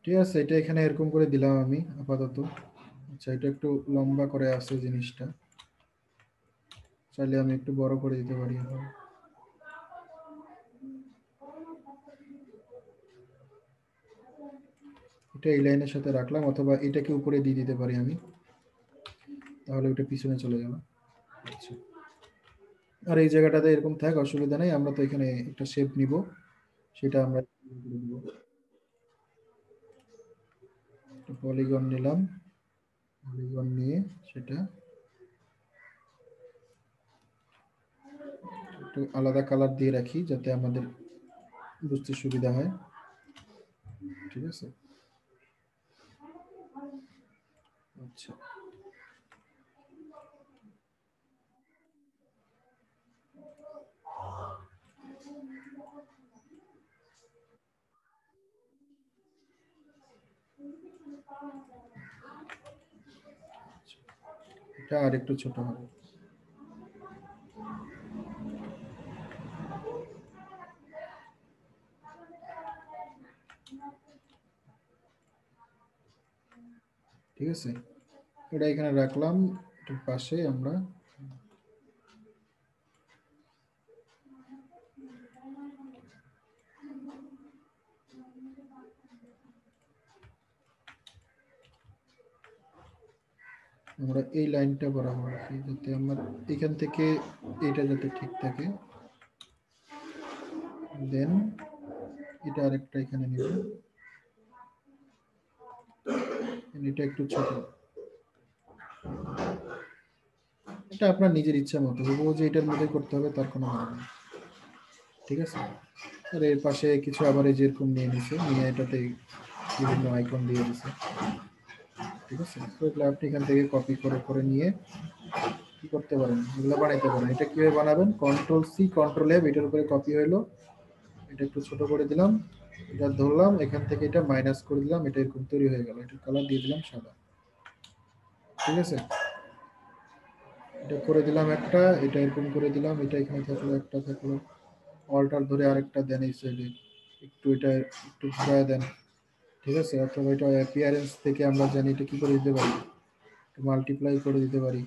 ঠিক আছে, এটা এখানে এরকম করে দিলাম আমি আপাতত। আচ্ছা, এটা একটু লম্বা করে আছে জিনিসটা, চাইলে আমি একটু বড় করে দিতে পারি এখন। এটা এই লাইনের সাথে রাখলাম, অথবা এটাকে উপরে দিয়ে দিতে পারি আমি, তাহলে ওটা পিছনে চলে গেল। আচ্ছা, আর এই জায়গাটাতে এরকম থাক, অসুবিধা নেই। আমরা তো এখানে একটা শেপ নিব, সেটা আমরা পলিগন নিলাম। পলিগন নিয়ে সেটা একটু আলাদা কালার দিয়ে রাখি যাতে আমাদের বুঝতে সুবিধা হয়। ঠিক আছে, আচ্ছা, এটা আর একটু ছোট হবে। ঠিক আছে, এটা এখানে রাখলাম, এটার পাশে আমরা এই লাইনটা বরাবর রাখি যাতে আমার এখান থেকে এটা যাতে ঠিক থাকে। দেন এটা আরেকটা এখানে নিব, এটা একটু ছোট। এটা আপনার নিজের ইচ্ছা মতো, হুবহু যে এটার মধ্যে করতে হবে তার কোনো মানে নেই। ঠিক আছে, আর এর পাশে কিছু আবার এই যেরকম নিয়ে নিছে, নিয়ে এটাতে বিভিন্ন আইকন দিয়ে দিছে। ঠিক আছে, তো এগুলো আপনি এখান থেকে কপি করে করে নিয়ে কি করতে পারেন, এগুলো বানাইতে পারেন। এটা কিভাবে বানাবেন, কন্ট্রোল সি কন্ট্রোল এফ, এটার উপরে কপি হইলো, এটা একটু ছোট করে দিলাম, এটা ধরলাম, এখান থেকে এটা মাইনাস করে দিলাম, এটা এরকম তৈরি হয়ে গেল। এটা কালার দিয়ে দিলাম সাদা। ঠিক আছে, এটা করে দিলাম একটা, এটা এরকম করে দিলাম, এটা এখানে থাকলো, একটা থাকলো, অল্টার ধরে আরেকটা দেন এই সাইডে, একটু এটা একটু ঘুরায় দেন। ঠিক আছে, অথবা এটা অ্যাপিয়ারেন্স থেকে আমরা জানি এটা কি করে দিতে পারি, মাল্টিপ্লাই করে দিতে পারি,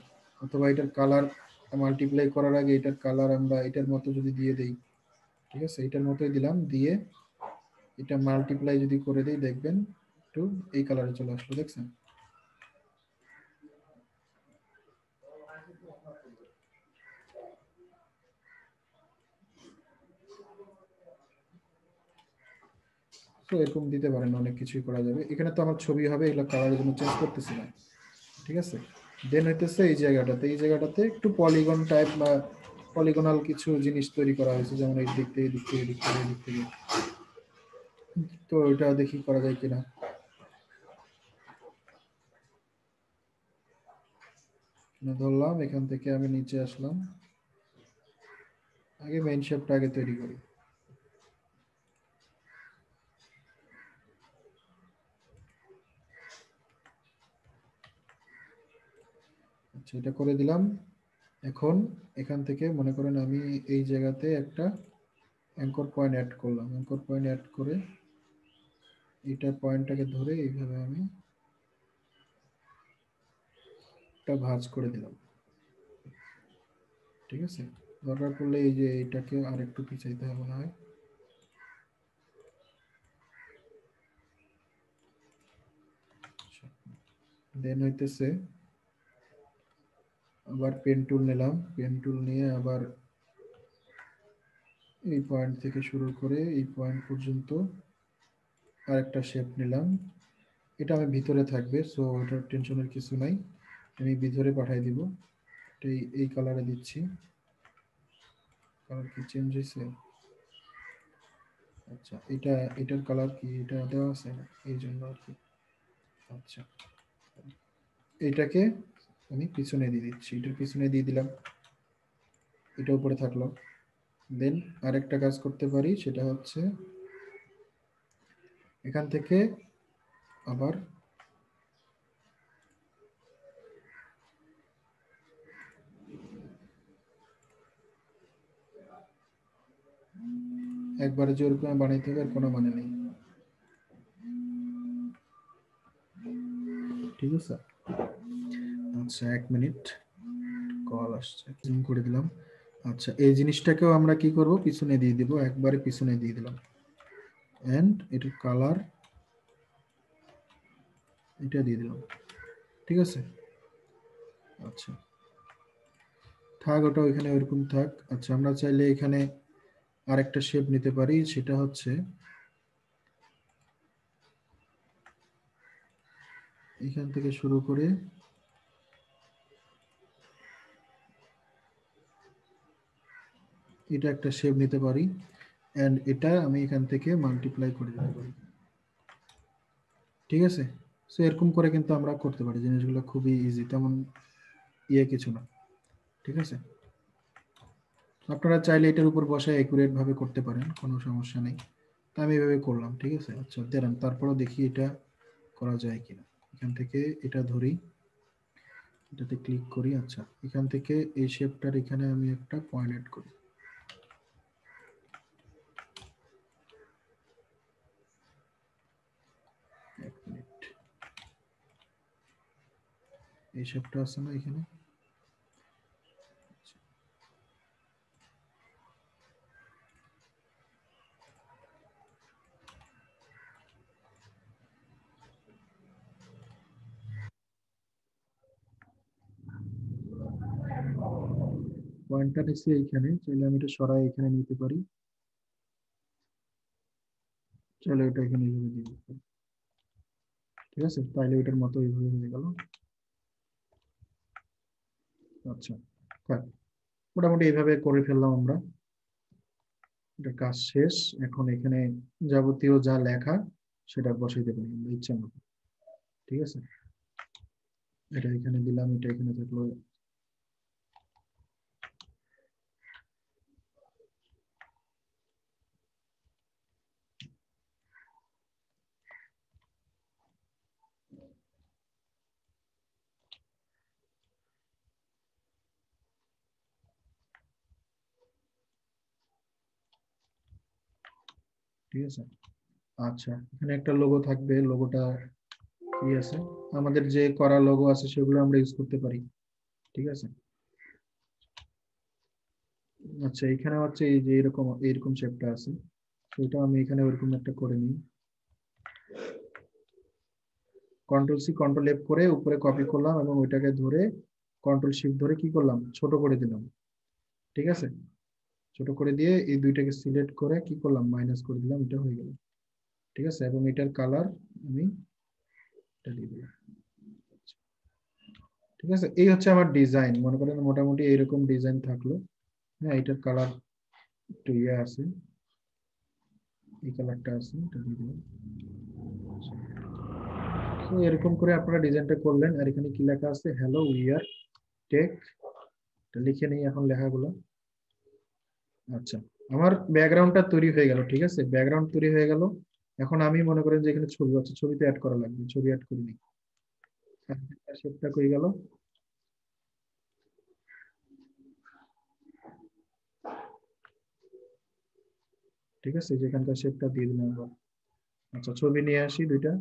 অথবা এটার কালার মাল্টিপ্লাই করার আগে এটার কালার আমরা এটার মতো যদি দিয়ে দেই। ঠিক আছে, এটার মতোই দিলাম, দিয়ে এটা মাল্টিপ্লাই যদি করে দেই দেখবেন একটু এই কালারে চলে আসলো, দেখছেন? তো এরকম দিতে পারেন, অনেক কিছুই করা যাবে। এখানে তো আমার ছবি হবে, এগুলো কালারের জন্য চেঞ্জ করতেছি না। ঠিক আছে, দেন হইতেছে এই জায়গাটাতে একটু পলিগন টাইপ বা পলিগনাল কিছু জিনিস তৈরি করা হয়েছে, যেমন এই দিক থেকে এদিক থেকে এদিক থেকে এদিক থেকে। তো এটা দেখি করা যায় কিনা। ধরলাম, এখান থেকে আমি নিচে আসলাম, আগে মেইন শেপটা আগে তৈরি করি। আচ্ছা, এটা করে দিলাম। এখন এখান থেকে মনে করেন আমি এই জায়গাতে একটা অ্যাঙ্কর পয়েন্ট অ্যাড করলাম, অ্যাঙ্কর পয়েন্ট অ্যাড করে এটা পয়েন্টটাকে ধরে এইভাবে আমি একটা ভাঁজ করে দিলাম। ঠিক আছে, দরকার পড়লে এই যে এটাকে আর একটু পিছাইতে হবে না হয়। দেন হইতেছে আবার পেন টুল নিলাম, পেন টুল নিয়ে আবার এই পয়েন্ট থেকে শুরু করে এই পয়েন্ট পর্যন্ত আরেকটা শেপ নিলাম। এটা আমি ভিতরে থাকবে, সো ওটার টেনশনের কিছু নাই, আমি ভিতরে পাঠিয়ে দিব। এই কালারে দিচ্ছি, কালার কি চেঞ্জ হয়েছে? আচ্ছা, এটার কালার কি এটা দেওয়া আছে এই জন্য আর কি। আচ্ছা, এটাকে আমি পিছনে দিয়ে দিচ্ছি, এটার পিছনে দিয়ে দিলাম, এটা উপরে থাকলো। দেন আরেকটা কাজ করতে পারি, সেটা হচ্ছে এখান থেকে আবার একবারে যে ওরকম বানাইতে হবে এর কোনো মানে নেই। ঠিক আছে। আচ্ছা 1 মিনিট, কল আসছে, জুম করে দিলাম। আচ্ছা এই জিনিসটাকেও আমরা কি করব, পিছনে দিয়ে দিব, একবারে পিছনে দিয়ে দিলাম। এন্ড এটার কালার এটা দিয়ে দিলাম, ঠিক আছে। আচ্ছা থাক, ওটা ওইখানে ওইরকম থাক। আচ্ছা আমরা চাইলে এখানে আরেকটা শেপ নিতে পারি, সেটা হচ্ছে এখান থেকে শুরু করে এটা একটা শেপ নিতে পারি, এন্ড এটা আমি এখান থেকে মাল্টিপ্লাই করে দিতে পারি, ঠিক আছে। সো এরকম করে কিন্তু আমরা করতে পারি, জিনিসগুলো খুবই ইজি, তেমন কিছু না, ঠিক আছে। আপনারা চাইলে এটার উপর বসে একুরেট ভাবে করতে পারেন, কোনো সমস্যা নেই। তা আমি এভাবে করলাম, ঠিক আছে। আচ্ছা দেন তারপরও দেখি এটা করা যায় কিনা। এখান থেকে এটা ধরি, এটাতে ক্লিক করি। আচ্ছা এখান থেকে এই শেপটার এখানে আমি একটা পয়েন্ট অ্যাড করি, এক মিনিট, এই শেপটা আছে না এখানে, পয়েন্টটা নিচ্ছি এইখানে, চাইলে আমি এটা সরাই এখানে নিতে পারি, চাইলে এটা এখানে এইভাবে দিয়ে দিতে পারি, ঠিক আছে। তাইলে এটার মতো এইভাবে হয়ে গেল। আচ্ছা থাক, মোটামুটি এইভাবে করে ফেললাম আমরা, এটা কাজ শেষ। এখন এখানে যাবতীয় যা লেখা সেটা বসাইতে পারি আমরা ইচ্ছা মতো, ঠিক আছে। এটা এখানে দিলাম, এটা এখানে থাকলো, ঠিক আছে। আচ্ছা এখানে একটা লোগো থাকবে, লোগোটা কি আছে, আমাদের যে করা লোগো আছে সেগুলো আমরা ইউজ করতে পারি, ঠিক আছে। আচ্ছা এখানে হচ্ছে এই যে এরকম এরকম শেপটা আছে, সেটা আমি এখানে ওরকম একটা করে নিই, কন্ট্রোল সি কন্ট্রোল এফ করে উপরে কপি করলাম এবং ওইটাকে ধরে কন্ট্রোল শিফট ধরে কি করলাম, ছোট করে দিলাম, ঠিক আছে। ছোট করে দিয়ে এই দুইটাকে সিলেক্ট করে কি করলাম, মাইনাস করে দিলাম, এটা হয়ে গেল, ঠিক আছে। এবং এটার কালার আমি এটা দিয়ে দিলাম, ঠিক আছে। এই হচ্ছে আমার ডিজাইন, মনে করেন মোটামুটি এইরকম ডিজাইন থাকলো। হ্যাঁ এটার কালার একটু ইয়ে আছে, এই কালারটা আছে, এটা দিয়ে দিলাম। তো এরকম করে আপনারা ডিজাইনটা করলেন। আর এখানে কি লেখা আছে, হ্যালো উই আর টেক, এটা লিখে নেই এখন লেখাগুলো। আচ্ছা আমার ব্যাকগ্রাউন্ডটা তৈরি হয়ে গেল, ঠিক আছে, ব্যাকগ্রাউন্ড তৈরি হয়ে গেল। এখন আমি মনে করেন যে এখানে ছবি আছে, ছবিতে অ্যাড করা লাগবে, ছবি অ্যাড করে নিই। শেপটা কই গেল, ঠিক আছে, যেখানকার শেপটা দিয়ে দিলাম আবার। আচ্ছা ছবি নিয়ে আসি দুইটা,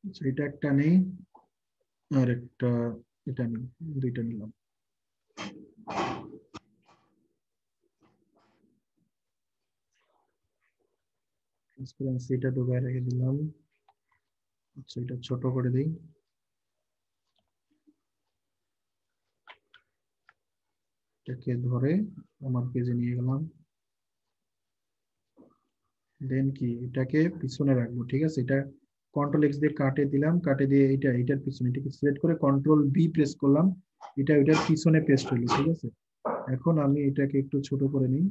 আচ্ছা, এটা একটা নেই আর একটা এটা নেই, দুইটা নিলাম। ট্রান্সপারেন্সি এটা ঢুকায় রেখে দিলাম। আচ্ছা এটা ছোট করে দিই, এটাকে ধরে আমার পেজে নিয়ে গেলাম। দেন কি এটাকে পিছনে রাখবো, ঠিক আছে। এটা কন্ট্রোল এক্স দিয়ে কাটে দিলাম, কাটে দিয়ে এটা এটার পিছনে, এটাকে সিলেক্ট করে কন্ট্রোল বি প্রেস করলাম, এটা এটার পিছনে পেস্ট হলো, ঠিক আছে। এখন আমি এটাকে একটু ছোট করে নিই,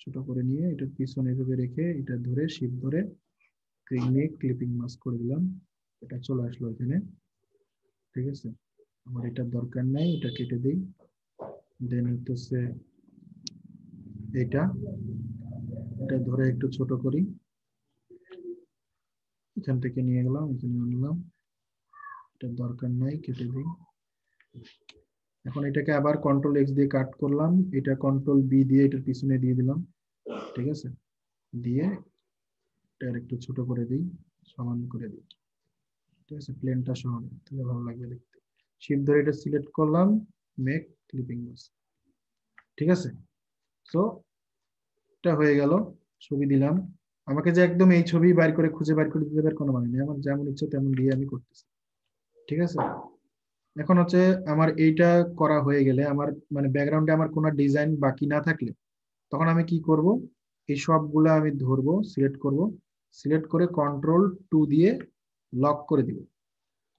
ছোট করে নিয়ে এটার পিছনে এভাবে রেখে এটা ধরে শিপ ধরে নিয়ে ক্লিপিং মাস্ক করে দিলাম, এটা চলে আসলো এখানে, ঠিক আছে। আমার এটা দরকার নাই, এটা কেটে দিই। দেন হচ্ছে এটা ধরে একটু ছোট করি, এখান থেকে নিয়ে গেলাম, এখানে আনলাম, এটা দরকার নাই, কেটে দিই। এখন এটাকে আবার কন্ট্রোল এক্স দিয়ে কাট করলাম, এটা কন্ট্রোল বি দিয়ে এটার পিছনে দিয়ে দিলাম, ঠিক আছে, দিয়ে এটা একটু ছোট করে দিই, সমান করে দিই, ঠিক আছে, প্লেনটা সমান, তাহলে ভালো লাগবে দেখতে। শিফট ধরে এটা সিলেক্ট করলাম, মেক ক্লিপিং মাস্ক, ঠিক আছে। সো এটা হয়ে গেল, ছবি দিলাম। আমাকে যে একদম এই ছবি বাইর করে খুঁজে বাইর করে দিতে পারে কোনো মানে নেই, আমার যেমন ইচ্ছে তেমন দিয়ে আমি করতেছি, ঠিক আছে। এখন হচ্ছে আমার এইটা করা হয়ে গেলে, আমার মানে ব্যাকগ্রাউন্ডে আমার কোনো ডিজাইন বাকি না থাকলে তখন আমি কি করব, এই সবগুলো আমি ধরবো, সিলেক্ট করব, সিলেক্ট করে কন্ট্রোল 2 দিয়ে লক করে দিব,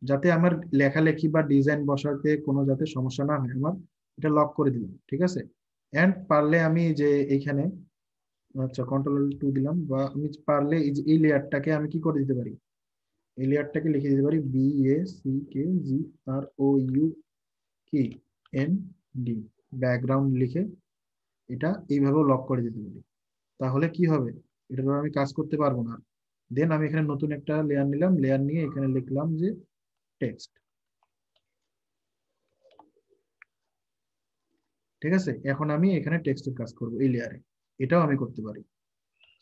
যাতে আমার লেখালেখি বা ডিজাইন বসাতে কোনো যাতে সমস্যা না হয়, আমার এটা লক করে দিলাম, ঠিক আছে। এন্ড পারলে আমি যে এইখানে, আচ্ছা কন্ট্রোল 2 দিলাম, বা আমি পারলে এই যে এই লেয়ারটাকে আমি কি করে দিতে পারি, এই লেয়ারটাকে লিখে দিতে পারি BACKGROUND, ব্যাকগ্রাউন্ড লিখে এটা এইভাবেও লক করে দিতে পারি। তাহলে কি হবে, এটার আমি কাজ করতে পারবো না। দেন আমি এখানে নতুন একটা লেয়ার নিলাম, লেয়ার নিয়ে এখানে লিখলাম যে টেক্সট, ঠিক আছে। এখন আমি এখানে টেক্সটের কাজ করব এই লেয়ারে, এটাও আমি করতে পারি।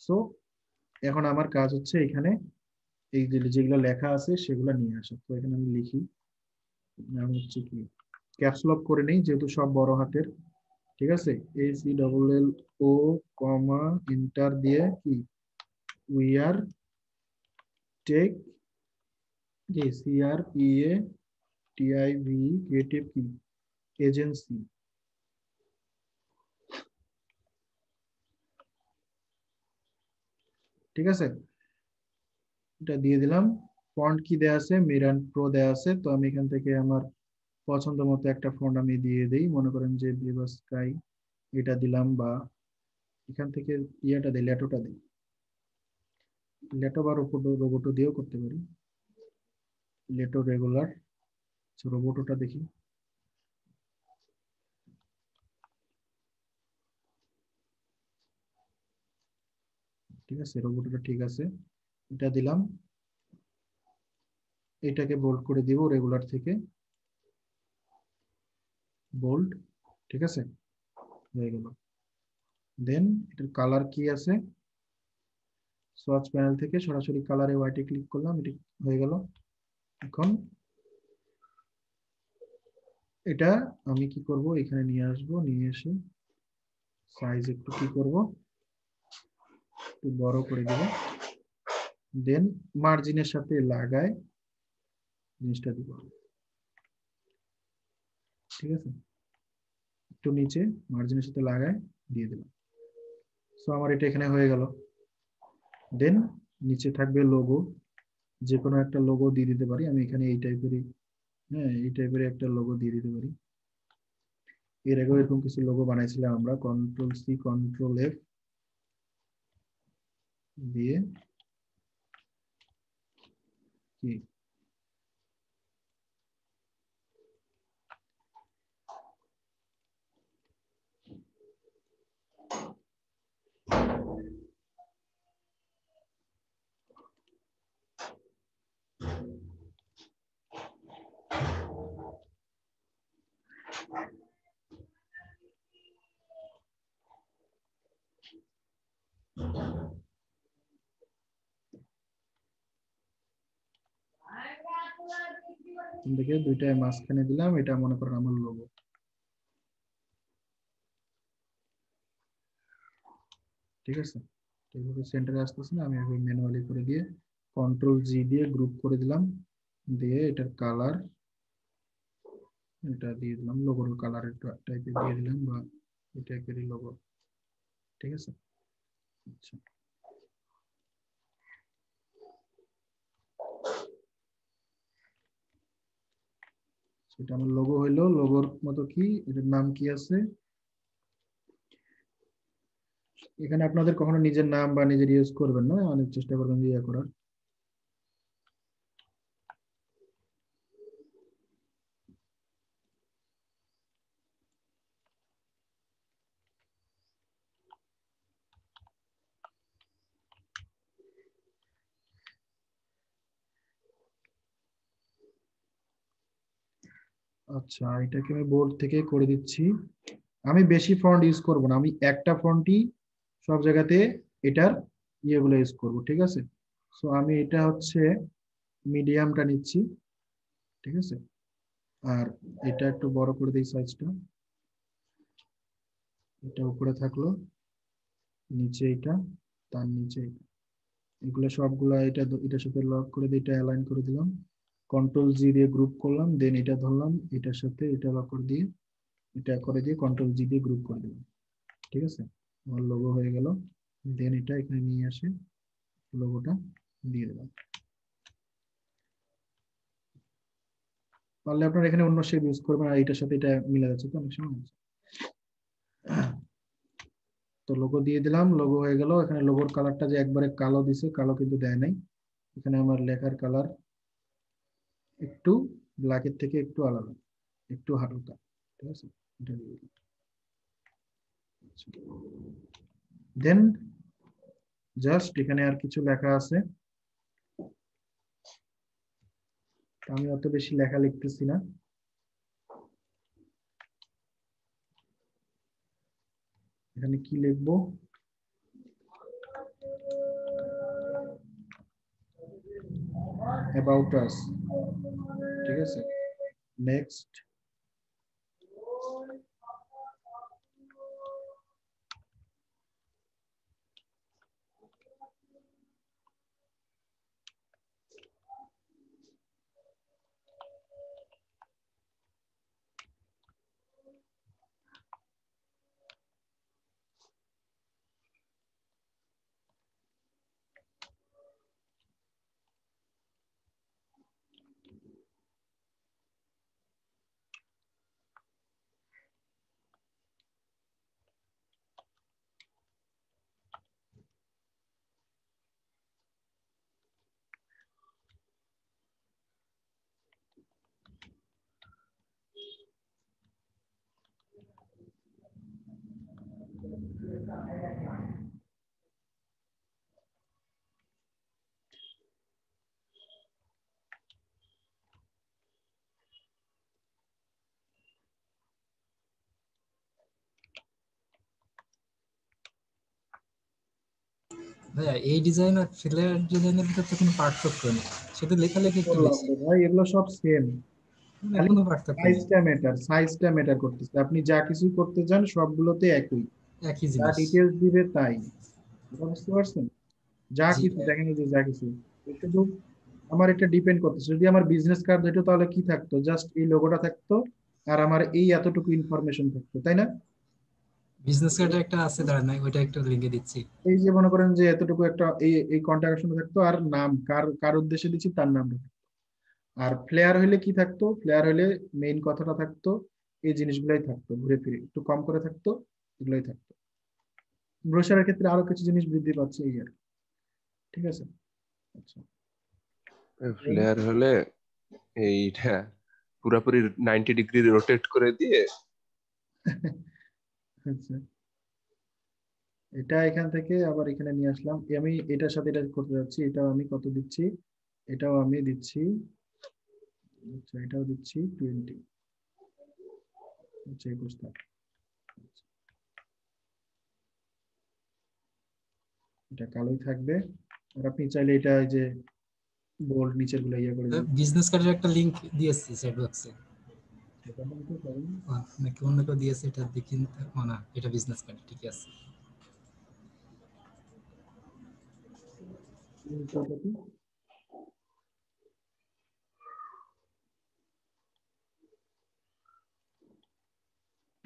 সো এখন আমার কাজ হচ্ছে এখানে এই যেগুলো লেখা আছে সেগুলো নিয়ে আসা। তো এখানে আমি লিখি, নাম হচ্ছে কি, ক্যাপস লক করে নেই যেহেতু সব বড় হাতের, ঠিক আছে। ACLLO কমা এন্টার দিয়ে কি, we are take, CREATIV creative কি এজেন্সি, ঠিক আছে, এটা দিয়ে দিলাম। ফন্ট কি দেয়া আছে, মিরান প্রো দেয়া আছে, তো আমি এখান থেকে আমার পছন্দ মতো একটা ফন্ট আমি দিয়ে দিই, মনে করেন যে ভিভা স্কাই এটা দিলাম, বা এখান থেকে ইয়েটা দিই, লেটোটা দিই, লেটো বা রোবোটো দিয়েও করতে পারি, লেটো রেগুলার, রোবোটোটা দেখি, ঠিক আছে, রোবোটোটা ঠিক আছে, এটা দিলাম। এটাকে বোল্ড করে দিব, রেগুলার থেকে বোল্ড, ঠিক আছে, হয়ে গেল। দেন এটার কালার কি আছে, সোয়াচ প্যানেল থেকে সরাসরি কালারে হোয়াইটে ক্লিক করলাম, এটি হয়ে গেল। এখন এটা আমি কি করব, এখানে নিয়ে আসব, নিয়ে এসে সাইজ একটু কি করব, একটু বড় করে দেব। দেন মার্জিনের সাথে লাগায় জিনিসটা দিব, ঠিক আছে, একটু নিচে মার্জিনের সাথে লাগায় দিয়ে দিলাম। সো আমার এটা এখানে হয়ে গেল। দেন নিচে থাকবে লোগো, যে কোনো একটা লোগো দিয়ে দিতে পারি আমি এখানে, এই টাইপেরই, হ্যাঁ এই টাইপের একটা লোগো দিয়ে দিতে পারি। এর আগেও এরকম কিছু লোগো বানাইছিলাম আমরা, CTRL-C CTRL-F দিয়ে কি দেখে দুইটায় মাঝখানে দিলাম, এটা মনে করেন আমার লোগো, ঠিক আছে। এইভাবে সেন্টারে আসতেছে না, আমি ম্যানুয়ালি করে দিয়ে CTRL-G দিয়ে গ্রুপ করে দিলাম, দিয়ে এটার কালার এটা দিয়ে দিলাম, লোগোর কালার টাইপের দিয়ে দিলাম, বা এই টাইপেরই লোগো, ঠিক আছে। আচ্ছা সেটা আমার লোগো হইলো, লোগোর মতো কি এটার নাম কি আছে, এখানে আপনাদের কখনো নিজের নাম বা নিজের ইউজ করবেন না, অনেক চেষ্টা করবেন ইয়ে করার। আচ্ছা, এটাকে আমি বোর্ড থেকে করে দিচ্ছি। আমি বেশি ফন্ট ইউজ করব না, আমি একটা ফন্টই সব জায়গাতে এটার ইয়েগুলো ইউজ করব, ঠিক আছে। সো আমি এটা হচ্ছে মিডিয়ামটা নিচ্ছি, ঠিক আছে। আর এটা একটু বড় করে দিই সাইজটা, এটা উপরে থাকলো, নিচে এটা, তার নিচে এটা, এগুলো সবগুলা এটার সাথে লক করে দিয়ে এটা অ্যালাইন করে দিলাম, কন্ট্রোল জি দিয়ে গ্রুপ করলাম, দেন এটা ধরলাম, এটার সাথে এটা লক করে দিয়ে এটা করে দিয়ে কন্ট্রোল জি দিয়ে গ্রুপ করে দিলাম, ঠিক আছে। আমার লোগো হয়ে গেল। দেন এটা এখানে নিয়ে আসে লোগোটা দিয়ে দিলাম। পারলে আপনার এখানে অন্য শেপ ইউজ করবেন, আর এটার সাথে এটা মিলে যাচ্ছে তো অনেক সময়। তো লোগো দিয়ে দিলাম, লোগো হয়ে গেল। এখানে লোগোর কালারটা যে একবারে কালো দিছে, কালো কিন্তু দেয় নাই। এখানে আমার লেখার কালার একটু ব্ল্যাকের থেকে একটু আলাদা, একটু হালকা, ঠিক আছে। এটা দিয়ে দিলাম। দেন জাস্ট এখানে আর কিছু লেখা আছে, আমি অত বেশি লেখা লিখতেছি না। এখানে কি লিখবো, about us, ঠিক আছে। নেক্সট, ভাইয়া এই ডিজাইন আর ফ্লেয়ার ডিজাইনের ভিতরে তো কোনো পার্থক্য নেই, শুধু লেখালেখি একটু বললাম বেশি, তো ভাই এগুলো সব সেম, মানে খালি কোনো পার্থক্য নেই, সাইজটা ম্যাটার করতেছে। আপনি যা কিছু করতে চান সবগুলোতে একই, একই যা জিনিস। ডিটেলস দিবে তাই, বুঝতে পারছেন। যা জি কিছু ভাইয়া। দেখেন, এই যে যা কিছু, শুধু আমার এটা ডিপেন্ড করতেছে। যদি আমার বিজনেস কার্ড হইতো তাহলে কি থাকতো, জাস্ট এই লোগোটা থাকতো আর আমার এই এতটুকু ইনফরমেশন থাকতো, তাই না। বিজনেস কার্ডে একটা আছে দাঁড়ান নাই, ওইটা একটু লিখে দিচ্ছি। এই যে মনে করেন যে এতটুকু একটা এই এই কন্ট্যাক্ট থাকতো, আর নাম কার কার উদ্দেশ্যে দিচ্ছি তার নামটা থাকতো। আর ফ্লেয়ার হইলে কি থাকতো, ফ্লেয়ার হইলে মেইন কথাটা থাকতো, এই জিনিসগুলাই থাকতো, ঘুরে ফিরে একটু কম করে থাকতো, এগুলাই থাকতো। ব্রোশারের ক্ষেত্রে আরো কিছু জিনিস বৃদ্ধি পাচ্ছে এই আর কি। ঠিক আছে। আচ্ছা, ফ্লেয়ার হলে এইটা পুরাপুরি 90 ডিগ্রি রোটেট করে দিয়ে আচ্ছা, এটা এখান থেকে আবার এখানে নিয়ে আসলাম। আমি এটার সাথে এটা করতে যাচ্ছি, এটাও আমি কত দিচ্ছি, এটাও আমি দিচ্ছি, আচ্ছা এটাও দিচ্ছি 20, আচ্ছা 21 থাক। এটা কালোই থাকবে। আর আপনি চাইলে এটা এই যে বোল্ড নিচের গুলো ইয়ে করে দিন। বিজনেস কার্ডের একটা লিংক দিয়েছি চ্যাট বক্সে, এটা বলতে পারেন। নাকি অন্য কেউ দিয়েছে, এটা দেখি। ও না, এটা বিজনেস কার্ড, ঠিক আছে।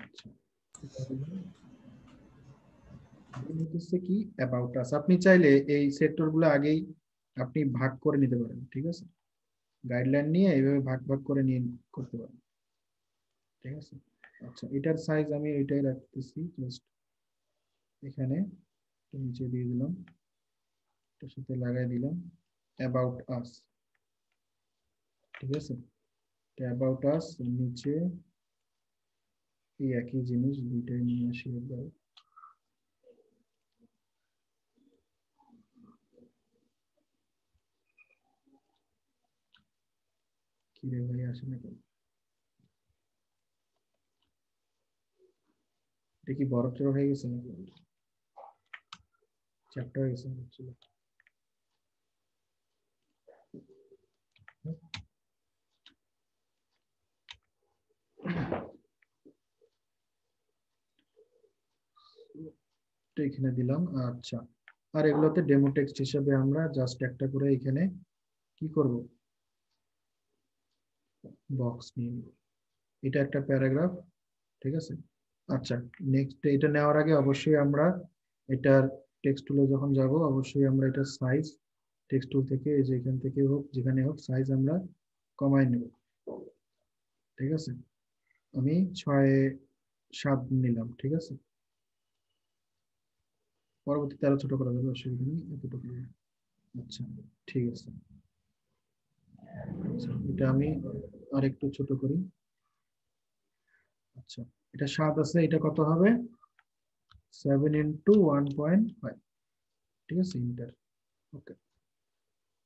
আচ্ছা, হচ্ছে কি অ্যাবাউট আস। আপনি চাইলে এই সেক্টর গুলো আগেই আপনি ভাগ করে নিতে পারেন, ঠিক আছে। গাইডলাইন নিয়ে এইভাবে ভাগ ভাগ করে নিয়ে করতে পারেন, ঠিক আছে। আচ্ছা, এটার সাইজ আমি এটাই রাখতেছি, জাস্ট এখানে নিচে দিয়ে দিলাম, এটার সাথে লাগাই দিলাম অ্যাবাউট আস, ঠিক আছে। অ্যাবাউট আস নিচে এই একই জিনিস দুইটাই নিয়ে আসি একবার। কি রে ভাই, আসে না কেন? এটা কি বড় টড় হয়ে গেছে নাকি? চ্যাপ্টার হয়ে গেছে actually। তো এখানে দিলাম। আচ্ছা, আর এগুলোতে ডেমো টেক্সট হিসেবে আমরা জাস্ট একটা করে এখানে কি করব, বক্স নিয়ে নিব। এটা একটা প্যারাগ্রাফ, ঠিক আছে। আচ্ছা, নেক্সট এটা নেওয়ার আগে অবশ্যই আমরা এটার টেক্সট টুলে যখন যাব অবশ্যই আমরা এটা সাইজ টেক্সট টুল থেকে এই যে এখান থেকে হোক যেখানে হোক সাইজ আমরা কমাই নেব, ঠিক আছে। আমি 6:7 নিলাম, ঠিক আছে। পরবর্তীতে আরো ছোট করা যাবে, অসুবিধা নেই, এতটুকু। আচ্ছা, ঠিক আছে। আচ্ছা, এটা আমি আরেকটু ছোট করি। আচ্ছা, এটা 7 আছে, এটা কত হবে? 7 × 1.5, ঠিক আছে, ইন্টার। ওকে,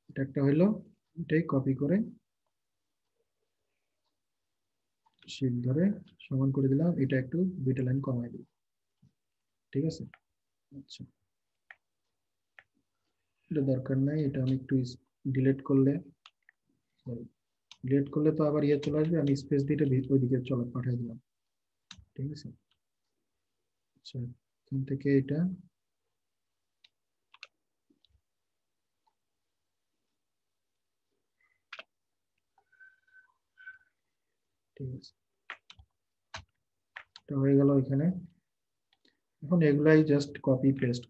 এটা একটা হইলো, এটাই কপি করে শিট ধরে সমান করে দিলাম। এটা একটু 2টা লাইন কমাই দিই, ঠিক আছে। আচ্ছা, এটা দরকার নাই, এটা আমি একটু ডিলিট করলে, সরি, ডিলিট করলে তো আবার ইয়ে চলে আসবে, আমি স্পেস দিয়ে এটা ওইদিকে চলে পাঠিয়ে দিলাম, ঠিক আছে। আচ্ছা, এখান থেকে এটা ঠিক আছে, এটা হয়ে গেল এখানে। এখন এগুলাই জাস্ট কপি পেস্ট,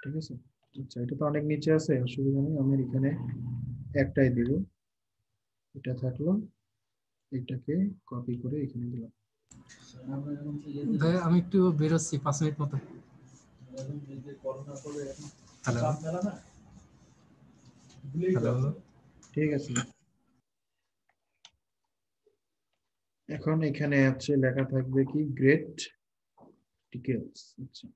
ঠিক আছে। আচ্ছা, এটা তো অনেক নিচে আছে, অসুবিধা নেই, আমি এখানে একটাই দিব। এটা থাকলো, এটাকে কপি করে এখানে দিলাম। ভাই আমি একটু বেরোচ্ছি 5 মিনিট মতো। হ্যালো হ্যালো, ঠিক আছে। এখন এখানে আছে লেখা থাকবে কি, গ্রেট ডিটেইলস। আচ্ছা,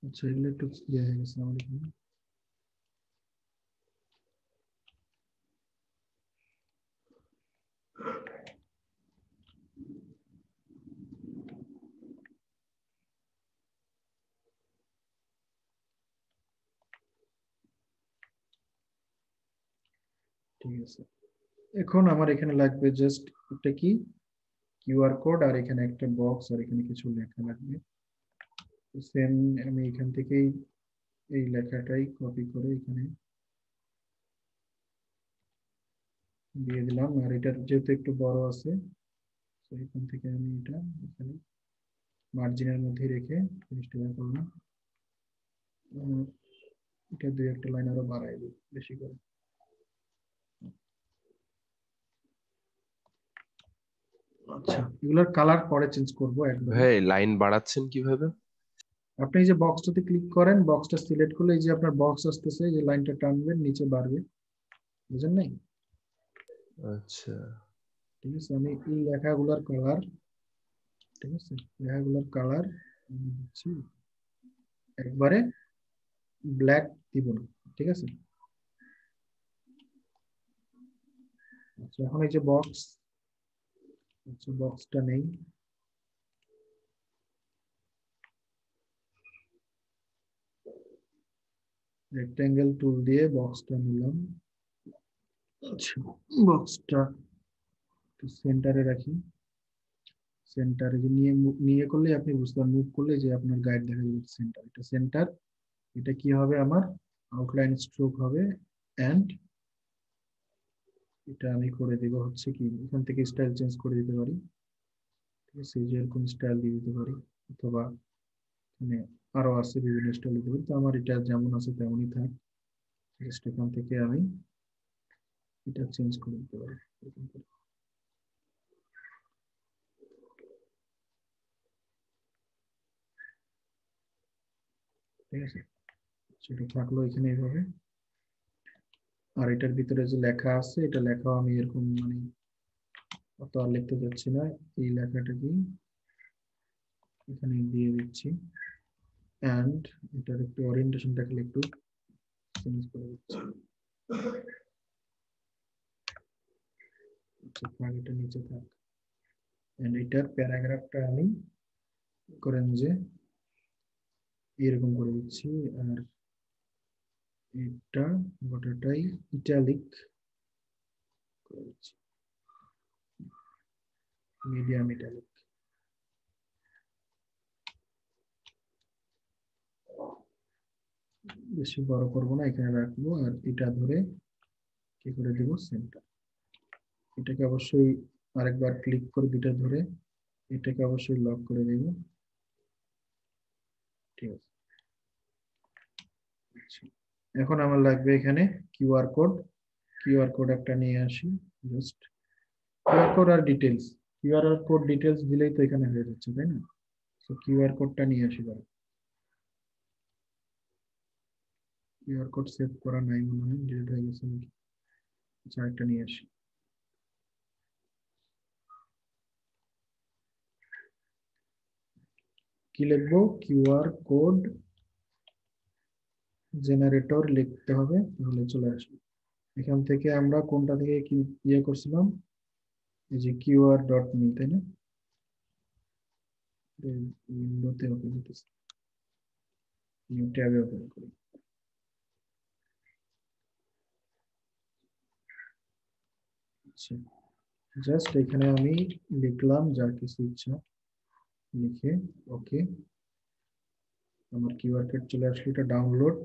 আচ্ছা, এগুলো একটু ইয়ে হয়ে গেছে আমার এখানে। ঠিক আছে, এখন আমার এখানে লাগবে জাস্ট একটা কি, কিউআর কোড, আর এখানে একটা বক্স, আর এখানে কিছু লেখা লাগবে। সেম আমি এখান থেকেই এই লেখাটাই কপি করে এখানে দিয়ে দিলাম। আর এটা যেহেতু একটু বড় আছে, তো এখান থেকে আমি এটা এখানে মার্জিনের মধ্যে রেখে জিনিসটা করলাম। এটা 2-1 লাইন আরো বাড়াই দিই বেশি করে। আচ্ছা, এগুলোর কালার পরে চেঞ্জ করব একবার। ভাই লাইন বাড়াচ্ছেন কিভাবে? আপনি এই যে বক্সটাতে ক্লিক করেন, বক্সটা সিলেক্ট করলে এই যে আপনার বক্স আসতেছে, এই যে লাইনটা টানবেন নিচে বাড়বে, বুঝেন নাই? আচ্ছা, ঠিক আছে, আমি এই লেখাগুলোর কালার, ঠিক আছে, লেখাগুলোর কালার দিচ্ছি, একবারে ব্ল্যাক দিব না, ঠিক আছে। আচ্ছা, এখন এই যে বক্স, আচ্ছা বক্সটা নেই, রেক্টেঙ্গেল টুল দিয়ে বক্সটা নিলাম। আচ্ছা, বক্সটা সেন্টারে রাখি। সেন্টারে যে নিয়ে নিয়ে করলে আপনি বুঝতে পারবেন, মুভ করলে যে আপনার গাইড দেখা যাবে সেন্টার, এটা সেন্টার। এটা কি হবে আমার আউটলাইন স্ট্রোক হবে, এন্ড এটা আমি করে দেব হচ্ছে কি এখান থেকে স্টাইল চেঞ্জ করে দিতে পারি, ঠিক আছে, যেরকম স্টাইল দিয়ে দিতে পারি, অথবা মানে আরো আছে বিভিন্ন স্টাইল দিতে পারি। তো আমার এটা যেমন আছে তেমনই থাক, জাস্ট এখান থেকে আমি এটা চেঞ্জ করে দিতে পারি এরকম করে। ঠিক আছে, সেটা থাকলো এখানে এইভাবে। আর এটার ভিতরে যে লেখা আছে এটা লেখাও আমি এরকম মানে অত আর লিখতে যাচ্ছি না, এই লেখাটা কি এখানে দিয়ে দিচ্ছি, এন্ড এটার একটু ওরিয়েন্টেশনটাকে একটু চেঞ্জ করে দিচ্ছি। আচ্ছা থাক, এটা নিচে থাক। এন্ড এটার প্যারাগ্রাফটা আমি করেন যে এরকম করে দিচ্ছি, আর এটা গোটাটাই ইটালিক করে দিচ্ছি, মিডিয়াম ইটালিক। বেশি বড় করবো না, এখানে রাখবো। আর এটা ধরে কি করে দেব সেন্টার। এটাকে অবশ্যই আরেকবার ক্লিক করে দুটো ধরে এটাকে অবশ্যই লক করে দেব। ঠিক আছে, আচ্ছা, এখন আমার লাগবে এখানে কিউআর কোড। কিউআর কোড একটা নিয়ে আসি, জাস্ট কিউআর কোড আর ডিটেলস। কিউআর কোড ডিটেলস দিলেই তো এখানে হয়ে যাচ্ছে, তাই না? তো কিউআর কোডটা নিয়ে আসি। কিউআর কোড সেভ করা নাই মনে হয়, ডিলিট হয়ে গেছে নাকি। আচ্ছা একটা নিয়ে আসি। কি লিখবো? কিউআর কোড জেনারেটর লিখতে হবে, তাহলে চলে আসবে। এখান থেকে আমরা কোনটা থেকে কি ইয়ে করছিলাম, এই যে কিউআর ডট মি, তাই না? উইন্ডোতে ওপেন করতেছি, নিউ ট্যাবে ওপেন করি। আচ্ছা, জাস্ট এখানে আমি লিখলাম যা কিছু ইচ্ছা লিখে, ওকে। আমার কিউআর কোড চলে আসলো, এটা ডাউনলোড।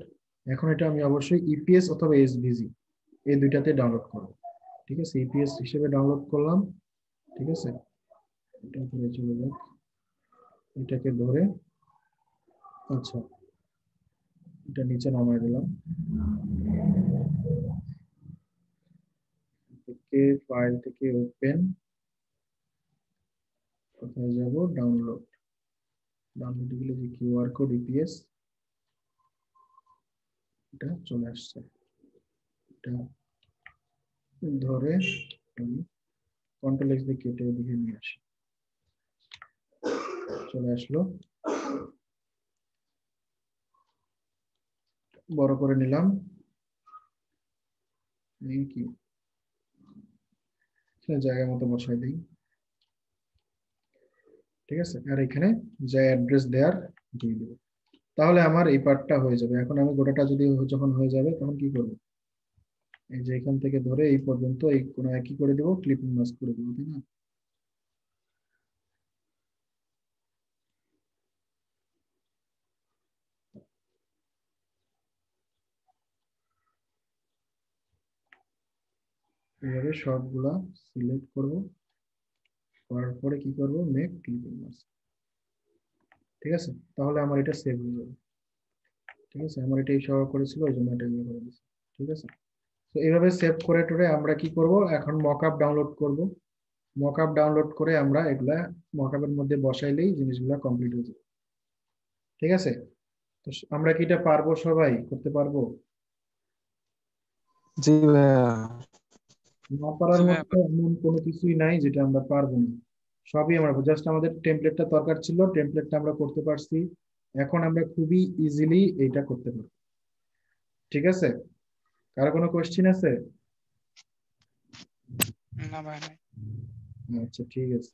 এখন এটা আমি অবশ্যই ইপিএস অথবা এসভিজি এই দুইটাতে ডাউনলোড করব। ঠিক আছে, ইপিএস হিসেবে ডাউনলোড করলাম। ঠিক আছে, এটা করে চলে যাক, এটাকে ধরে আচ্ছা এটা নিচে নামায় দিলাম। ফাইল থেকে ওপেন, কোথায় যাব, ডাউনলোড। ডাউনলোড গেলে যে কিউআর কোড ইপিএস এটা চলে আসছে। এটা ধরে আমি কন্ট্রোল এক্স দিয়ে কেটে ওদিকে নিয়ে আসি, চলে আসলো। বড় করে নিলাম, কি জায়গা মতো বসাই দিই। ঠিক আছে, আর এখানে যে অ্যাড্রেস দেয়ার দিয়ে দেব, তাহলে আমার এই পার্টটা হয়ে যাবে। এখন আমি গোটাটা যদি যখন হয়ে যাবে তখন কি করব, এই যে এখান থেকে ধরে এই পর্যন্ত এই কোণায় কি করে দেব, ক্লিপিং মাস্ক করে দেবো, তাই না? এইভাবে সবগুলা সিলেক্ট করব, করার পরে কি করব, মেক ক্লিপিং মাস্ক। ঠিক আছে, তাহলে আমার এটা সেভ হয়ে যাবে। ঠিক আছে, আমার এটা সহ করেছিল ওই জন্য এটা ইয়ে করে দিয়েছি। ঠিক আছে, তো এইভাবে সেভ করে টোরে আমরা কি করব, এখন মকআপ ডাউনলোড করব। মকআপ ডাউনলোড করে আমরা এগুলা মকআপের মধ্যে বসাইলেই জিনিসগুলা কমপ্লিট হয়ে যাবে। ঠিক আছে, তো আমরা কি এটা পারবো, সবাই করতে পারবো? জি ভাইয়া। না পারার মধ্যে এমন কোনো কিছুই নাই যেটা আমরা পারবো না, সবই আমরা, জাস্ট আমাদের টেমপ্লেটটা দরকার ছিল, টেমপ্লেটটা আমরা করতে পারছি। এখন আমরা খুবই ইজিলি এটা করতে পারবো। ঠিক আছে, কারো কোনো কোয়েশ্চেন আছে? না ভাই নাই। আচ্ছা ঠিক আছে।